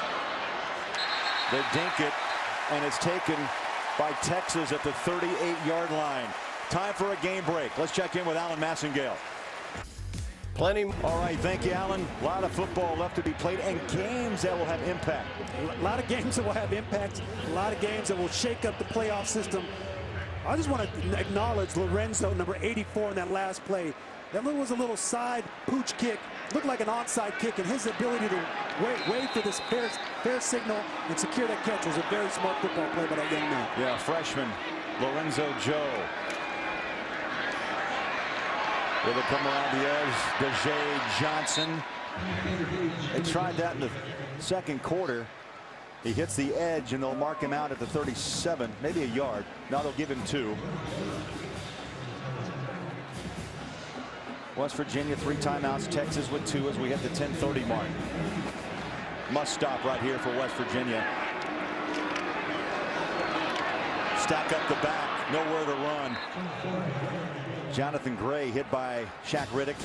Speaker 1: They dink it, and it's taken by Texas at the 38-yard line. Time for a game break. Let's check in with Alan Massengale.
Speaker 8: Plenty.
Speaker 1: All right, thank you, Alan. A lot of football left to be played and games that will have impact.
Speaker 3: A lot of games that will have impact, a lot of games that will shake up the playoff system. I just want to acknowledge Lorenzo, number 84, in that last play. That was a little side pooch kick, looked like an onside kick, and his ability to wait for this fair signal and secure that catch was a very smart football play by that young man.
Speaker 1: Yeah, freshman Lorenzo Joe. Will they come around the edge? Dejay Johnson. They tried that in the second quarter. He hits the edge, and they'll mark him out at the 37, maybe a yard. Now they'll give him 2. West Virginia 3 timeouts. Texas with 2 as we hit the 10:30 mark. Must stop right here for West Virginia. Stack up the back, nowhere to run. Jonathan Gray hit by Shaq Riddick.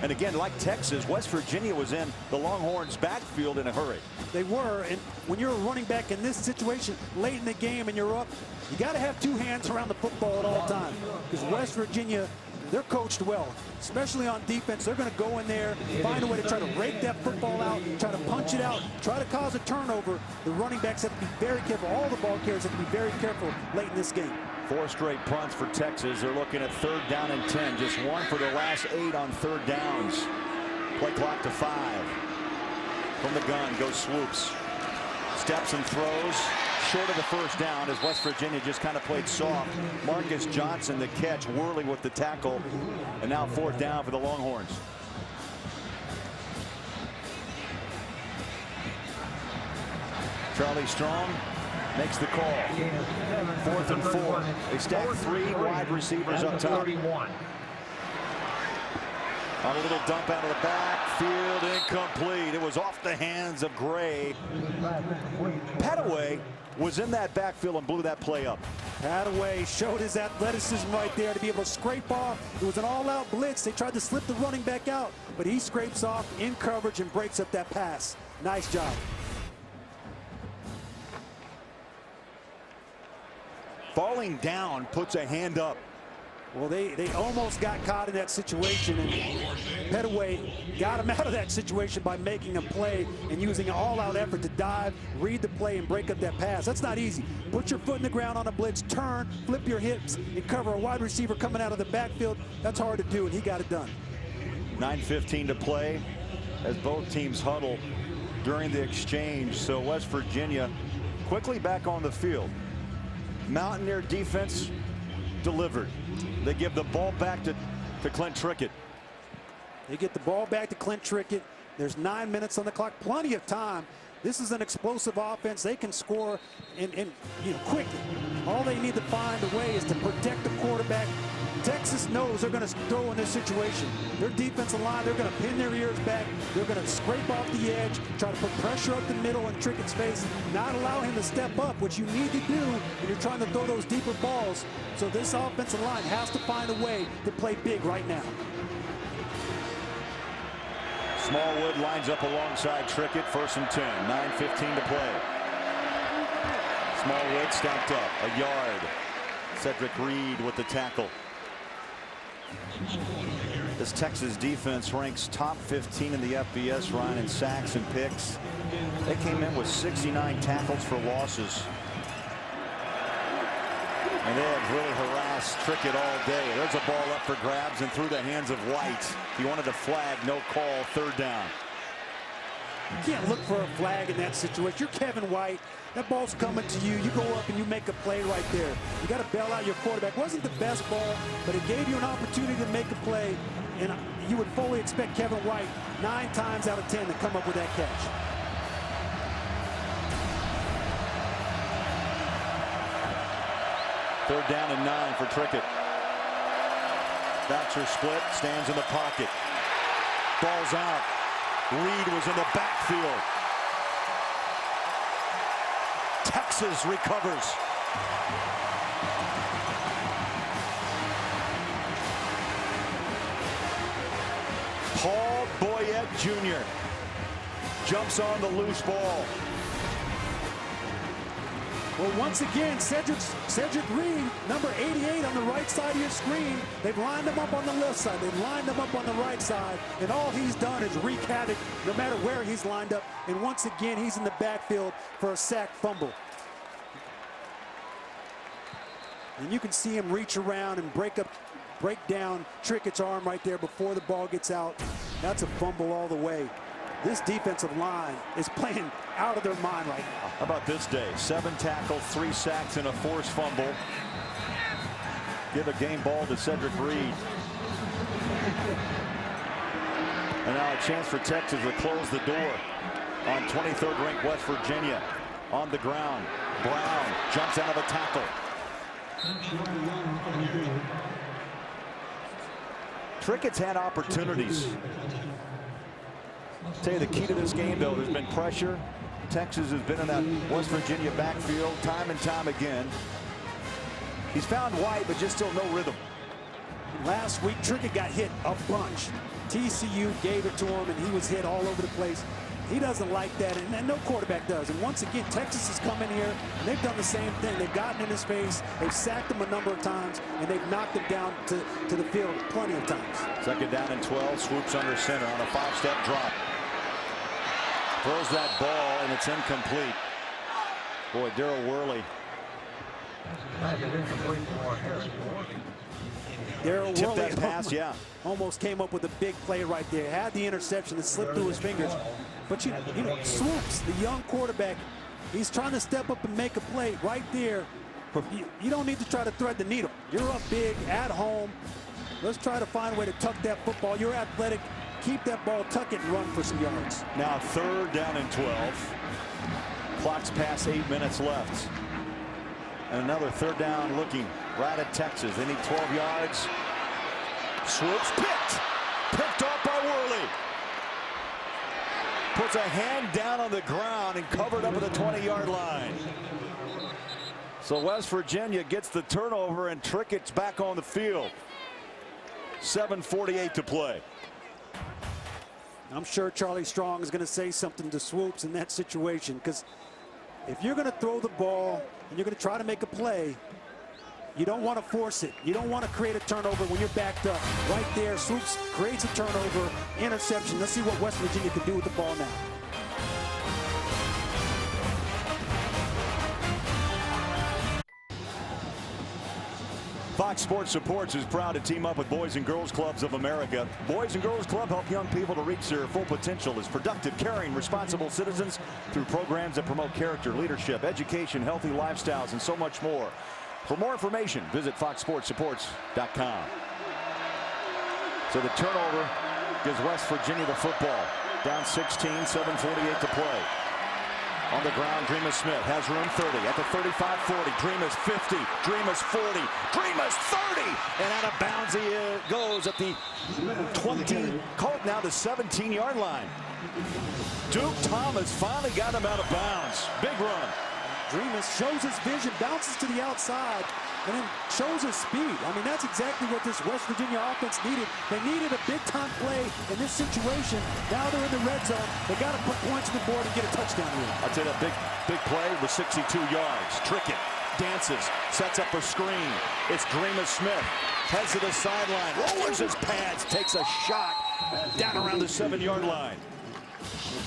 Speaker 1: And again, like Texas, West Virginia was in the Longhorns' backfield in a hurry.
Speaker 3: They were, and when you're a running back in this situation late in the game and you're up, you got to have 2 hands around the football at all times. Because West Virginia, they're coached well, especially on defense. They're going to go in there, find a way to try to rake that football out, try to punch it out, try to cause a turnover. The running backs have to be very careful. All the ball carriers have to be very careful late in this game.
Speaker 1: 4 straight punts for Texas. They're looking at 3rd down and 10. Just 1 for their last 8 on 3rd downs. Play clock to 5. From the gun goes Swoops. Steps and throws. Short of the 1st down as West Virginia just kind of played soft. Marcus Johnson the catch, whirling with the tackle. And now 4th down for the Longhorns. Charlie Strong makes the call. 4th and 4. They stack 3 wide receivers up top. On a little dump out of the backfield, incomplete. It was off the hands of Gray. Pettaway was in that backfield and blew that play up.
Speaker 3: Pettaway showed his athleticism right there to be able to scrape off. It was an all-out blitz. They tried to slip the running back out, but he scrapes off in coverage and breaks up that pass. Nice job.
Speaker 1: Falling down puts a hand up.
Speaker 3: Well, they almost got caught in that situation, and Pettaway got him out of that situation by making a play and using an all-out effort to dive, read the play, and break up that pass. That's not easy. Put your foot in the ground on a blitz, turn, flip your hips, and cover a wide receiver coming out of the backfield. That's hard to do, and he got it done.
Speaker 1: 9:15 to play as both teams huddle during the exchange. So West Virginia quickly back on the field. Mountaineer defense delivered. They give the ball back to Clint Trickett.
Speaker 3: They get the ball back to Clint Trickett. There's 9 minutes on the clock, plenty of time. This is an explosive offense. They can score quickly. All they need to find a way is to protect the quarterback. Texas knows they're going to throw in this situation. Their defensive line, they're going to pin their ears back. They're going to scrape off the edge, try to put pressure up the middle in Trickett's face, not allow him to step up, which you need to do when you're trying to throw those deeper balls. So this offensive line has to find a way to play big right now.
Speaker 1: Smallwood lines up alongside Trickett. 1st and 10. 9:15 to play. Smallwood stacked up a yard. Cedric Reed with the tackle. This Texas defense ranks top 15 in the FBS, Ryan, in sacks and picks. They came in with 69 tackles for losses. And they have really harassed Trickett all day. There's a ball up for grabs and through the hands of White. He wanted a flag, no call, 3rd down.
Speaker 3: You can't look for a flag in that situation. You're Kevin White. That ball's coming to you. You go up and you make a play right there. You got to bail out your quarterback. Wasn't the best ball, but it gave you an opportunity to make a play. And you would fully expect Kevin White 9 times out of 10 to come up with that catch.
Speaker 1: Third down and 9 for Trickett. Backs are split, stands in the pocket. Ball's out. Reed was in the backfield. Texas recovers. Paul Boyette Jr. jumps on the loose ball.
Speaker 3: Well, once again, Cedric Reed, number 88 on the right side of your screen. They've lined him up on the left side. They've lined him up on the right side. And all he's done is wreak havoc no matter where he's lined up. And once again, he's in the backfield for a sack fumble. And you can see him reach around and break down Trickett's arm right there before the ball gets out. That's a fumble all the way. This defensive line is playing out of their mind right now.
Speaker 1: How about this day? 7 tackles, 3 sacks, and a forced fumble. Give a game ball to Cedric Reed. And now a chance for Texas to close the door on 23rd ranked West Virginia. On the ground, Brown jumps out of a tackle. Trickett's had opportunities. I'll tell you the key to this game, though, there's been pressure. Texas has been in that West Virginia backfield time and time again. He's found White, but just still no rhythm.
Speaker 3: Last week, Trickett got hit a bunch. TCU gave it to him, and he was hit all over the place. He doesn't like that, and no quarterback does. And once again, Texas has come in here, and they've done the same thing. They've gotten in his face, they've sacked him a number of times, and they've knocked him down to the field plenty of times.
Speaker 1: 2nd down and 12, swoops under center on a 5-step drop. Throws that ball, and it's incomplete. Boy, Daryl Worley.
Speaker 3: Daryl
Speaker 1: Tipped
Speaker 3: Worley
Speaker 1: that pass, yeah.
Speaker 3: Almost came up with a big play right there. Had the interception that slipped through his fingers. But you know, Swoops, the young quarterback, he's trying to step up and make a play right there. You don't need to try to thread the needle. You're up big at home. Let's try to find a way to tuck that football. You're athletic. Keep that ball, tuck it, and run for some yards.
Speaker 1: Now 3rd down and 12. Clock's past 8 minutes left. And another 3rd down looking right at Texas. They need 12 yards. Swoops picked off by Worley. Puts a hand down on the ground and covered up at the 20-yard line. So West Virginia gets the turnover, and Trickett's back on the field. 7:48 to play.
Speaker 3: I'm sure Charlie Strong is going to say something to Swoops in that situation, because if you're going to throw the ball and you're going to try to make a play, you don't want to force it. You don't want to create a turnover when you're backed up. Right there, Swoops creates a turnover, interception. Let's see what West Virginia can do with the ball now.
Speaker 1: Fox Sports Supports is proud to team up with Boys and Girls Clubs of America. Boys and Girls Club help young people to reach their full potential as productive, caring, responsible citizens through programs that promote character, leadership, education, healthy lifestyles, and so much more. For more information, visit foxsportsupports.com. So the turnover gives West Virginia the football. Down 16, 7:48 to play. On the ground, Dreamus Smith has room 30 at the 35-40. Dreamus 50, Dreamus 40, Dreamus 30, and out of bounds he goes at the 20, call it now the 17-yard line. Duke Thomas finally got him out of bounds. Big run.
Speaker 3: Dreamus shows his vision, bounces to the outside, and then shows his speed. I mean, that's exactly what this West Virginia offense needed. They needed a big-time play in this situation. Now they're in the red zone. They got to put points on the board and get a touchdown here.
Speaker 1: I'd say that big play was 62 yards. Trickett dances, sets up a screen. It's Dreamus Smith. Heads to the sideline, lowers his pads, takes a shot down around the 7-yard line.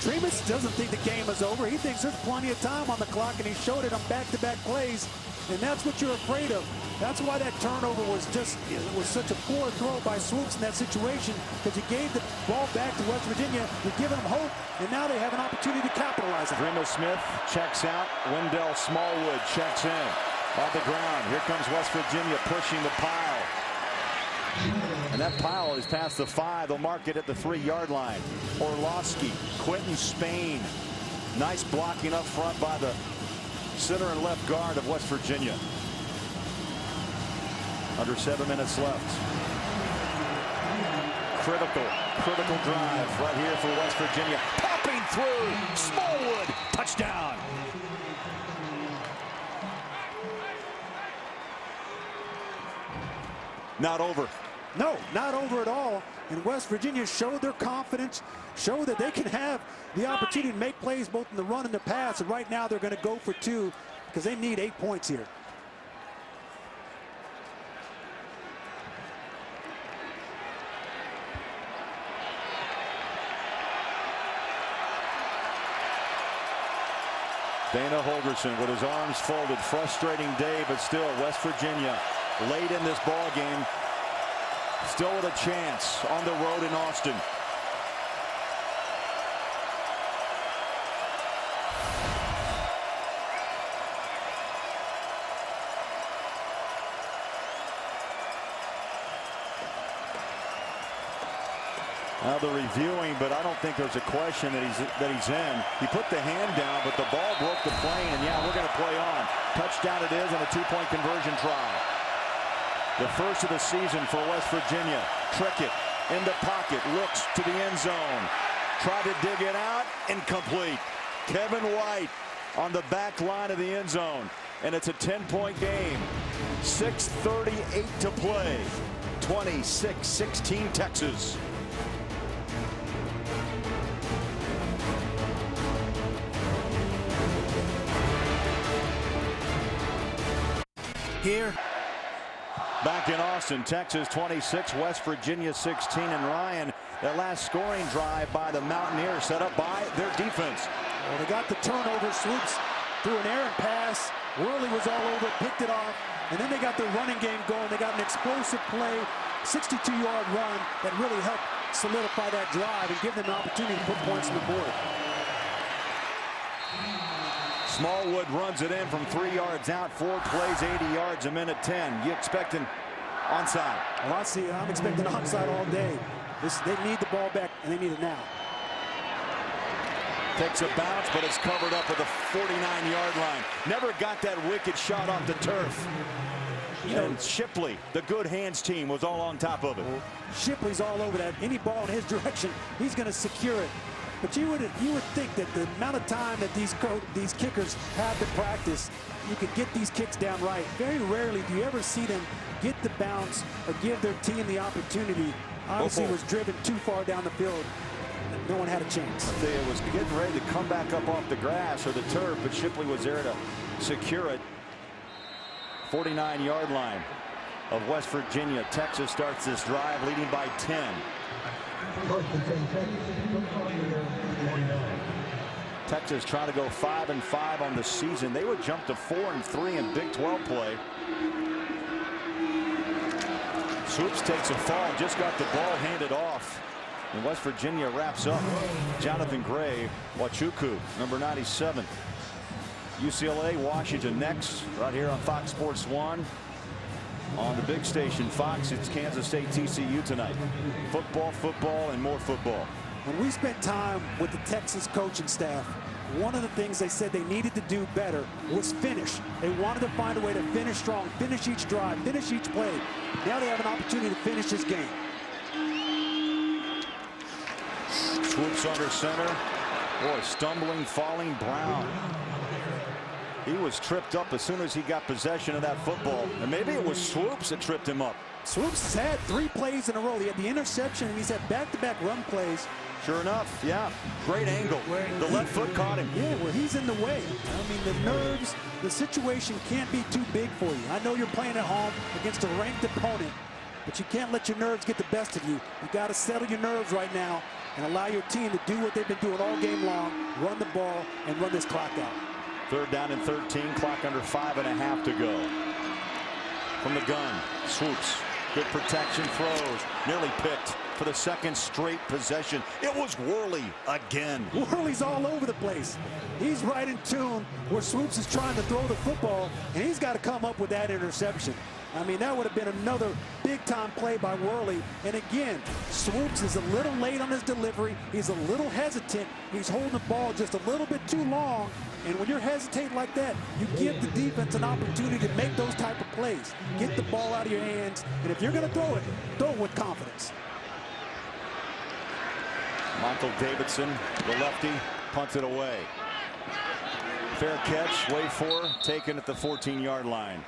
Speaker 3: Dreamus doesn't think the game is over. He thinks there's plenty of time on the clock, and he showed it on back-to-back plays, and that's what you're afraid of. That's why that turnover was such a poor throw by Swoops in that situation, because he gave the ball back to West Virginia. You're giving them hope, and now they have an opportunity to capitalize on it.
Speaker 1: Dreamus Smith checks out. Wendell Smallwood checks in. On the ground, here comes West Virginia pushing the pile. And that pile is past the 5. They'll mark it at the 3-yard line. Orlovsky, Quentin Spain. Nice blocking up front by the center and left guard of West Virginia. Under 7 minutes left. Critical drive right here for West Virginia. Popping through, Smallwood, touchdown. Not over.
Speaker 3: No, not over at all. And West Virginia showed their confidence, showed that they can have the opportunity to make plays both in the run and the pass. And right now they're going to go for 2. because they need 8 points here.
Speaker 1: Dana Holgorsen with his arms folded. Frustrating day, but still West Virginia late in this ball game. Still with a chance on the road in Austin. Now they're reviewing, but I don't think there's a question that he's in. He put the hand down, but the ball broke the plane, and yeah, we're going to play on. Touchdown it is on a two-point conversion try. The first of the season for West Virginia. Trickett in the pocket, looks to the end zone. Tried to dig it out, incomplete. Kevin White on the back line of the end zone, and it's a 10-point game. 6:38 to play. 26-16 Texas.
Speaker 8: Here.
Speaker 1: Back in Austin, Texas 26, West Virginia 16, and Ryan, that last scoring drive by the Mountaineers set up by their defense.
Speaker 3: Well, they got the turnover. Swoops threw an errant pass. Worley was all over, picked it off, and then they got their running game going. They got an explosive play, 62-yard run that really helped solidify that drive and give them an opportunity to put points on the board.
Speaker 1: Smallwood runs it in from 3 yards out. 4 plays, 80 yards, a minute 10. You expecting onside?
Speaker 3: Well, I'm expecting onside all day. They need the ball back, and they need it now.
Speaker 1: Takes a bounce, but it's covered up at the 49-yard line. Never got that wicked shot off the turf. And Shipley, the good hands team, was all on top of it.
Speaker 3: Shipley's all over that. Any ball in his direction, he's going to secure it. But you would think that the amount of time that these kickers have to practice, you could get these kicks down right. Very rarely do you ever see them get the bounce or give their team the opportunity. Obviously, it was driven too far down the field. No one had a chance.
Speaker 1: It was getting ready to come back up off the grass or the turf, but Shipley was there to secure it. 49-yard line of West Virginia. Texas starts this drive leading by 10. Texas trying to go 5-5 on the season. They would jump to 4-3 in Big 12 play. Swoops takes a fall, just got the ball handed off. And West Virginia wraps up. Jonathan Gray, Wachuku, number 97. UCLA, Washington next, right here on Fox Sports 1. On the big station, Fox, it's Kansas State TCU tonight. Football, and more football.
Speaker 3: When we spent time with the Texas coaching staff, one of the things they said they needed to do better was finish. They wanted to find a way to finish strong, finish each drive, finish each play. Now they have an opportunity to finish this game.
Speaker 1: Swoops under center. Boy, stumbling, falling Brown. He was tripped up as soon as he got possession of that football. And maybe it was Swoops that tripped him up.
Speaker 3: Swoops has had 3 plays in a row. He had the interception, and he's had back-to-back run plays.
Speaker 1: Sure enough, yeah. Great angle. The left foot caught him.
Speaker 3: Yeah, where he's in the way. I mean, the nerves, the situation can't be too big for you. I know you're playing at home against a ranked opponent, but you can't let your nerves get the best of you. You got to settle your nerves right now and allow your team to do what they've been doing all game long, run the ball, and run this clock out.
Speaker 1: 3rd down and 13, clock under 5.5 to go. From the gun, Swoops. Good protection, throws, nearly picked for the 2nd straight possession. It was Worley again.
Speaker 3: Worley's all over the place. He's right in tune where Swoops is trying to throw the football, and he's got to come up with that interception. I mean, that would have been another big-time play by Worley. And again, Swoops is a little late on his delivery. He's a little hesitant. He's holding the ball just a little bit too long. And when you're hesitating like that, you give the defense an opportunity to make those type of plays. Get the ball out of your hands. And if you're going to throw it with confidence.
Speaker 1: Michael Davidson, the lefty, punts it away. Fair catch, wait for, taken at the 14-yard line.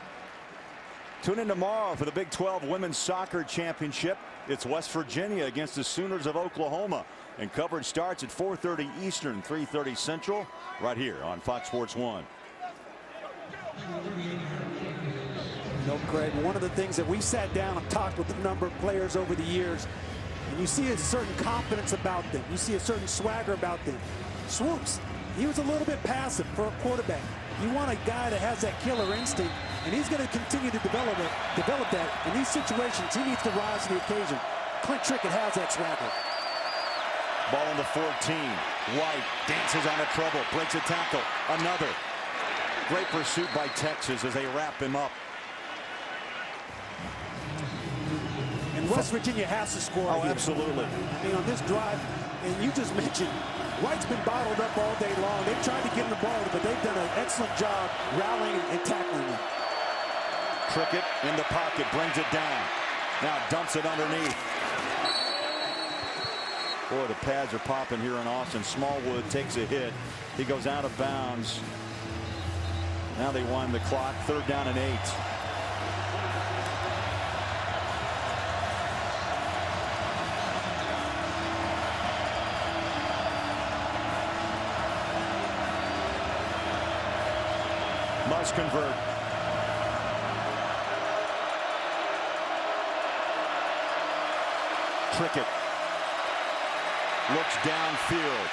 Speaker 1: Tune in tomorrow for the Big 12 Women's Soccer Championship. It's West Virginia against the Sooners of Oklahoma. And coverage starts at 4:30 Eastern, 3:30 Central, right here on Fox Sports 1.
Speaker 3: No, Craig, one of the things that we sat down and talked with a number of players over the years, and you see a certain confidence about them. You see a certain swagger about them. Swoops, he was a little bit passive for a quarterback. You want a guy that has that killer instinct, and he's going to continue to develop that. In these situations, he needs to rise to the occasion. Clint Trickett has that swagger.
Speaker 1: Ball on the 14. White dances on the trouble, breaks a tackle. Another. Great pursuit by Texas as they wrap him up.
Speaker 3: And West Virginia has to score.
Speaker 1: Oh,
Speaker 3: here.
Speaker 1: absolutely.
Speaker 3: I mean, on this drive, and you just mentioned, White's been bottled up all day long. They've tried to get him the ball, but they've done an excellent job rallying and tackling him.
Speaker 1: Trickett in the pocket, brings it down. Now dumps it underneath. Boy, the pads are popping here in Austin. Smallwood takes a hit. He goes out of bounds. Now they wind the clock. 3rd down and 8. Must convert. Trickett looks downfield.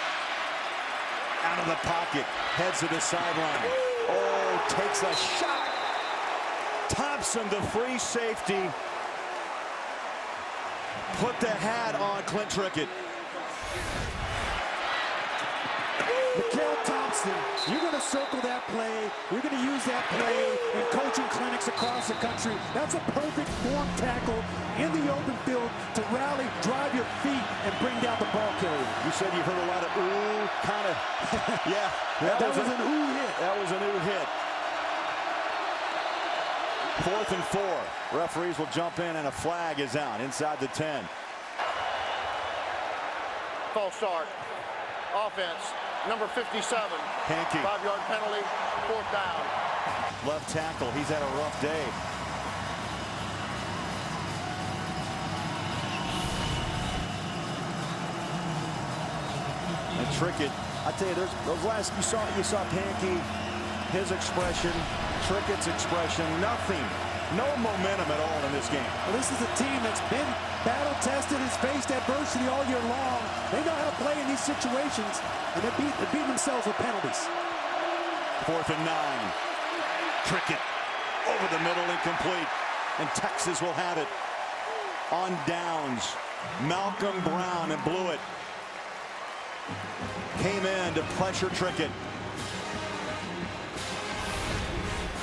Speaker 1: Out of the pocket. Heads to the sideline. Oh, takes a shot. Thompson, the free safety. Put the hat on Clint Trickett.
Speaker 3: Mikael Thompson, you're going to circle that play. You're going to use that play in coaching clinics across the country. That's a perfect form tackle in the open field to rally, drive your feet, and bring down the ball carrier.
Speaker 1: You said you heard a lot of ooh, kind of. Yeah,
Speaker 3: that was an ooh hit.
Speaker 1: That was an ooh hit. 4th and 4. Referees will jump in, and a flag is out inside the 10.
Speaker 4: False start. Offense. Number 57.
Speaker 1: Hankey.
Speaker 4: 5-yard penalty. 4th down.
Speaker 1: Left tackle. He's had a rough day. And Trickett, I tell you, there's those last you saw Hankey, his expression, Trickett's expression, nothing. No momentum at all in this game.
Speaker 3: Well, this is a team that's been battle-tested, has faced adversity all year long. They know how to play in these situations, and they beat themselves with penalties.
Speaker 1: 4th and 9. Trickett over the middle, incomplete. And Texas will have it. On downs. Malcolm Brown and Blewett came in to pressure Trickett.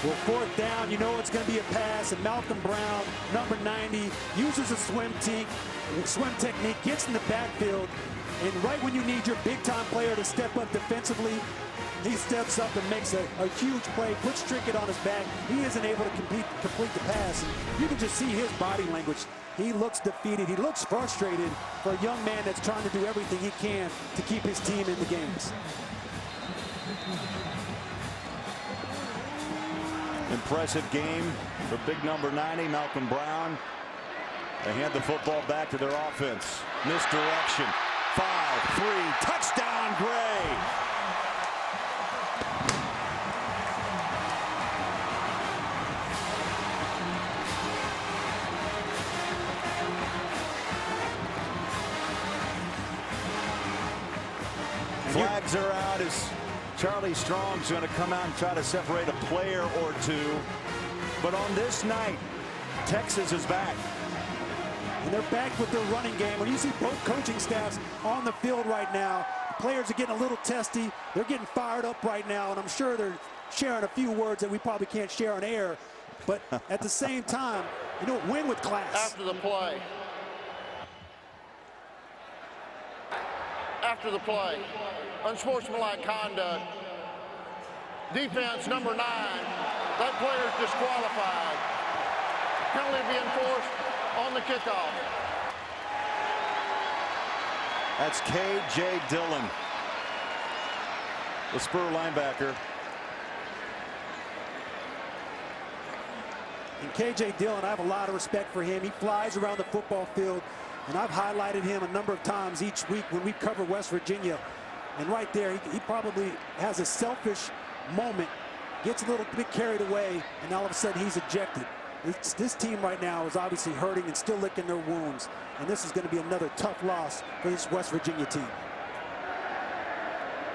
Speaker 3: Well, 4th down, you know it's going to be a pass, and Malcolm Brown, number 90, uses a swim technique, gets in the backfield, and right when you need your big-time player to step up defensively, he steps up and makes a huge play, puts Trickett on his back. He isn't able to complete the pass. And you can just see his body language. He looks defeated. He looks frustrated for a young man that's trying to do everything he can to keep his team in the games.
Speaker 1: Impressive game for big number 90, Malcolm Brown. They hand the football back to their offense. Misdirection. 5-3. Touchdown, Gray. Flags are out as Charlie Strong's going to come out and try to separate a player or two. But on this night, Texas is back.
Speaker 3: And they're back with their running game. When you see both coaching staffs on the field right now, the players are getting a little testy. They're getting fired up right now, and I'm sure they're sharing a few words that we probably can't share on air. But at the same time, you know, win with class.
Speaker 4: After the play. After the play. Unsportsmanlike conduct. Defense number 9. That player is disqualified. Penalty to be enforced on the kickoff.
Speaker 1: That's K.J. Dillon, the Spur linebacker.
Speaker 3: And K.J. Dillon, I have a lot of respect for him. He flies around the football field, and I've highlighted him a number of times each week when we cover West Virginia. And right there, he probably has a selfish moment gets a little bit carried away, and all of a sudden he's ejected. This team right now is obviously hurting and still licking their wounds, and this is going to be another tough loss for this West Virginia team.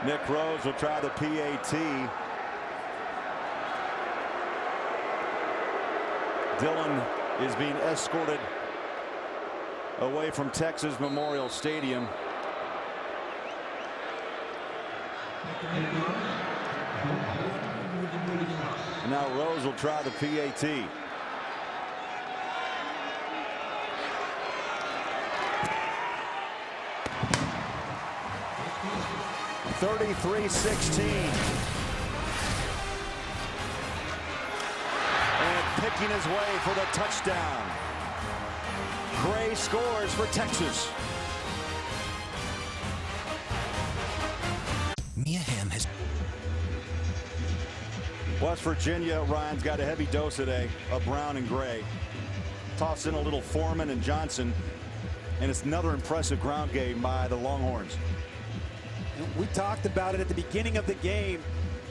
Speaker 1: Nick Rose will try the PAT. Dillon is being escorted away from Texas Memorial Stadium. And now Rose will try the PAT. .33-16. And picking his way for the touchdown. Gray scores for Texas.
Speaker 8: Mia Hamm has.
Speaker 1: West Virginia, Ryan's got a heavy dose today of Brown and Gray. Toss in a little Foreman and Johnson, and it's another impressive ground game by the Longhorns.
Speaker 3: We talked about it at the beginning of the game.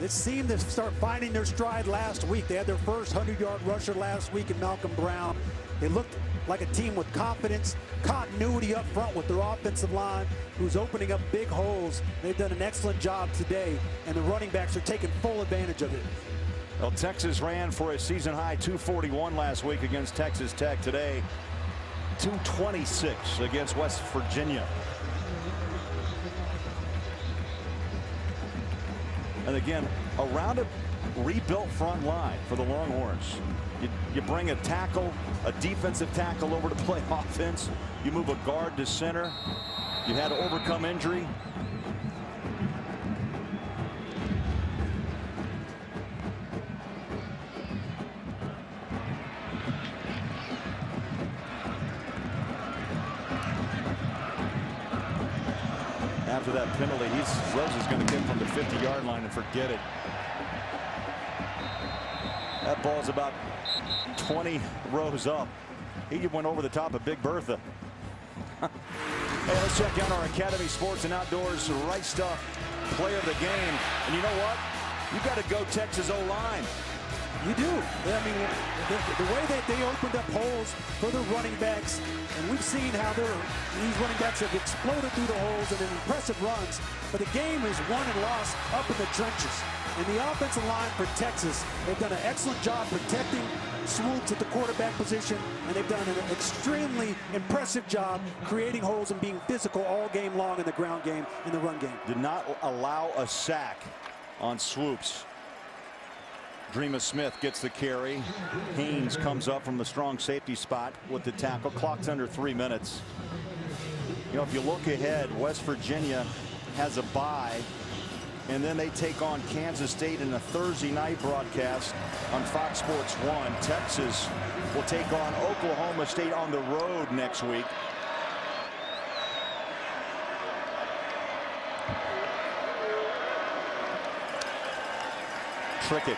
Speaker 3: It seemed to start finding their stride last week. They had their first 100-yard rusher last week in Malcolm Brown. They looked like a team with confidence, continuity up front with their offensive line, who's opening up big holes. They've done an excellent job today, and the running backs are taking full advantage of it.
Speaker 1: Well, Texas ran for a season-high 241 last week against Texas Tech. Today, 226 against West Virginia. And again, around a rebuilt front line for the Longhorns. You bring a tackle, a defensive tackle over to play offense. You move a guard to center. You had to overcome injury. After that penalty, Rose is going to get from the 50-yard line and forget it. That ball's about 20 rows up. He went over the top of Big Bertha. Hey, let's check out our Academy Sports and Outdoors Right Stuff Player of the Game. And you know what? You got to go Texas O-line.
Speaker 3: You do. I mean, the way that they opened up holes for the running backs, and we've seen how these running backs have exploded through the holes and in impressive runs, but the game is won and lost up in the trenches. And the offensive line for Texas, they've done an excellent job protecting Swoops at the quarterback position, and they've done an extremely impressive job creating holes and being physical all game long in the ground game and the run game.
Speaker 1: Did not allow a sack on Swoops. Dreama Smith gets the carry. Haynes comes up from the strong safety spot with the tackle. Clock's under 3 minutes. You know, if you look ahead, West Virginia has a bye, and then they take on Kansas State in a Thursday night broadcast on Fox Sports 1. Texas will take on Oklahoma State on the road next week. Trickett.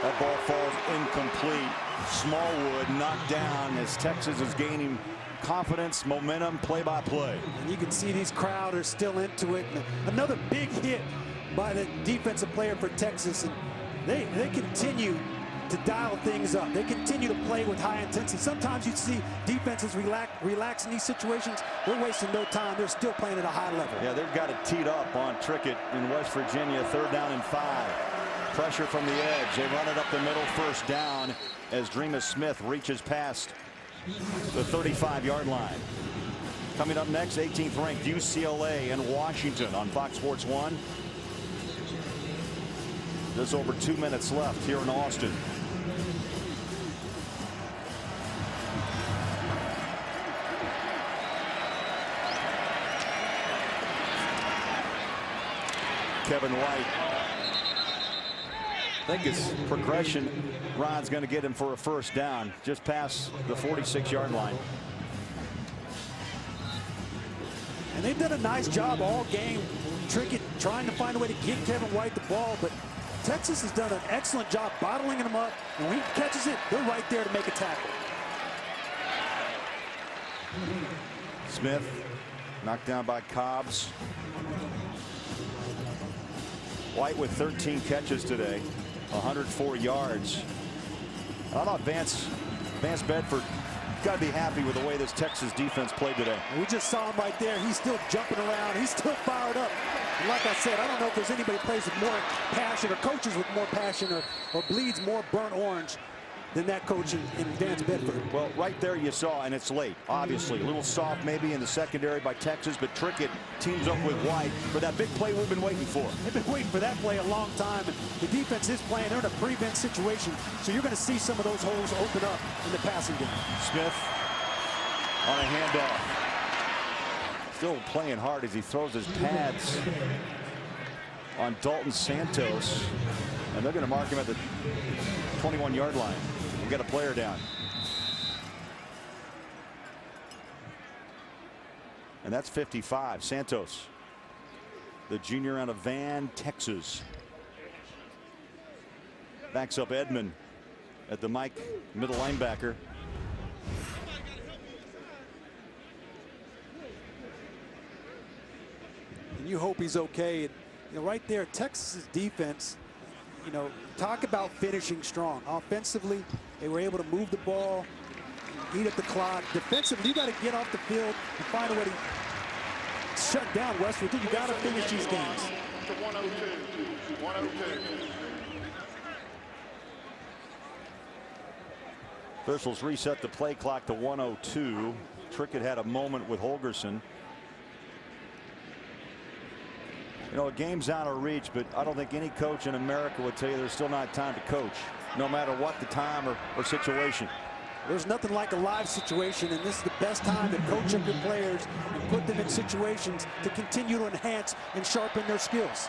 Speaker 1: That ball falls incomplete. Smallwood knocked down as Texas is gaining confidence, momentum, play-by-play.
Speaker 3: And you can see these crowd are still into it. Another big hit by the defensive player for Texas. And they continue to dial things up. They continue to play with high intensity. Sometimes you see defenses relax in these situations. They're wasting no time. They're still playing at a high level.
Speaker 1: Yeah, they've got it teed up on Trickett in West Virginia. 3rd down and 5. Pressure from the edge. They run it up the middle, 1st down as Dreama Smith reaches past the 35-yard line. Coming up next, 18th ranked UCLA and Washington on Fox Sports 1. There's over 2 minutes left here in Austin. Kevin White. I think his progression, Ron's going to get him for a 1st down just past the 46-yard line.
Speaker 3: And they've done a nice job all game, Trickett trying to find a way to get Kevin White the ball, but Texas has done an excellent job bottling him up, and when he catches it, they're right there to make a tackle.
Speaker 1: Smith knocked down by Cobbs. White with 13 catches today, 104 yards. I thought Vance Bedford got to be happy with the way this Texas defense played today.
Speaker 3: And we just saw him right there. He's still jumping around. He's still fired up. And like I said, I don't know if there's anybody who plays with more passion or coaches with more passion or bleeds more burnt orange than that coach in Vance Bedford.
Speaker 1: Well, right there you saw, and it's late, obviously. A little soft maybe in the secondary by Texas, but Trickett teams up with White for that big play we've been waiting for.
Speaker 3: They've been waiting for that play a long time, and the defense is playing. They're in a prevent situation, so you're going to see some of those holes open up in the passing game.
Speaker 1: Smith on a handoff. Still playing hard as he throws his pads on Dalton Santos, and they're going to mark him at the 21-yard line. We've got a player down. And that's 55. Santos, the junior out of Van, Texas. Backs up Edmond at the Mike middle linebacker.
Speaker 3: And you hope he's okay. You know, right there, Texas's defense, you know, talk about finishing strong. Offensively, they were able to move the ball, eat up the clock. Defensively, you got to get off the field and find a way to shut down West Virginia. You got to finish these games.
Speaker 4: To 102. 102.
Speaker 1: Officials reset the play clock to 102. Trickett had a moment with Holgorsen. You know, a game's out of reach, but I don't think any coach in America would tell you there's still not time to coach, no matter what the time or situation.
Speaker 3: There's nothing like a live situation, and this is the best time to coach up your players and put them in situations to continue to enhance and sharpen their skills.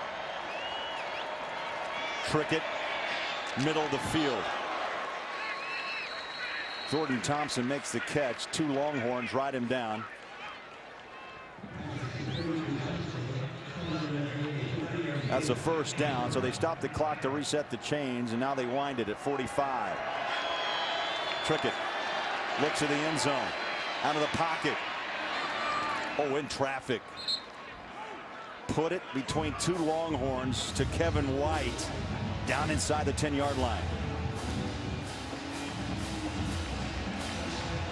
Speaker 1: Trickett, middle of the field. Jordan Thompson makes the catch. Two Longhorns ride him down. That's a first down, so they stopped the clock to reset the chains, and now they wind it at 45. Trickett looks at the end zone, out of the pocket. Oh, in traffic. Put it between two Longhorns to Kevin White, down inside the 10-yard line.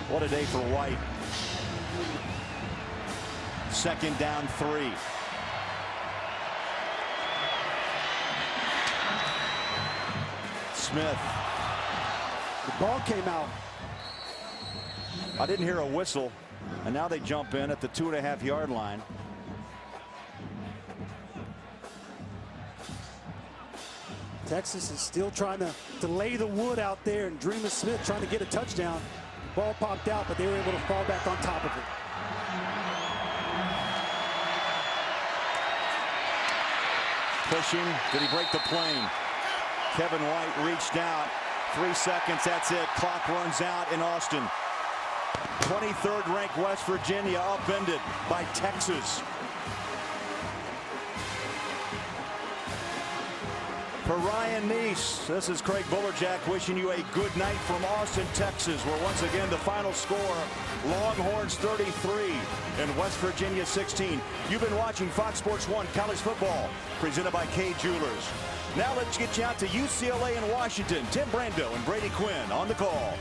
Speaker 1: What a day for White. Second down 3. Smith.
Speaker 3: The ball came out.
Speaker 1: I didn't hear a whistle, and now they jump in at the 2.5-yard line.
Speaker 3: Texas is still trying to lay the wood out there, and Dreamer Smith trying to get a touchdown. The ball popped out, but they were able to fall back on top of it.
Speaker 1: Pushing. Did he break the plane? Kevin White reached out. 3 seconds. That's it. Clock runs out in Austin. 23rd ranked West Virginia upended by Texas. For Ryan Neese, this is Craig Bullerjack wishing you a good night from Austin, Texas, where once again the final score, Longhorns 33 and West Virginia 16. You've been watching Fox Sports 1 College Football, presented by Kay Jewelers. Now let's get you out to UCLA and Washington. Tim Brando and Brady Quinn on the call.